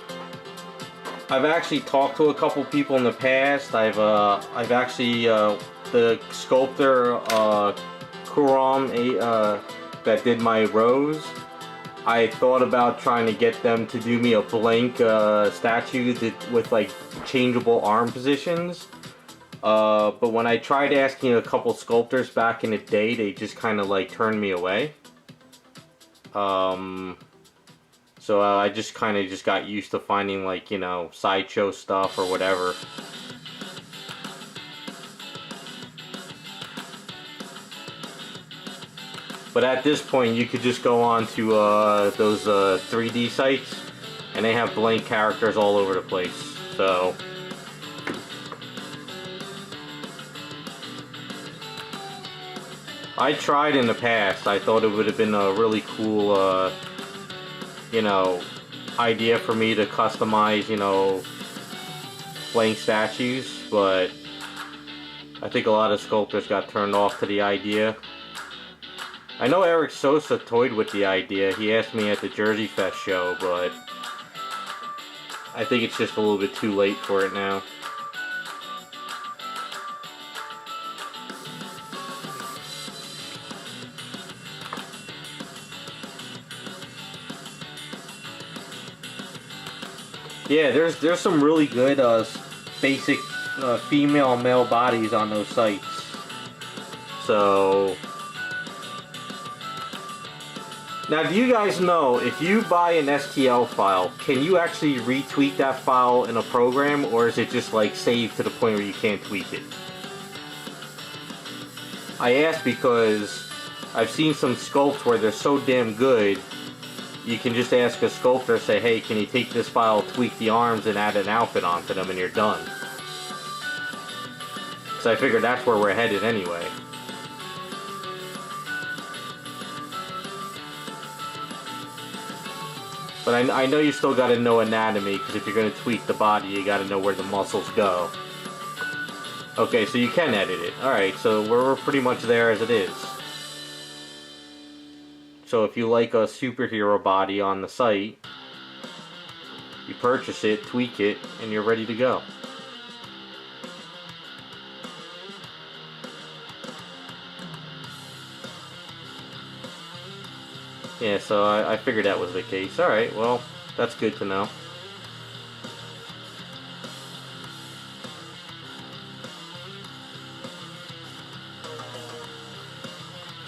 talked to a couple people in the past. I've actually the sculptor Kuram that did my rose. I thought about trying to get them to do me a blank statue with like changeable arm positions. But when I tried asking a couple sculptors back in the day, they just kind of like turned me away. So I just kind of got used to finding like, you know, sideshow stuff or whatever. But at this point, you could just go on to those 3D sites, and they have blank characters all over the place. So I tried in the past. I thought it would have been a really cool, you know, idea for me to customize, you know, blank statues, but I think a lot of sculptors got turned off to the idea. I know Eric Sosa toyed with the idea. He asked me at the Jersey Fest show, but I think it's just a little bit too late for it now. Yeah, there's some really good basic female and male bodies on those sites. So now, do you guys know, if you buy an STL file, can you actually retweak that file in a program, or is it just like saved to the point where you can't tweak it? I ask because I've seen some sculpts where they're so damn good, you can just ask a sculptor, say, hey, can you take this file, tweak the arms, and add an outfit onto them, and you're done. So I figured that's where we're headed anyway. But I know you still gotta know anatomy, because if you're gonna tweak the body, you gotta know where the muscles go. Okay, so you can edit it. Alright, so we're pretty much there as it is. So if you like a superhero body on the site, you purchase it, tweak it, and you're ready to go. Yeah, so I figured that was the case. Alright, well, that's good to know.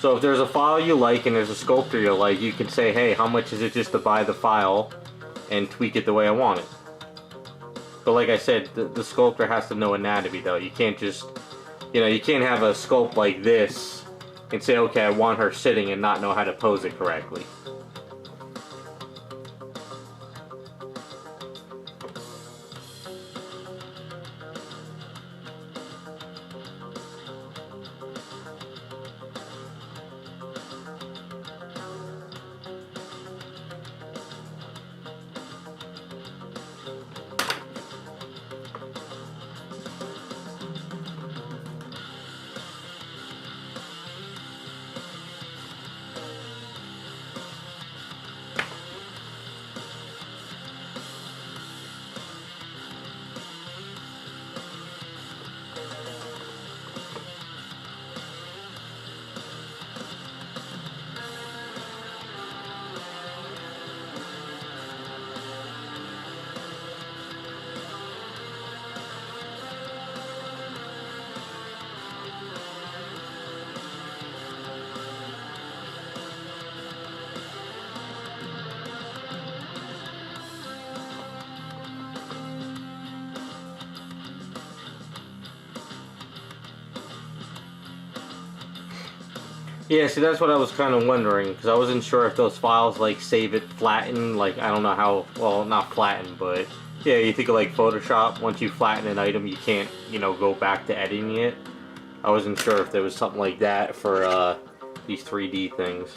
So if there's a file you like and there's a sculptor you like, you can say, hey, how much is it just to buy the file and tweak it the way I want it. But like I said, the sculptor has to know anatomy though. You can't just, you know, you can't have a sculpt like this and say, okay, I want her sitting and not know how to pose it correctly. Yeah, see, that's what I was kind of wondering, because I wasn't sure if those files, like, save it flattened, like, I don't know how, well, not flattened, but, yeah, you think of, like, Photoshop, once you flatten an item, you can't, you know, go back to editing it. I wasn't sure if there was something like that for, these 3D things.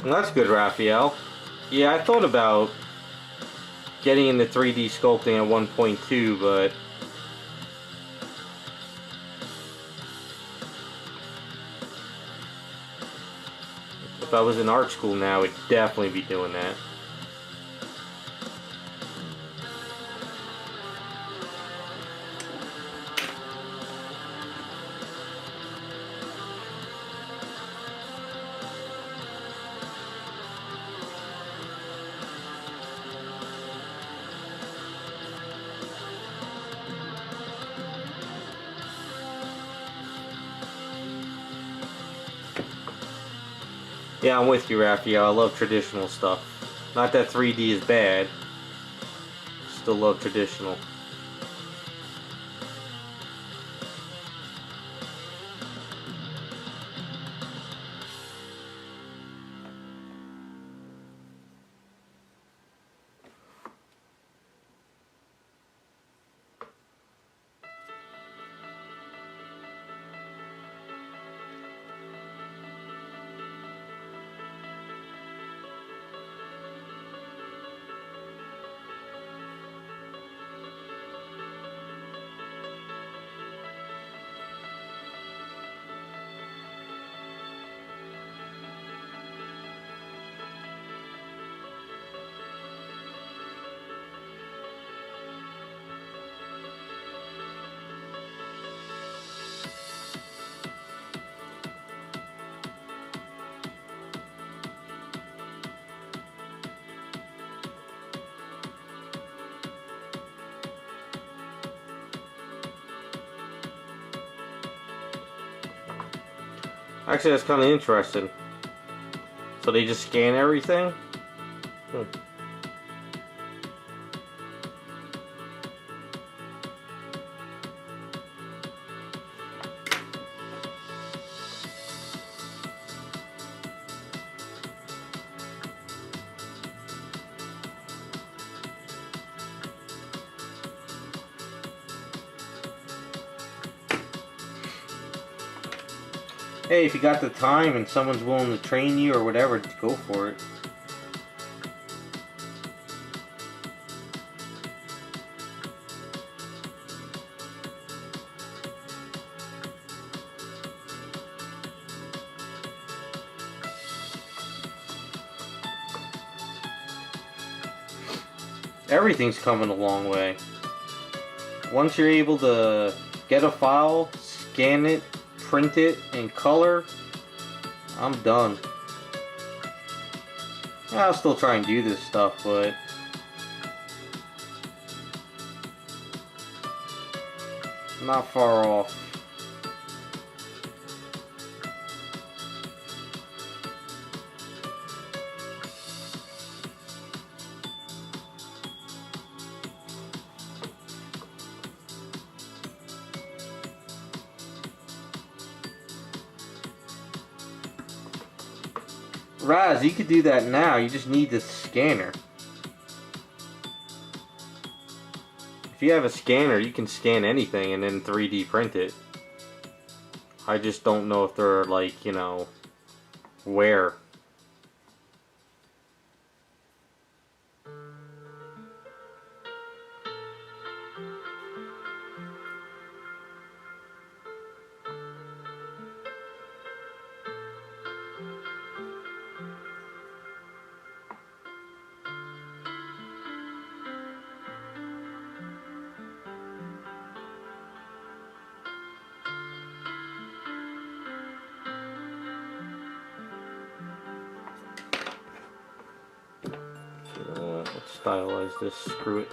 Well, that's good, Raphael. Yeah, I thought about getting into 3D sculpting at 1.2, but if I was in art school now, I'd definitely be doing that. Yeah, I'm with you, Raphael. I love traditional stuff. Not that 3D is bad. Still love traditional. Actually, that's kind of interesting. So they just scan everything? Hey, if you got the time and someone's willing to train you or whatever, go for it. Everything's coming a long way. Once you're able to get a file, scan it, print it in color, I'm done. I'll still try and do this stuff, but not far off. Raz, you could do that now, you just need the scanner. If you have a scanner, you can scan anything and then 3D print it. I just don't know if they're like, you know, where. Let's stylize this, screw it.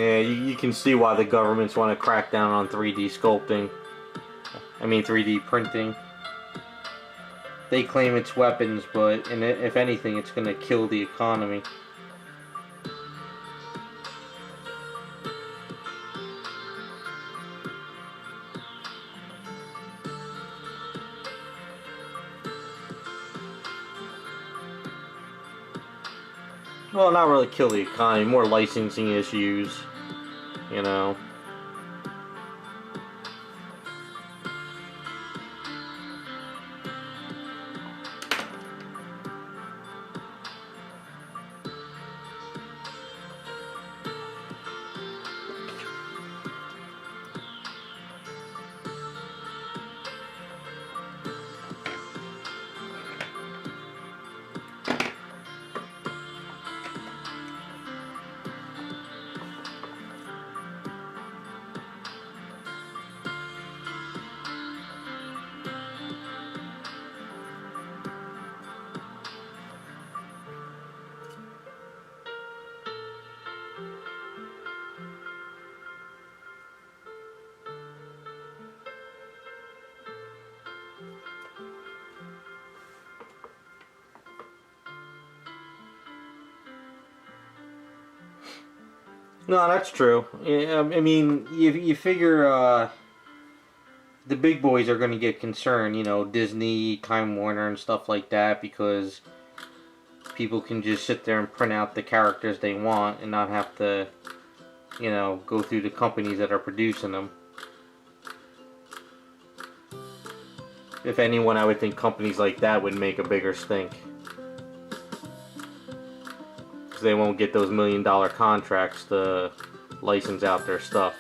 Yeah, you can see why the governments want to crack down on 3D sculpting. I mean 3D printing. They claim it's weapons, but if anything, it's going to kill the economy. Well, not really kill the economy, more licensing issues, you know. No, that's true. I mean, you figure the big boys are going to get concerned, you know, Disney, Time Warner, and stuff like that, because people can just sit there and print out the characters they want and not have to, you know, go through the companies that are producing them. If anyone, I would think companies like that would make a bigger stink. Because they won't get those $1 million contracts to license out their stuff.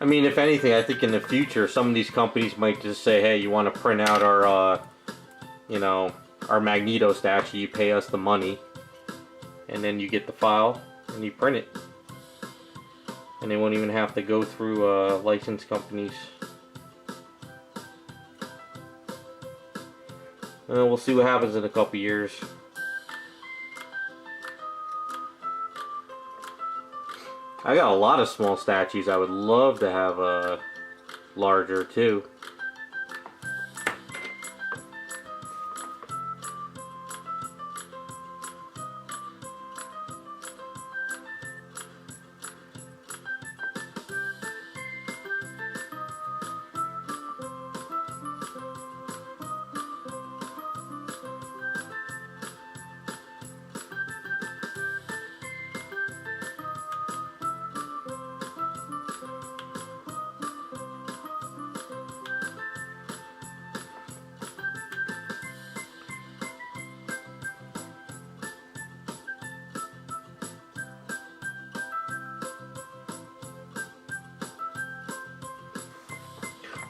I mean, if anything, I think in the future, some of these companies might just say, hey, you want to print out our, you know, our Magneto statue, you pay us the money, and then you get the file, and you print it. And they won't even have to go through license companies. We'll see what happens in a couple years. I got a lot of small statues. I would love to have larger too.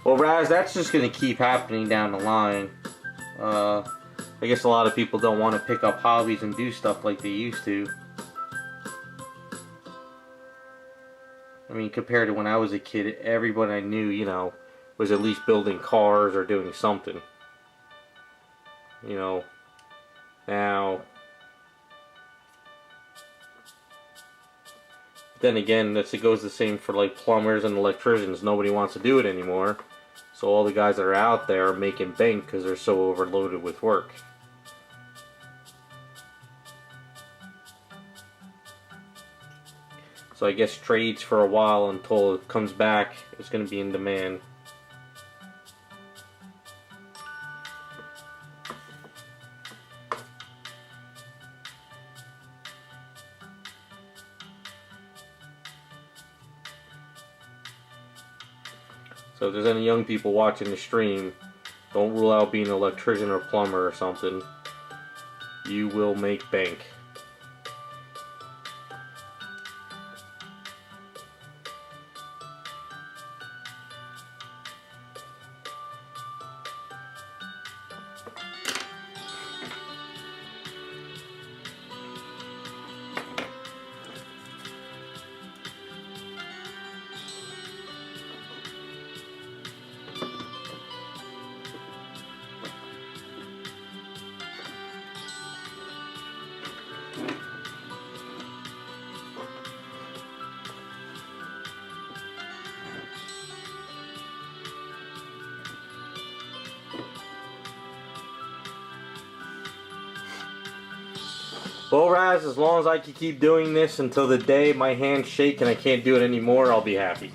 Well, Raz, that's just going to keep happening down the line. I guess a lot of people don't want to pick up hobbies and do stuff like they used to. I mean, compared to when I was a kid, everybody I knew, you know, was at least building cars or doing something. You know, now... Then again, it goes the same for like plumbers and electricians. Nobody wants to do it anymore. So all the guys that are out there are making bank because they're so overloaded with work. So I guess trades for a while until it comes back is going to be in demand. So if there's any young people watching the stream, don't rule out being an electrician or plumber or something. You will make bank. Well, Raz, as long as I can keep doing this until the day my hands shake and I can't do it anymore, I'll be happy.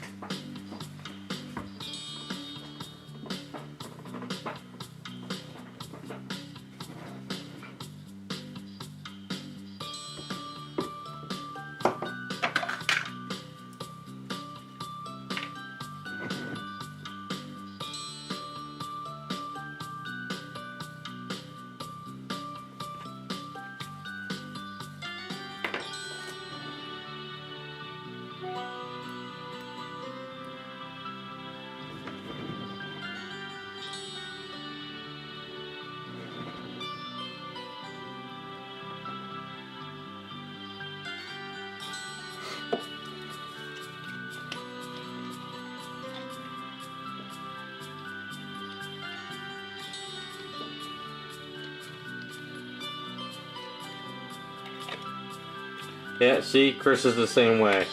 Yeah, see, Chris is the same way.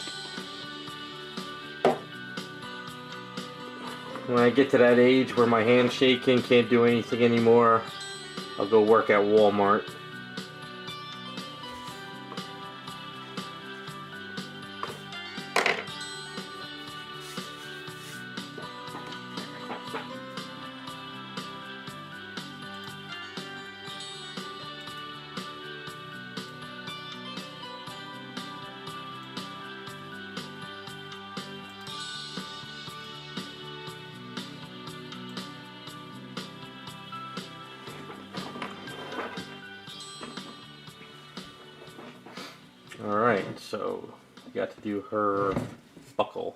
When I get to that age where my hand's shaking, can't do anything anymore, I'll go work at Walmart. Alright, so we got to do her buckle.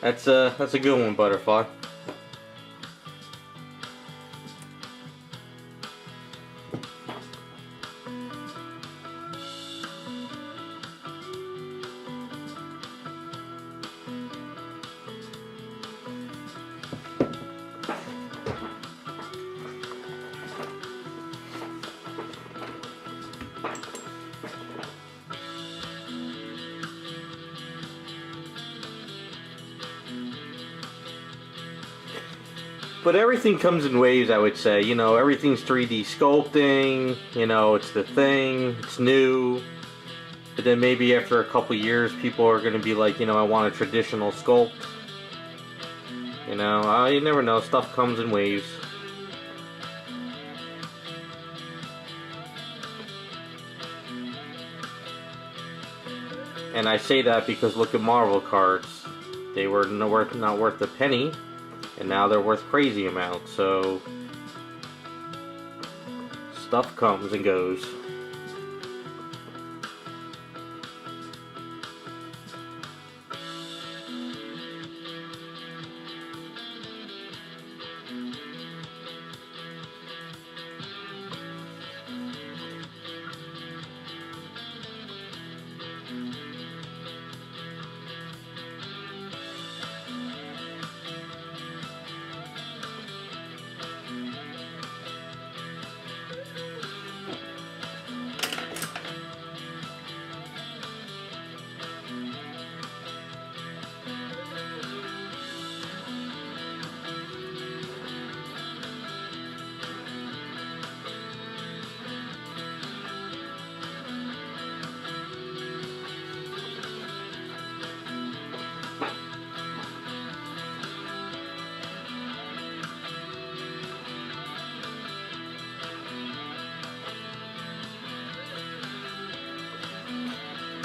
That's a good one, Butterfly. But everything comes in waves, I would say. You know, everything's 3D sculpting, you know, it's the thing, it's new. But then maybe after a couple years, people are going to be like, you know, I want a traditional sculpt. You know, you never know, stuff comes in waves. And I say that because look at Marvel cards. They were not worth a penny. And now they're worth crazy amounts, so stuff comes and goes.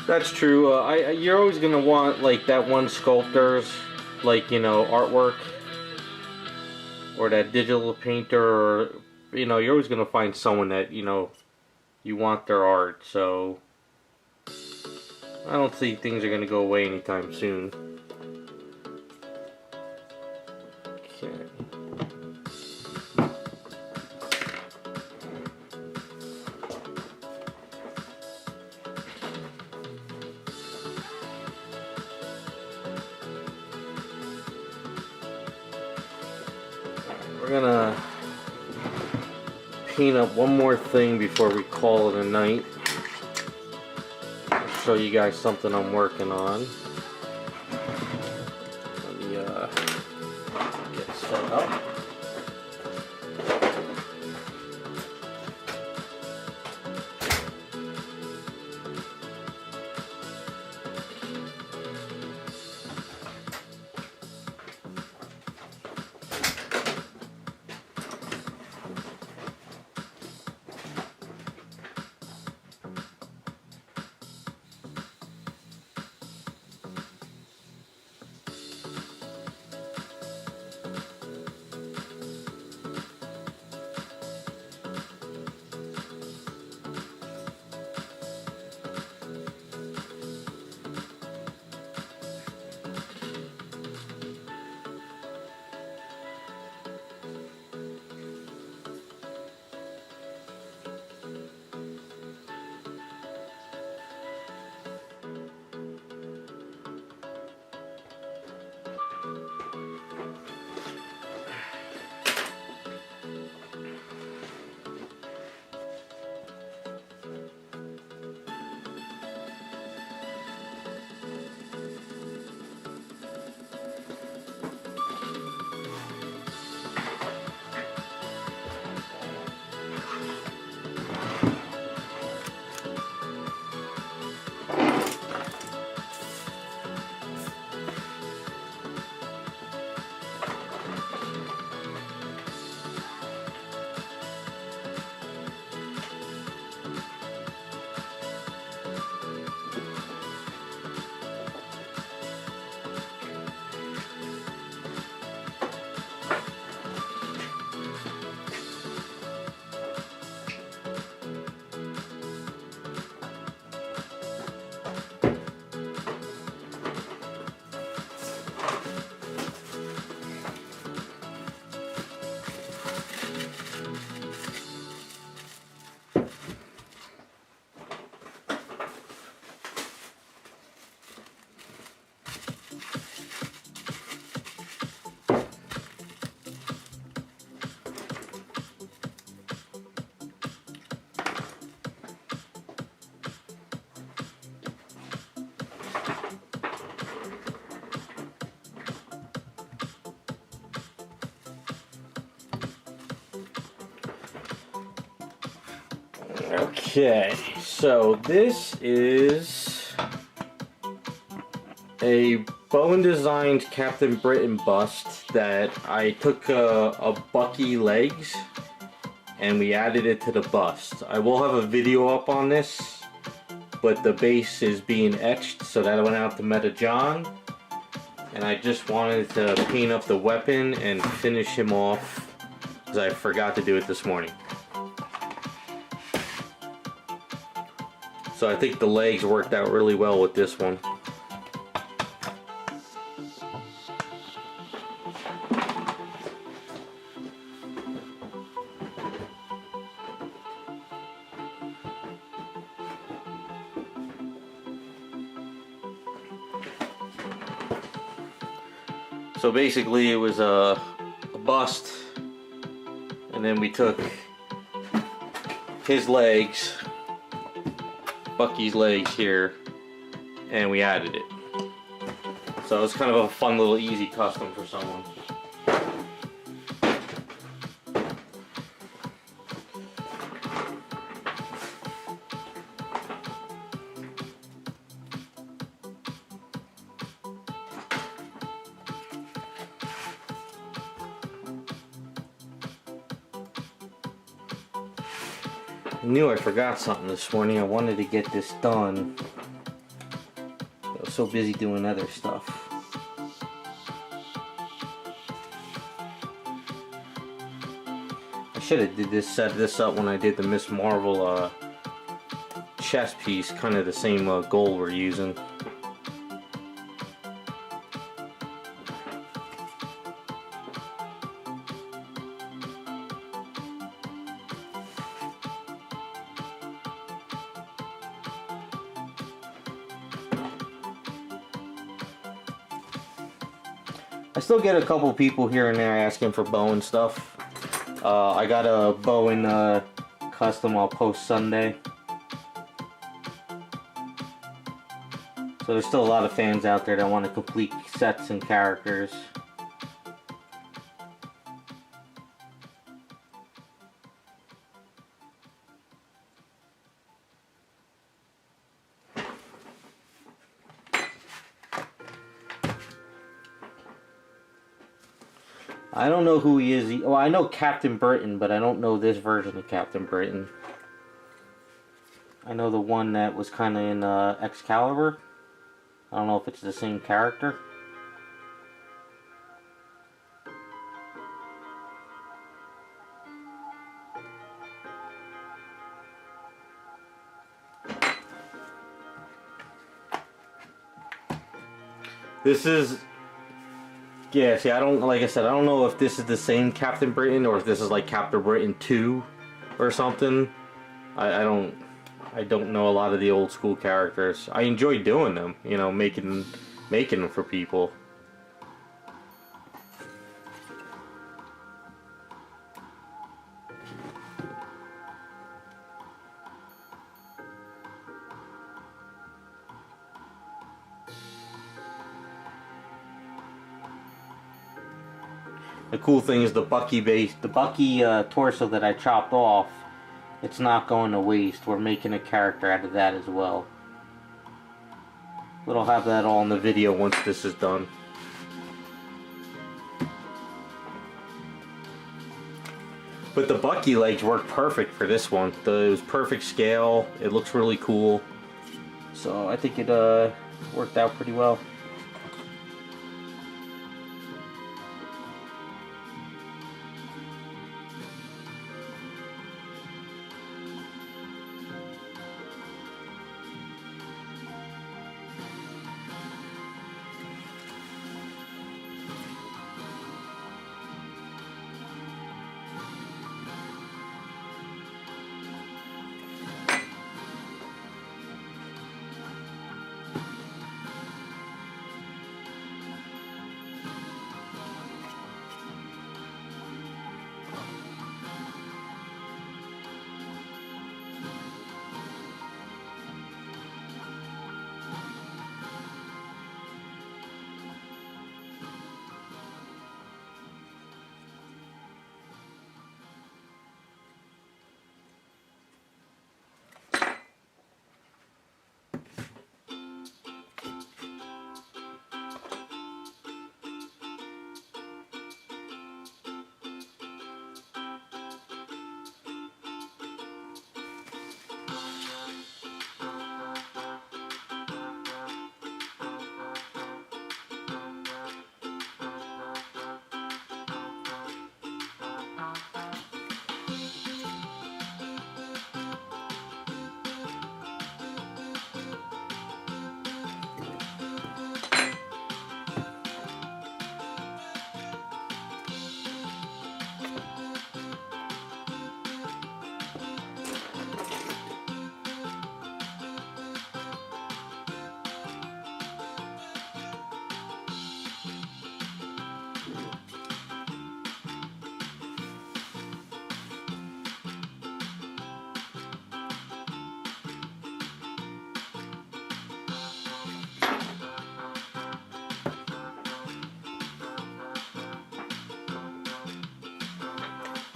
That's true. You're always gonna want like that one sculptor's, like, you know, artwork, or that digital painter, or, you know, you're always gonna find someone that, you know, you want their art. So I don't think things are gonna go away anytime soon. Okay. We're gonna paint up one more thing before we call it a night. I'll show you guys something I'm working on. Let me get Okay, so this is a Bowen designed Captain Britain bust that I took a Bucky legs and we added it to the bust. I will have a video up on this, but the base is being etched, so that went out to Meta John. And I just wanted to paint up the weapon and finish him off, because I forgot to do it this morning. So I think the legs worked out really well with this one. So basically it was a bust, and then we took his legs, Bucky's legs here, and we added it. So it's kind of a fun little easy custom for someone. I knew I forgot something this morning. I wanted to get this done. I was so busy doing other stuff. I should have set this up when I did the Miss Marvel chest piece, kind of the same gold we're using. I still get a couple people here and there asking for Bowen stuff. I got a Bowen custom I'll post Sunday. So there's still a lot of fans out there that want to complete sets and characters. I don't know who he is. Well, I know Captain Britain, but I don't know this version of Captain Britain. I know the one that was kind of in Excalibur. I don't know if it's the same character. This is... Yeah, see, I don't, like I said, I don't know if this is the same Captain Britain or if this is like Captain Britain 2 or something. I don't know a lot of the old school characters. I enjoy doing them, you know, making them for people. The cool thing is the Bucky base, the Bucky torso that I chopped off, it's not going to waste. We're making a character out of that as well. But I'll have that all in the video once this is done. But the Bucky legs work perfect for this one. It was perfect scale. It looks really cool. So I think it worked out pretty well.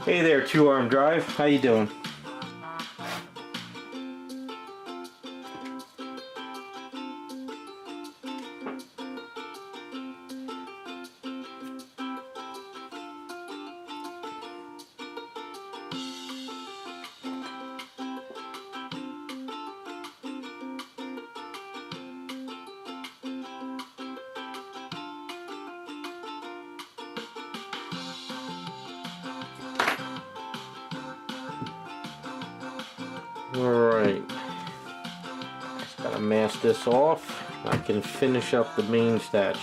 Hey there, Two Arm Drive. How you doing? Alright, just gotta mask this off. I can finish up the main statue.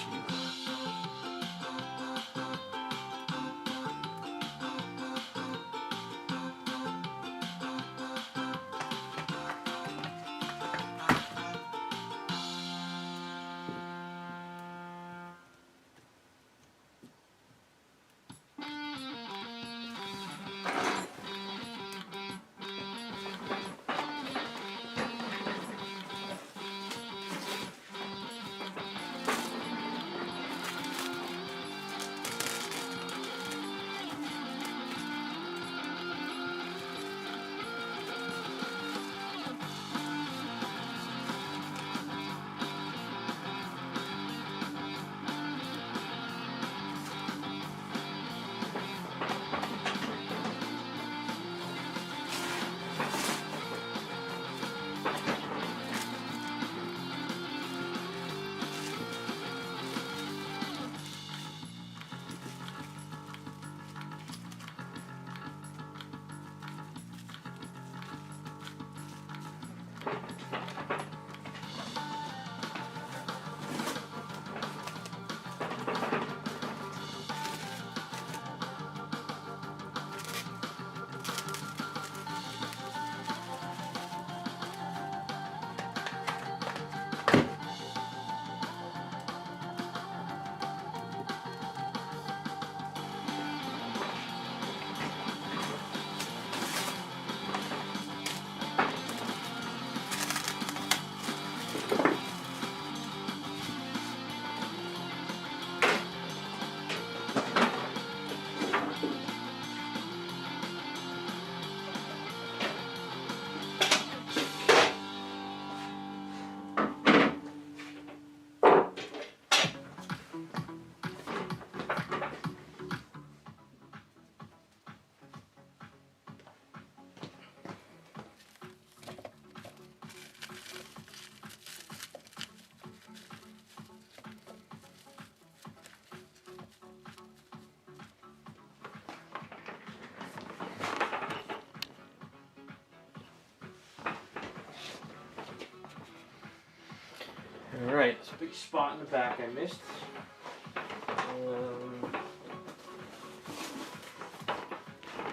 Alright, it's a big spot in the back I missed.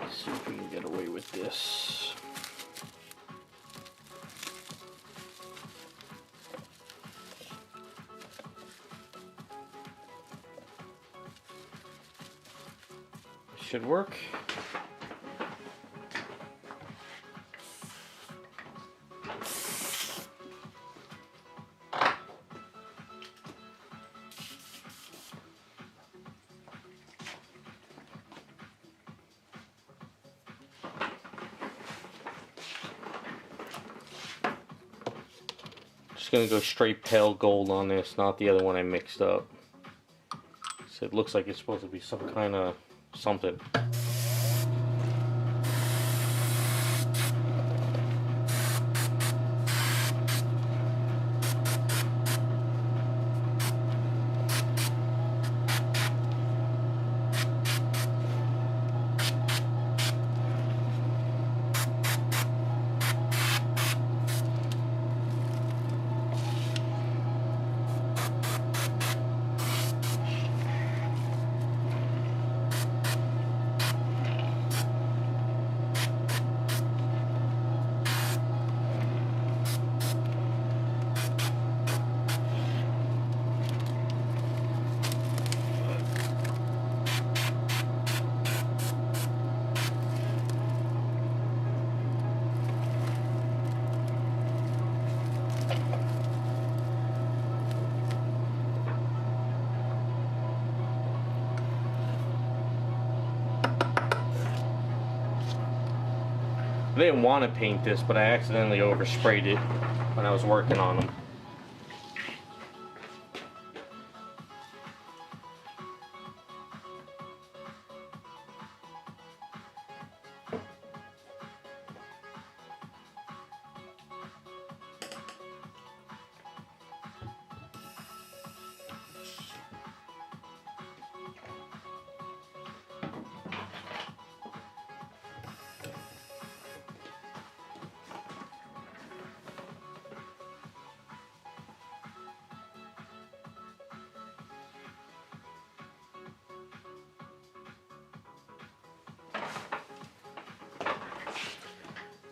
Let's see if we can get away with this. Should work. Just gonna go straight pale gold on this, not the other one I mixed up. So it looks like it's supposed to be some kind of something. I didn't want to paint this, but I accidentally oversprayed it when I was working on them.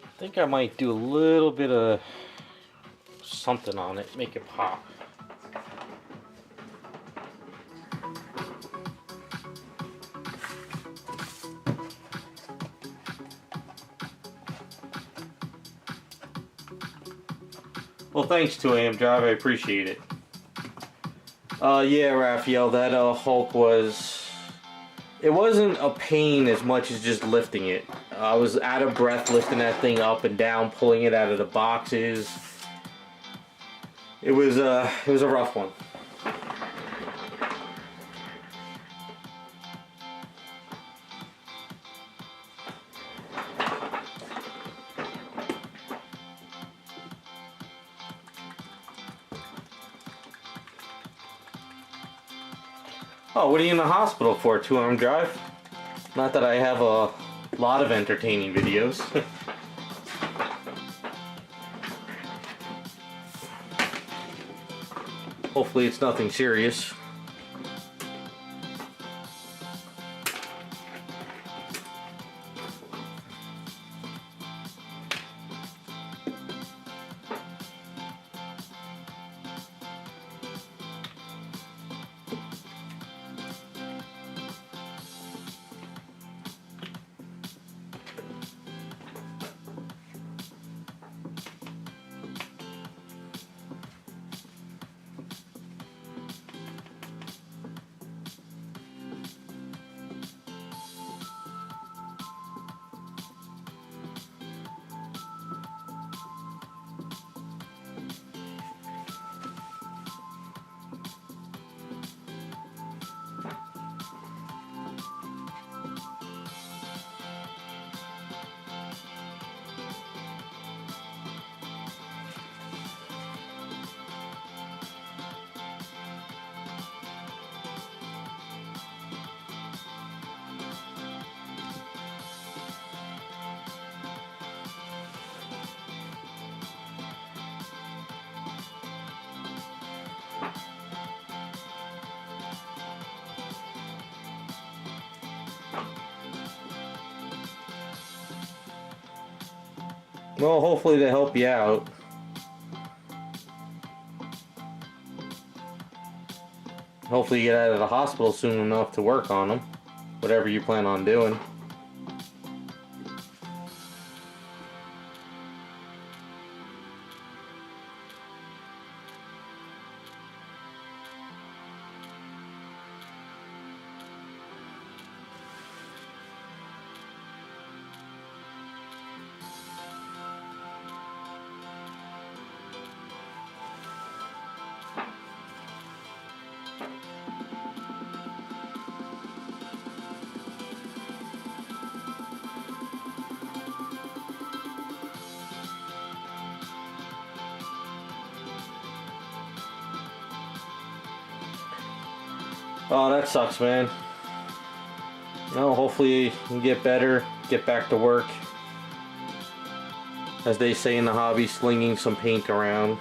I think I might do a little bit of something on it, make it pop. Well, thanks to AM Drive, I appreciate it. Yeah, Raphael, that Hulk it wasn't a pain as much as just lifting it. I was out of breath lifting that thing up and down, pulling it out of the boxes. It was a rough one. Oh, what are you in the hospital for? 2-arm drive? Not that I have a lot of entertaining videos. Hopefully it's nothing serious. Well, hopefully they help you out. Hopefully you get out of the hospital soon enough to work on them. Whatever you plan on doing. Oh, that sucks, man. No, hopefully you can get better, get back to work. As they say in the hobby, slinging some paint around.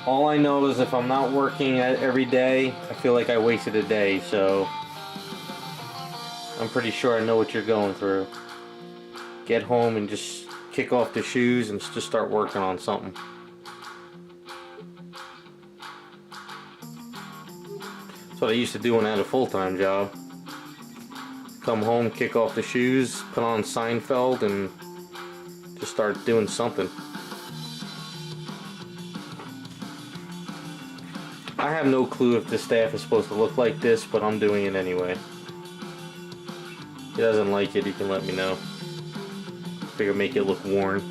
All I know is if I'm not working every day, I feel like I wasted a day, so I'm pretty sure I know what you're going through. Get home and just kick off the shoes and just start working on something. That's what I used to do when I had a full-time job. Come home, kick off the shoes, put on Seinfeld, and just start doing something. I have no clue if the staff is supposed to look like this, but I'm doing it anyway. If he doesn't like it, he can let me know. Figure make it look worn.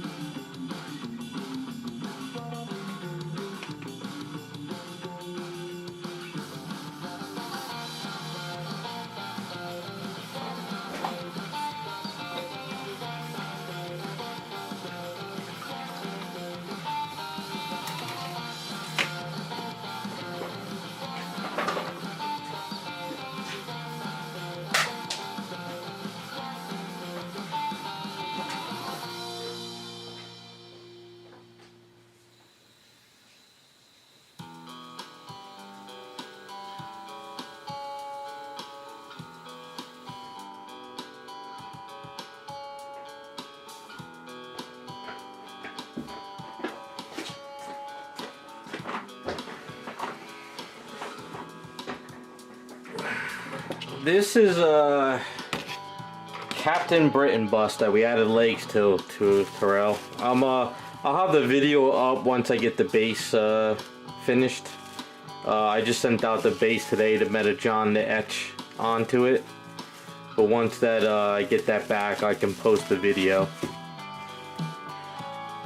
This is a Captain Britain bust that we added legs to Terrell. I'll have the video up once I get the base finished. I just sent out the base today to Meta John to etch onto it. But once that I get that back, I can post the video.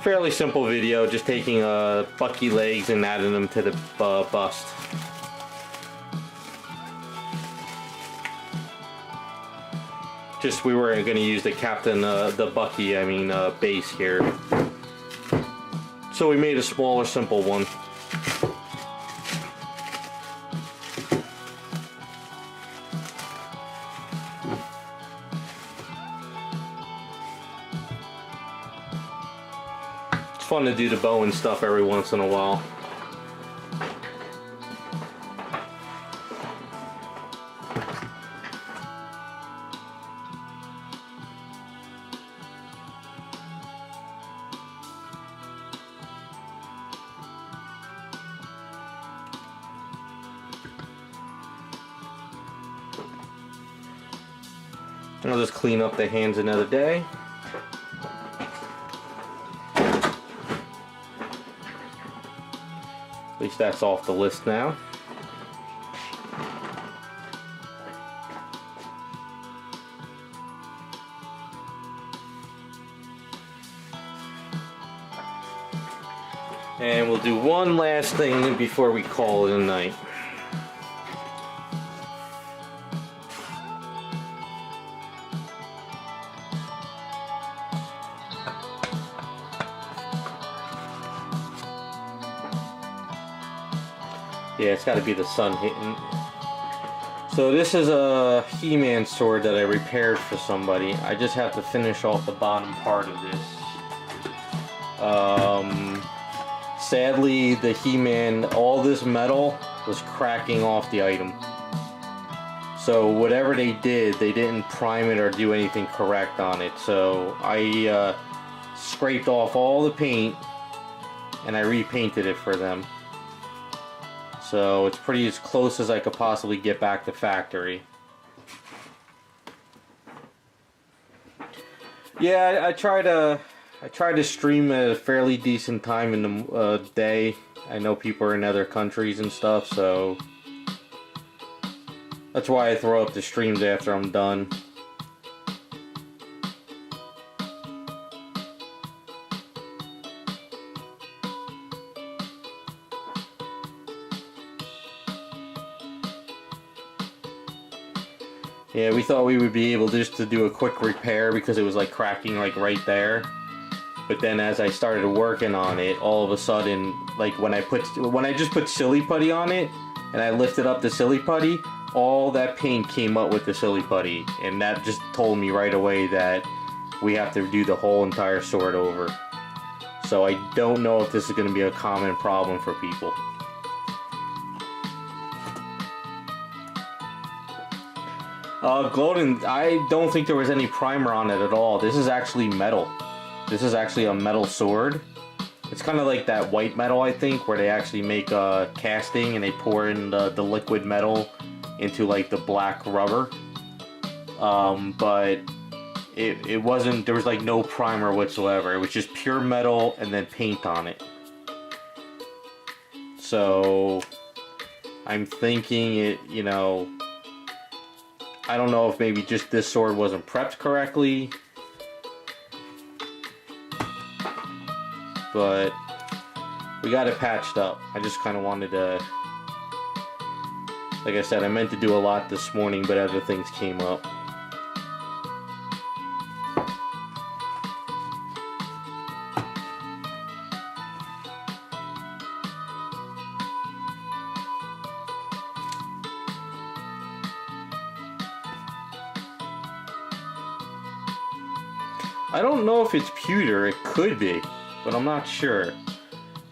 Fairly simple video, just taking Bucky legs and adding them to the bust. Just we were going to use the Captain, the Bucky, base here. So we made a smaller, simple one. It's fun to do the bow and stuff every once in a while. I'll just clean up the hands another day. At least that's off the list now. And we'll do one last thing before we call it a night. Yeah, it's got to be the sun hitting. So this is a He-Man sword that I repaired for somebody. I just have to finish off the bottom part of this. Sadly, the He-Man, all this metal was cracking off the item. So whatever they did, they didn't prime it or do anything correct on it. So I scraped off all the paint and I repainted it for them. So it's pretty as close as I could possibly get back to factory. Yeah, I try to stream at a fairly decent time in the day. I know people are in other countries and stuff, so that's why I throw up the streams after I'm done. Yeah, we thought we would be able just to do a quick repair because it was like cracking like right there. But then as I started working on it, all of a sudden, like when I just put silly putty on it and I lifted up the silly putty, all that paint came up with the silly putty, and that just told me right away that we have to do the whole entire sword over. So I don't know if this is going to be a common problem for people. Golden, I don't think there was any primer on it at all. This is actually metal. This is actually a metal sword. It's kind of like that white metal, I think, where they actually make a casting and they pour in the liquid metal into like the black rubber. But it wasn't, there was like no primer whatsoever. It was just pure metal and then paint on it. So I'm thinking it, you know, I don't know if maybe just this sword wasn't prepped correctly. But we got it patched up. I just kind of wanted to, like I said, I meant to do a lot this morning, but other things came up. I don't know if it's pewter. It could be, but I'm not sure.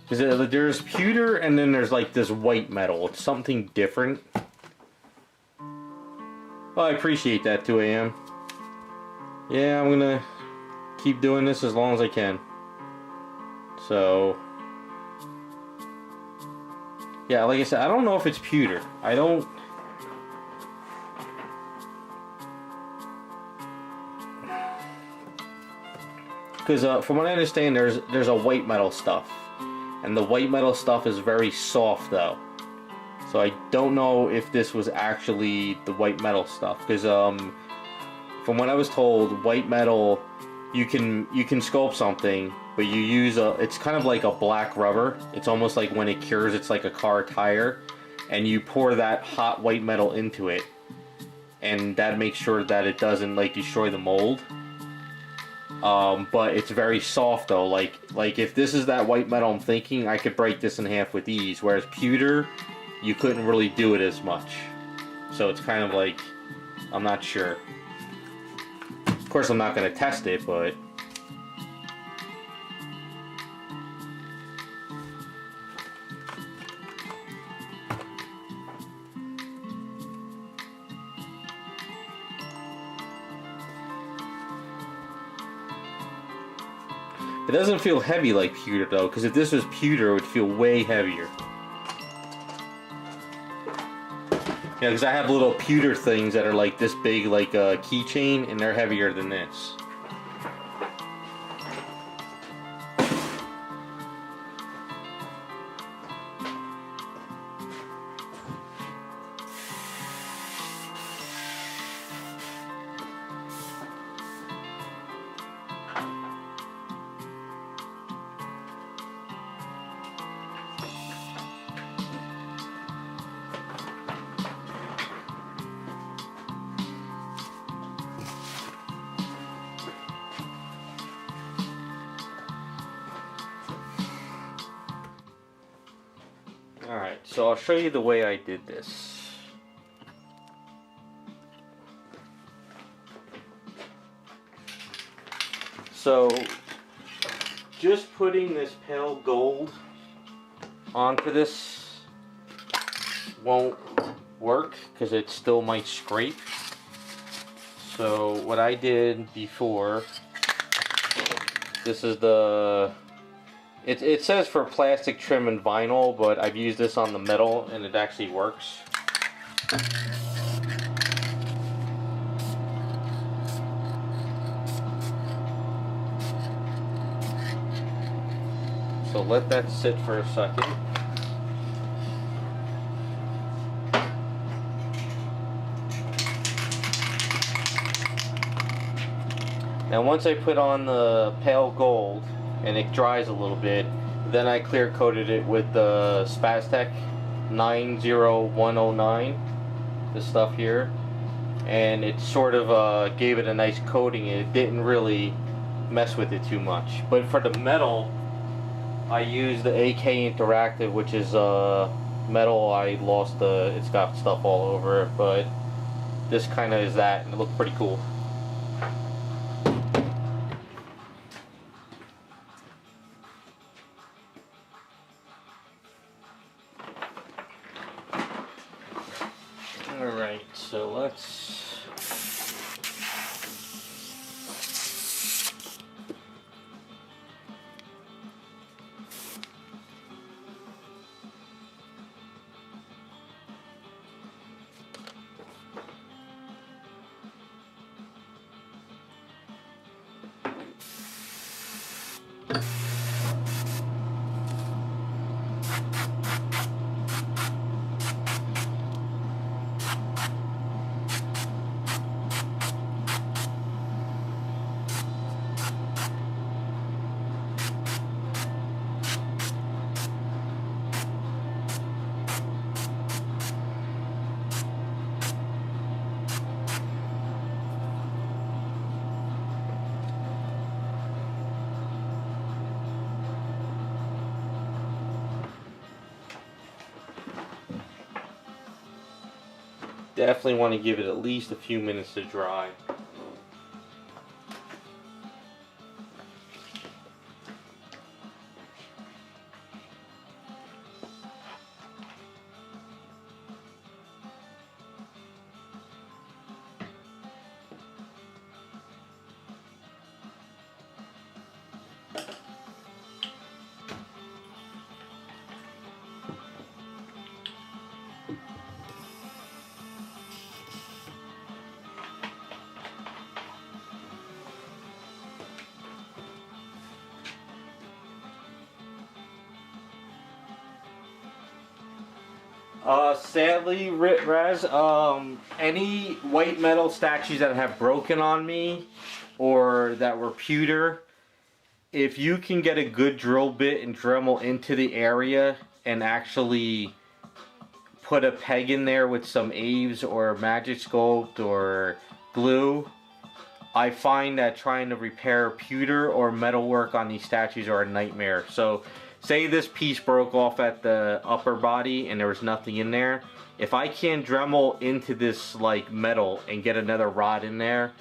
Because there's pewter and then there's like this white metal. It's something different. Well, I appreciate that, 2 a.m. Yeah, I'm gonna keep doing this as long as I can. So, yeah, like I said, I don't know if it's pewter. I don't... Because from what I understand, there's a white metal stuff, and the white metal stuff is very soft though. So I don't know if this was actually the white metal stuff. Because from what I was told, white metal, you can sculpt something, but you use it's kind of like a black rubber. It's almost like when it cures, it's like a car tire, and you pour that hot white metal into it, and that makes sure that it doesn't like destroy the mold. But it's very soft though. Like if this is that white metal I'm thinking, I could break this in half with ease. Whereas pewter, you couldn't really do it as much. So it's kind of like, I'm not sure. Of course, I'm not going to test it, but... It doesn't feel heavy like pewter though, because if this was pewter, it would feel way heavier. Yeah, because I have little pewter things that are like this big, like a keychain, and they're heavier than this. Alright, so I'll show you the way I did this. So, just putting this pale gold onto this won't work because it still might scrape. So what I did before, this is the... It says for plastic trim and vinyl, but I've used this on the metal and it actually works. So let that sit for a second. Now once I put on the pale gold, and it dries a little bit, then I clear coated it with the Spaztec 90109, this stuff here, and it sort of gave it a nice coating. It didn't really mess with it too much. But for the metal, I used the AK Interactive, which is metal. I lost it's got stuff all over it, but this kind of is that, and it looked pretty cool. so let's... Definitely want to give it at least a few minutes to dry. Sadly, Raz, any white metal statues that have broken on me or that were pewter, if you can get a good drill bit and Dremel into the area and actually put a peg in there with some Aves or Magic Sculpt or glue, I find that trying to repair pewter or metalwork on these statues are a nightmare. So say this piece broke off at the upper body and there was nothing in there. If I can't Dremel into this like metal and get another rod in there,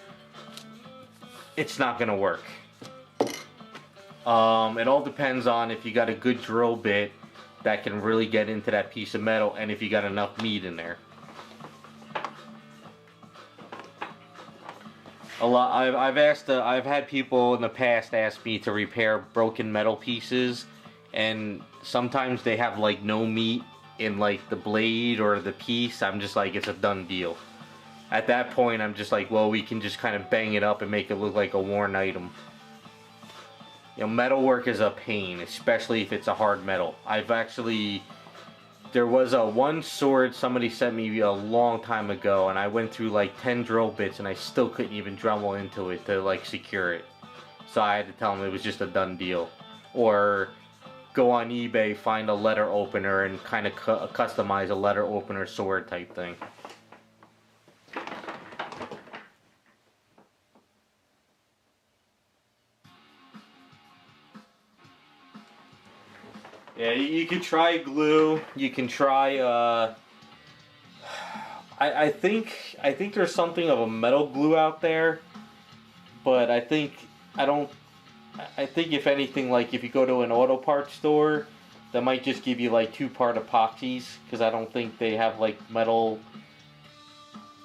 it's not gonna work. It all depends on if you got a good drill bit that can really get into that piece of metal and if you got enough meat in there. I've had people in the past ask me to repair broken metal pieces, and sometimes they have like no meat in like the blade or the piece. I'm just like, it's a done deal. At that point, I'm just like, well, we can just kind of bang it up and make it look like a worn item. You know, metalwork is a pain, especially if it's a hard metal. There was one sword somebody sent me a long time ago, and I went through like 10 drill bits and I still couldn't even Dremel into it to like secure it. So I had to tell them it was just a done deal. Or go on eBay, find a letter opener and kind of customize a letter opener sword type thing. Yeah, you can try glue. You can try. I think there's something of a metal glue out there, but I think if anything, like if you go to an auto parts store, that might just give you like 2-part epoxies, because I don't think they have like metal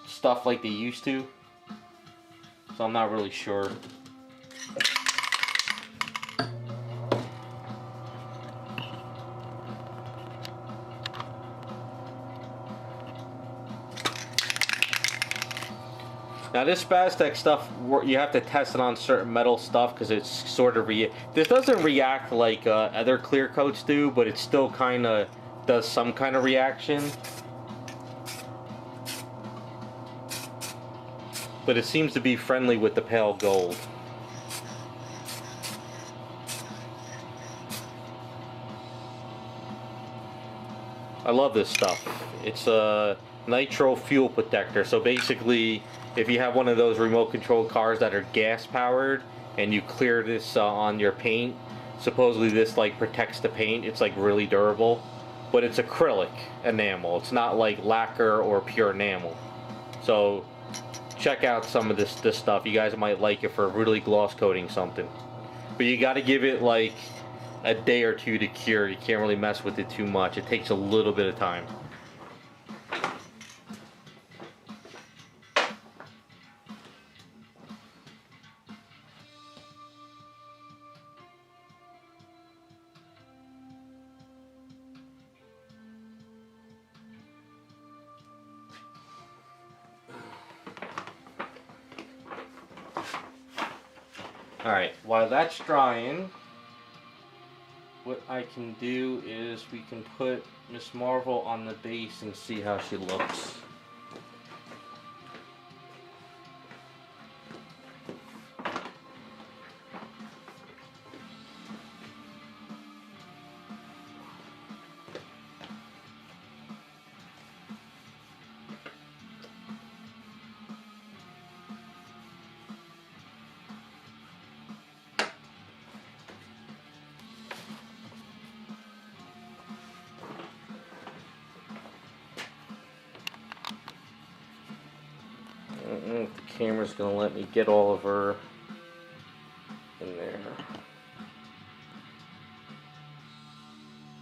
stuff like they used to. So I'm not really sure. Now this Spaztec stuff, you have to test it on certain metal stuff because it's sort of this doesn't react like other clear coats do, but it still kind of does some kind of reaction. But it seems to be friendly with the pale gold. I love this stuff. It's a nitro fuel protector, so basically if you have one of those remote controlled cars that are gas powered and you clear this on your paint, supposedly this like protects the paint. It's like really durable, but it's acrylic enamel. It's not like lacquer or pure enamel. So check out some of this stuff. You guys might like it for really gloss coating something, but you got to give it like a day or two to cure. You can't really mess with it too much. It takes a little bit of time. Alright, while that's drying, what I can do is we can put Miss Marvel on the base and see how she looks. I don't know if the camera's gonna let me get all of her in there.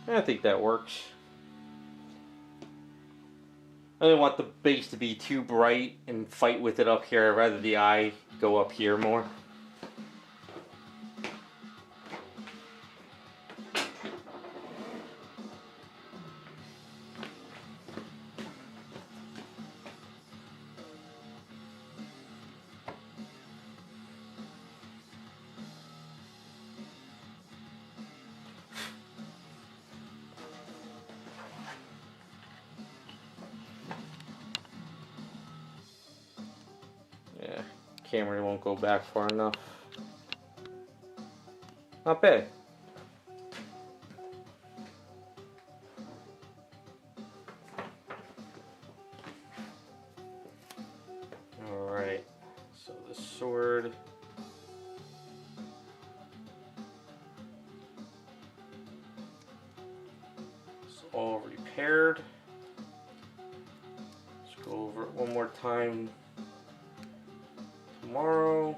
I think that works. I didn't want the base to be too bright and fight with it up here. I'd rather the eye go up here more. Yeah, camera won't go back far enough. Not bad. Alright, so the sword. It's all repaired. Let's go over it one more time tomorrow.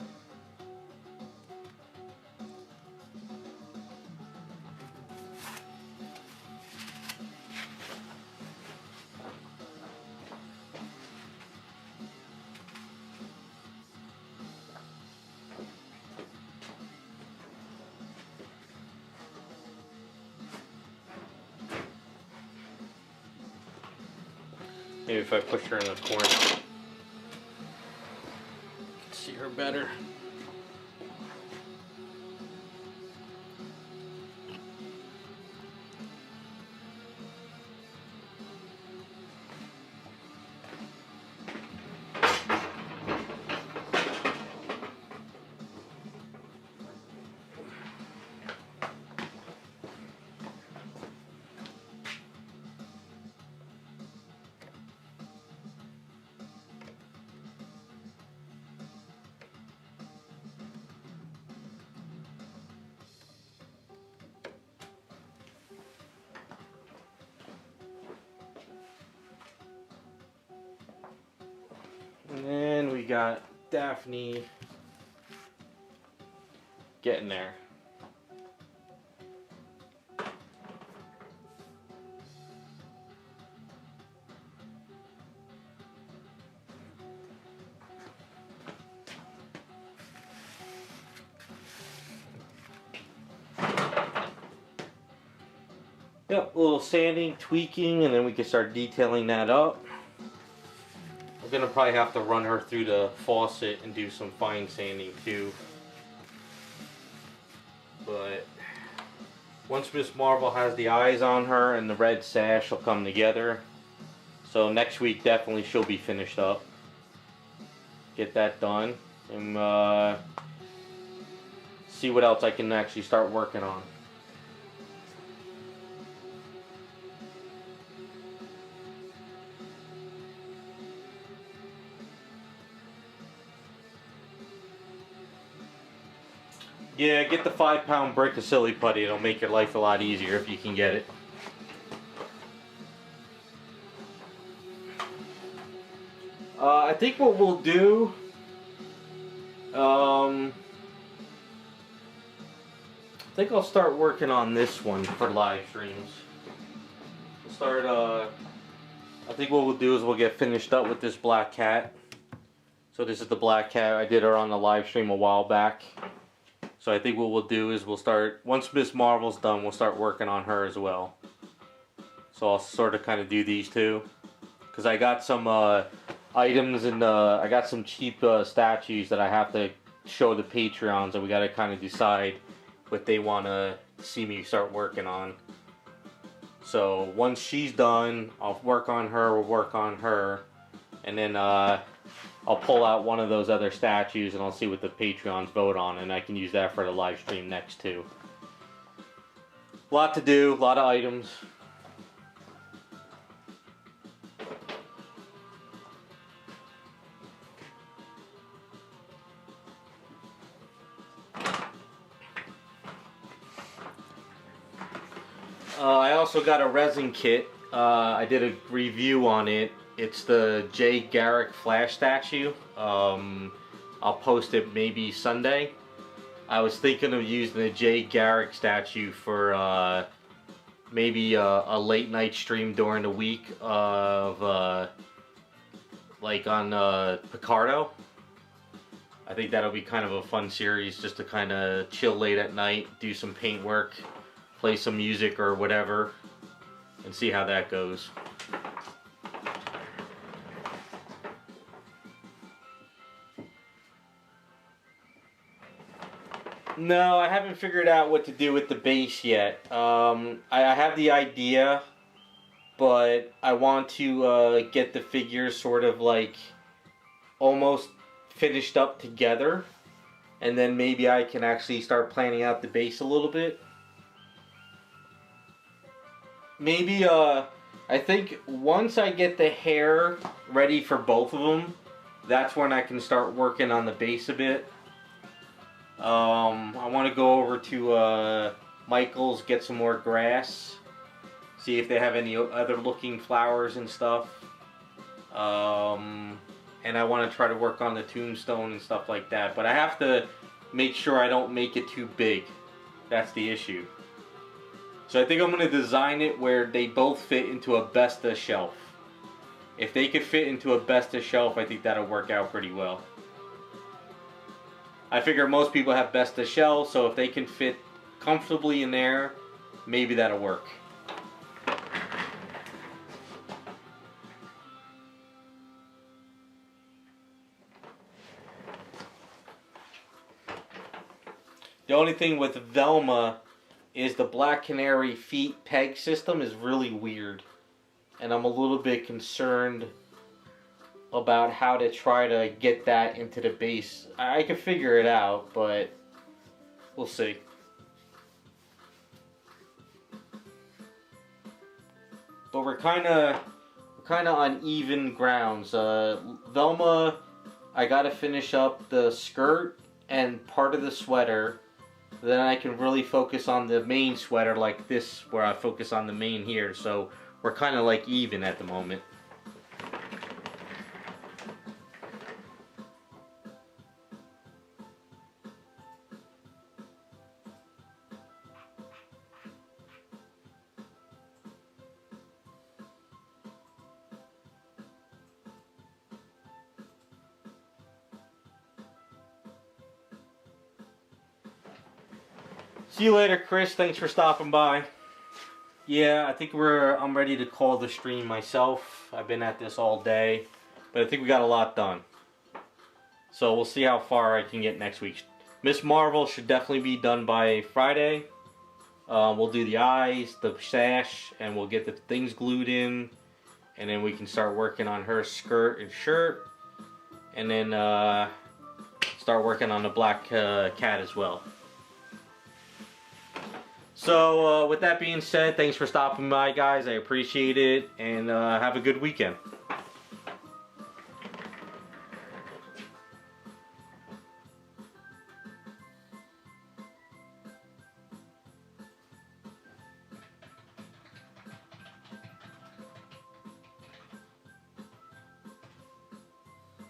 Maybe if I push her in the corner, I can see her better. And then we got Daphne getting there. Yep, a little sanding, tweaking, and then we can start detailing that up. We're gonna probably have to run her through the faucet and do some fine sanding too. But once Miss Marvel has the eyes on her and the red sash will come together. So next week definitely she'll be finished up. Get that done and see what else I can actually start working on. Yeah, get the 5-pound brick of silly putty. It'll make your life a lot easier if you can get it. I think what we'll do, I think I'll start working on this one for live streams. We'll start, I think what we'll do is we'll get finished up with this black cat. So this is the black cat. I did her on the live stream a while back. So I think what we'll do is we'll start, once Miss Marvel's done, we'll start working on her as well. So I'll sort of kind of do these two. Because I got some items and I got some cheap statues that I have to show the Patreons, and we got to kind of decide what they want to see me start working on. So once she's done, I'll work on her, we'll work on her, and then I'll pull out one of those other statues and I'll see what the Patreons vote on, and I can use that for the live stream next too. A lot to do, a lot of items. I also got a resin kit. I did a review on it. It's the Jay Garrick Flash statue. I'll post it maybe Sunday. I was thinking of using the Jay Garrick statue for maybe a late night stream during the week of like on Picardo. I think that'll be kind of a fun series just to kind of chill late at night, do some paint work, play some music or whatever, and see how that goes. No, I haven't figured out what to do with the base yet. I have the idea, but I want to get the figures sort of like almost finished up together, and then maybe I can actually start planning out the base a little bit. Maybe, I think once I get the hair ready for both of them, that's when I can start working on the base a bit. I want to go over to Michael's, get some more grass, see if they have any other looking flowers and stuff. And I want to try to work on the tombstone and stuff like that. But I have to make sure I don't make it too big. That's the issue. So I think I'm going to design it where they both fit into a Besta shelf. If they could fit into a Besta shelf, I think that'll work out pretty well. I figure most people have Besta shelves, so if they can fit comfortably in there, maybe that'll work. The only thing with Velma is the Black Canary feet peg system is really weird. And I'm a little bit concerned about how to try to get that into the base. I can figure it out, but we'll see. But we're kind of on even grounds. Velma, I gotta finish up the skirt and part of the sweater. Then I can really focus on the main sweater like this, where I focus on the main here. So we're kind of like even at the moment. See you later, Chris. Thanks for stopping by. Yeah, I think I'm ready to call the stream myself. I've been at this all day, but I think we got a lot done. So we'll see how far I can get next week. Miss Marvel should definitely be done by Friday. We'll do the eyes, the sash, and we'll get the things glued in, and then we can start working on her skirt and shirt, and then start working on the black cat as well. So with that being said, thanks for stopping by, guys. I appreciate it, and have a good weekend.